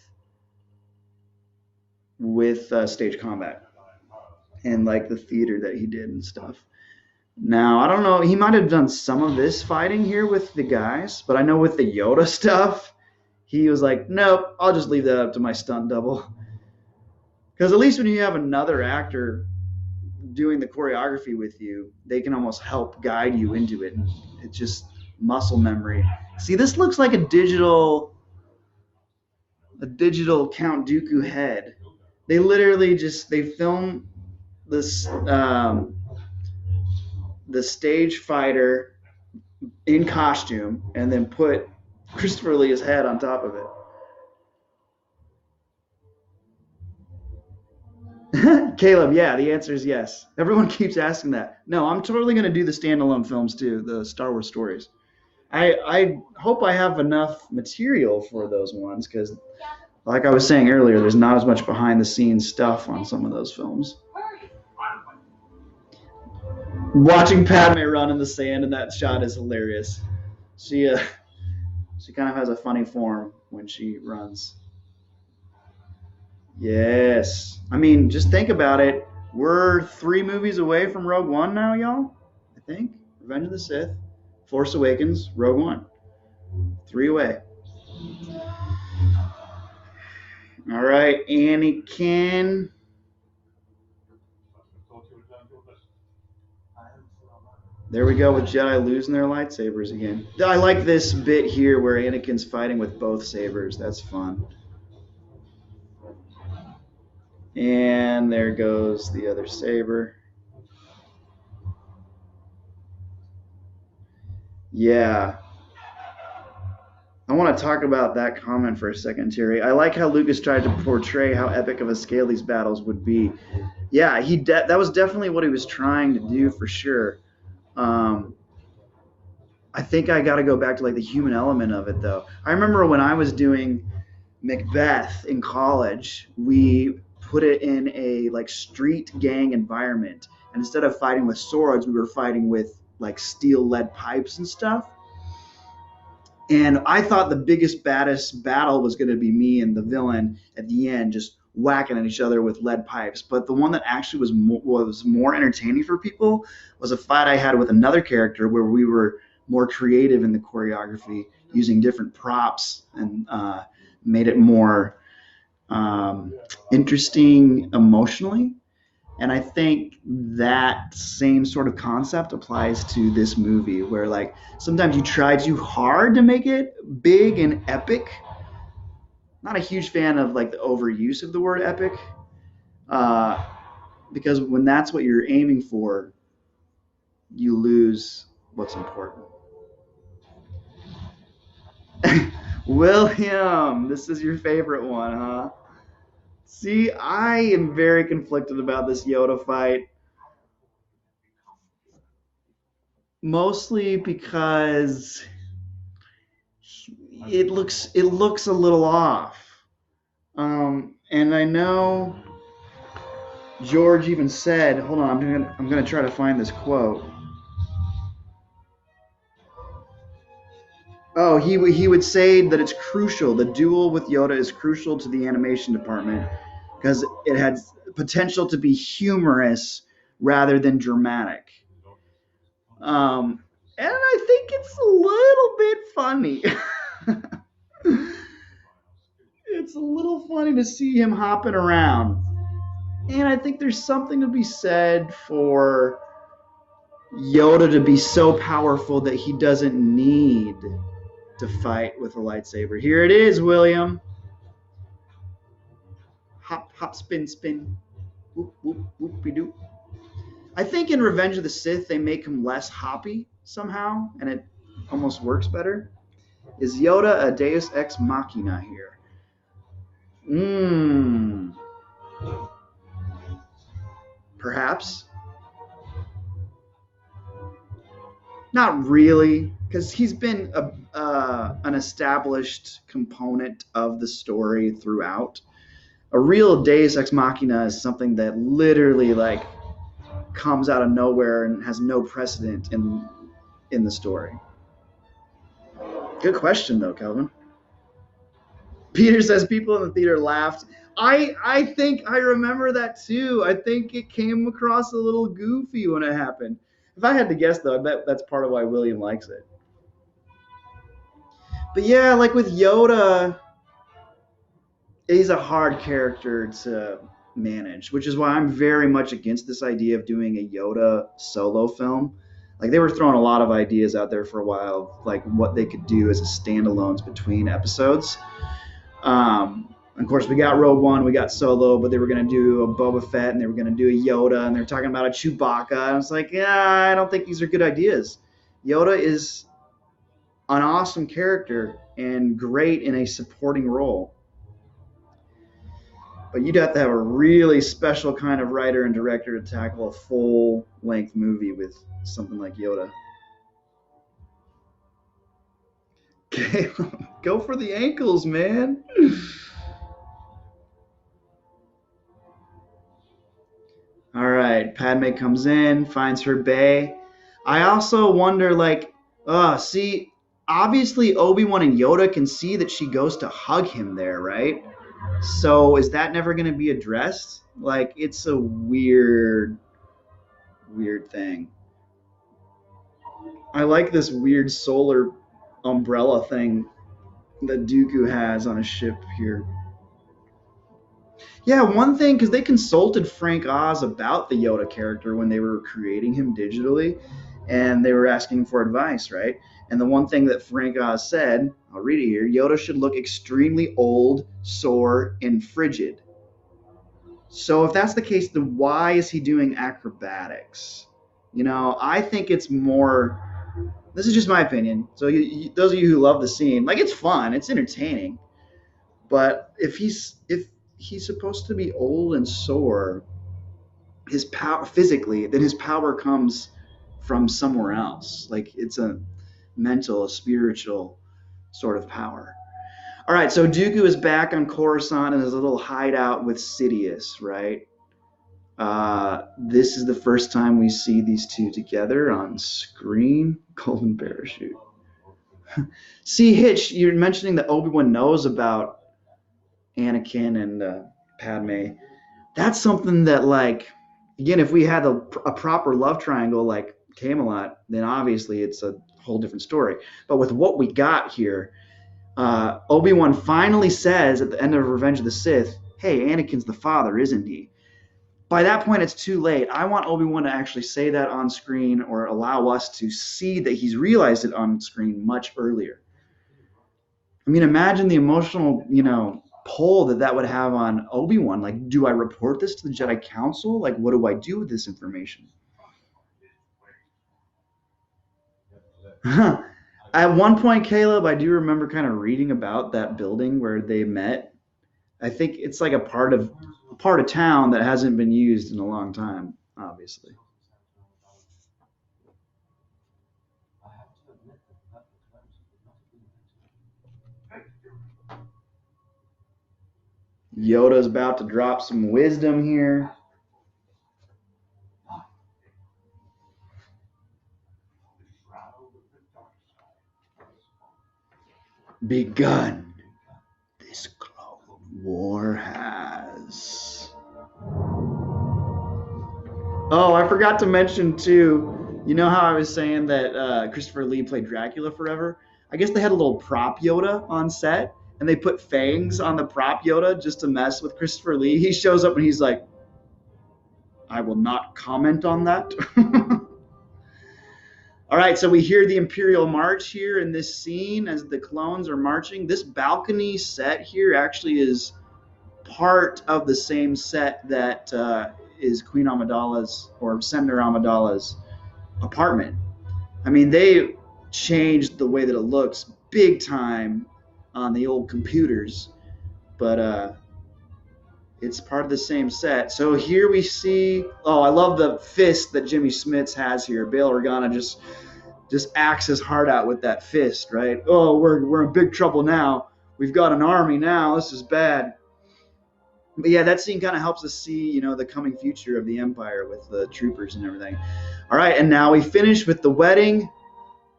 stage combat and like the theater that he did and stuff. Now, I don't know, he might have done some of this fighting here with the guys, but I know with the Yoda stuff, he was like, nope, I'll just leave that up to my stunt double. Because at least when you have another actor doing the choreography with you, they can almost help guide you into it. And it's just muscle memory. See, this looks like a digital Count Dooku head. They literally they film this the stage fighter in costume and then put Christopher Lee's head on top of it. Caleb, yeah, the answer is yes. Everyone keeps asking that. No, I'm totally going to do the standalone films too, the Star Wars stories. I hope I have enough material for those ones because, like I was saying earlier, there's not as much behind the scenes stuff on some of those films. Watching Padme run in the sand in that shot is hilarious. She kind of has a funny form when she runs. Yes. I mean, just think about it. We're 3 movies away from Rogue One now, y'all. I think. Revenge of the Sith, Force Awakens, Rogue One. 3 away. All right, Anakin. There we go with Jedi losing their lightsabers again. I like this bit here where Anakin's fighting with both sabers. That's fun. And there goes the other saber. Yeah. I want to talk about that comment for a second, Terry. I like how Lucas tried to portray how epic of a scale these battles would be. Yeah, that was definitely what he was trying to do for sure. I think I got to go back to like the human element of it, though. I remember when I was doing Macbeth in college, we put it in a like street gang environment, and instead of fighting with swords, we were fighting with like steel lead pipes and stuff. And I thought the biggest, baddest battle was going to be me and the villain at the end, just whacking at each other with lead pipes. But the one that actually was more entertaining for people was a fight I had with another character where we were more creative in the choreography, using different props and made it more interesting emotionally. And I think that same sort of concept applies to this movie where like sometimes you try too hard to make it big and epic. Not a huge fan of like the overuse of the word epic because when that's what you're aiming for, you lose what's important. William, this is your favorite one, huh? See, I am very conflicted about this Yoda fight. Mostly because it looks a little off. And I know George even said, hold on, I'm gonna try to find this quote. Oh, he would say that it's crucial. The duel with Yoda is crucial to the animation department because it had potential to be humorous rather than dramatic. And I think it's a little bit funny. It's a little funny to see him hopping around. And I think there's something to be said for Yoda to be so powerful that he doesn't need to fight with a lightsaber. Here it is, William. Hop, hop, spin, spin. Whoop, whoop, whoopie-doop. I think in Revenge of the Sith, they make him less hoppy somehow, and it almost works better. Is Yoda a Deus Ex Machina here? Perhaps. Not really, because he's been an established component of the story throughout. A real Deus Ex Machina is something that literally like comes out of nowhere and has no precedent in the story. Good question, though, Kelvin. Peter says people in the theater laughed. I think I remember that too. I think it came across a little goofy when it happened. If I had to guess, though, I bet that's part of why William likes it. But yeah, like with Yoda, he's a hard character to managed, which is why I'm very much against this idea of doing a Yoda solo film. Like they were throwing a lot of ideas out there for a while, like what they could do as a standalones between episodes. Of course, we got Rogue One, we got Solo, but they were going to do a Boba Fett and they were going to do a Yoda, and they're talking about a Chewbacca. And I was like, yeah, I don't think these are good ideas. Yoda is an awesome character and great in a supporting role. But you'd have to have a really special kind of writer and director to tackle a full-length movie with something like Yoda. Caleb, go for the ankles, man. All right, Padme comes in, finds her bae. I also wonder, like, see, obviously Obi-Wan and Yoda can see that she goes to hug him there, right? So is that never going to be addressed? Like, it's a weird thing. I like this weird solar umbrella thing that Dooku has on his ship here. Yeah, one thing, because they consulted Frank Oz about the Yoda character when they were creating him digitally, and they were asking for advice, right? And the one thing that Frank Oz said, I'll read it here, Yoda should look extremely old, sore, and frigid. So if that's the case, then why is he doing acrobatics? You know, I think it's more, this is just my opinion. So those of you who love the scene, like, it's fun, it's entertaining. But if he's supposed to be old and sore, his power physically, then his power comes from somewhere else. Like, it's a mental, a spiritual sort of power. All right, so Dooku is back on Coruscant in his little hideout with Sidious, right? This is the first time we see these two together on screen. Golden parachute. See, Hitch, you're mentioning that Obi-Wan knows about Anakin and Padme. That's something that, like, again, if we had a proper love triangle like Camelot, then obviously it's a whole different story. But with what we got here, Obi-Wan finally says at the end of Revenge of the Sith, hey, Anakin's the father, isn't he? By that point, it's too late. I want Obi-Wan to actually say that on screen, or allow us to see that he's realized it on screen much earlier. I mean, imagine the emotional, pull that would have on Obi-Wan. Like, do I report this to the Jedi Council? Like, what do I do with this information? At one point, Caleb, I do remember kind of reading about that building where they met. I think it's like a part of town that hasn't been used in a long time, obviously. Yoda's about to drop some wisdom here. Begun. This Clone War has. Oh, I forgot to mention too, you know how I was saying that Christopher Lee played Dracula forever? I guess they had a little prop Yoda on set, and they put fangs on the prop Yoda just to mess with Christopher Lee. He shows up and he's like, I will not comment on that. All right, so we hear the Imperial March here in this scene as the clones are marching. This balcony set here actually is part of the same set that is Queen Amidala's, or Senator Amidala's, apartment. I mean, they changed the way that it looks big time on the old computers, but it's part of the same set. So here we see, I love the fist that Jimmy Smits has here. Bail Organa just acts his heart out with that fist, right? Oh, we're in big trouble now. We've got an army now. This is bad. But yeah, that scene kind of helps us see, the coming future of the Empire with the troopers and everything. All right, and now we finish with the wedding.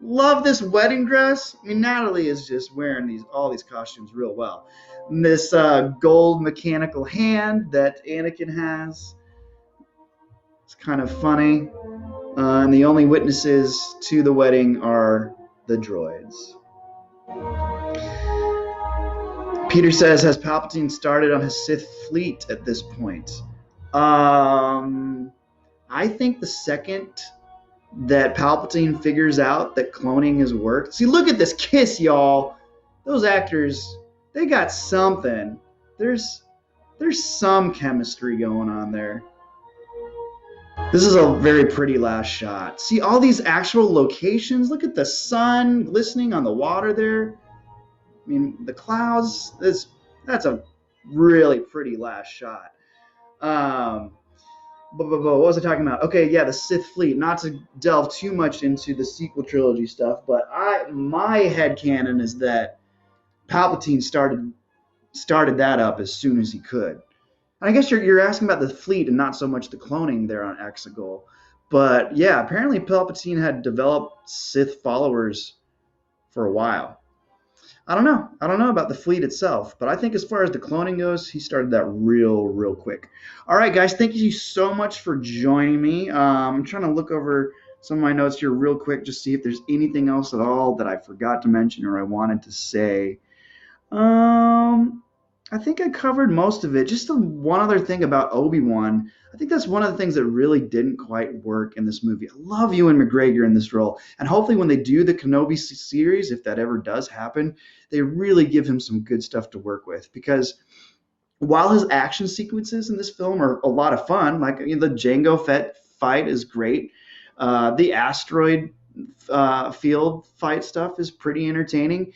Love this wedding dress. I mean, Natalie is just wearing all these costumes real well. And this gold mechanical hand that Anakin has. It's kind of funny. And the only witnesses to the wedding are the droids. Peter says, has Palpatine started on his Sith fleet at this point? I think the second that Palpatine figures out that cloning has worked. See, look at this kiss, y'all. Those actors, they got something. There's some chemistry going on there. This is a very pretty last shot. See all these actual locations? Look at the sun glistening on the water there. I mean, the clouds, that's a really pretty last shot. What was I talking about? Okay, yeah, the Sith fleet. Not to delve too much into the sequel trilogy stuff, but my headcanon is that Palpatine started that up as soon as he could. And I guess you're asking about the fleet and not so much the cloning there on Exegol. But yeah, apparently Palpatine had developed Sith followers for a while. I don't know about the fleet itself, but I think as far as the cloning goes, he started that real quick. All right, guys, thank you so much for joining me. I'm trying to look over some of my notes here real quick, just see if there's anything else at all that I forgot to mention or I wanted to say. I think I covered most of it. Just one other thing about Obi-Wan. I think that's one of the things that really didn't quite work in this movie. I love Ewan McGregor in this role. And hopefully when they do the Kenobi series, if that ever does happen, they really give him some good stuff to work with. Because while his action sequences in this film are a lot of fun, like the Jango Fett fight is great. The asteroid field fight stuff is pretty entertaining.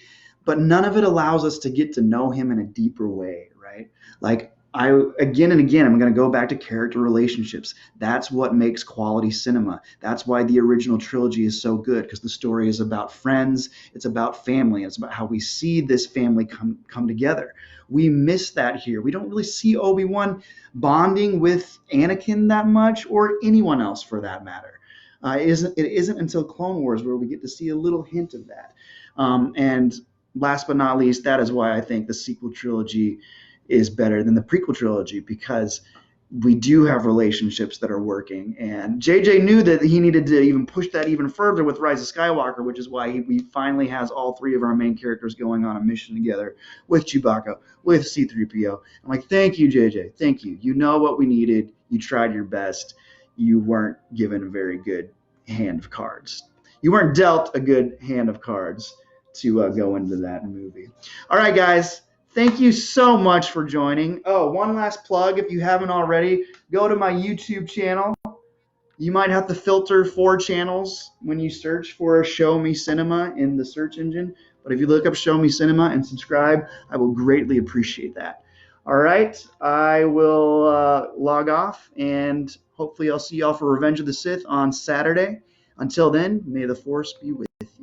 But none of it allows us to get to know him in a deeper way, right? Like again and again, I'm going to go back to character relationships. That's what makes quality cinema. That's why the original trilogy is so good, because the story is about friends. It's about family. It's about how we see this family come together. We miss that here. We don't really see Obi-Wan bonding with Anakin that much, or anyone else for that matter. It isn't until Clone Wars where we get to see a little hint of that. And last but not least, that is why I think the sequel trilogy is better than the prequel trilogy, because we do have relationships that are working. And JJ knew that he needed to even push that even further with Rise of Skywalker, which is why he finally has all three of our main characters going on a mission together with Chewbacca, with C-3PO. I'm like, thank you, JJ. Thank you. You know what we needed. You tried your best. You weren't given a very good hand of cards. You weren't dealt a good hand of cards to go into that movie. All right, guys, thank you so much for joining. Oh, one last plug, if you haven't already, go to my YouTube channel. You might have to filter 4 channels when you search for Show Me Cinema in the search engine, but if you look up Show Me Cinema and subscribe, I will greatly appreciate that. All right, I will log off, and hopefully I'll see y'all for Revenge of the Sith on Saturday. Until then, may the Force be with you.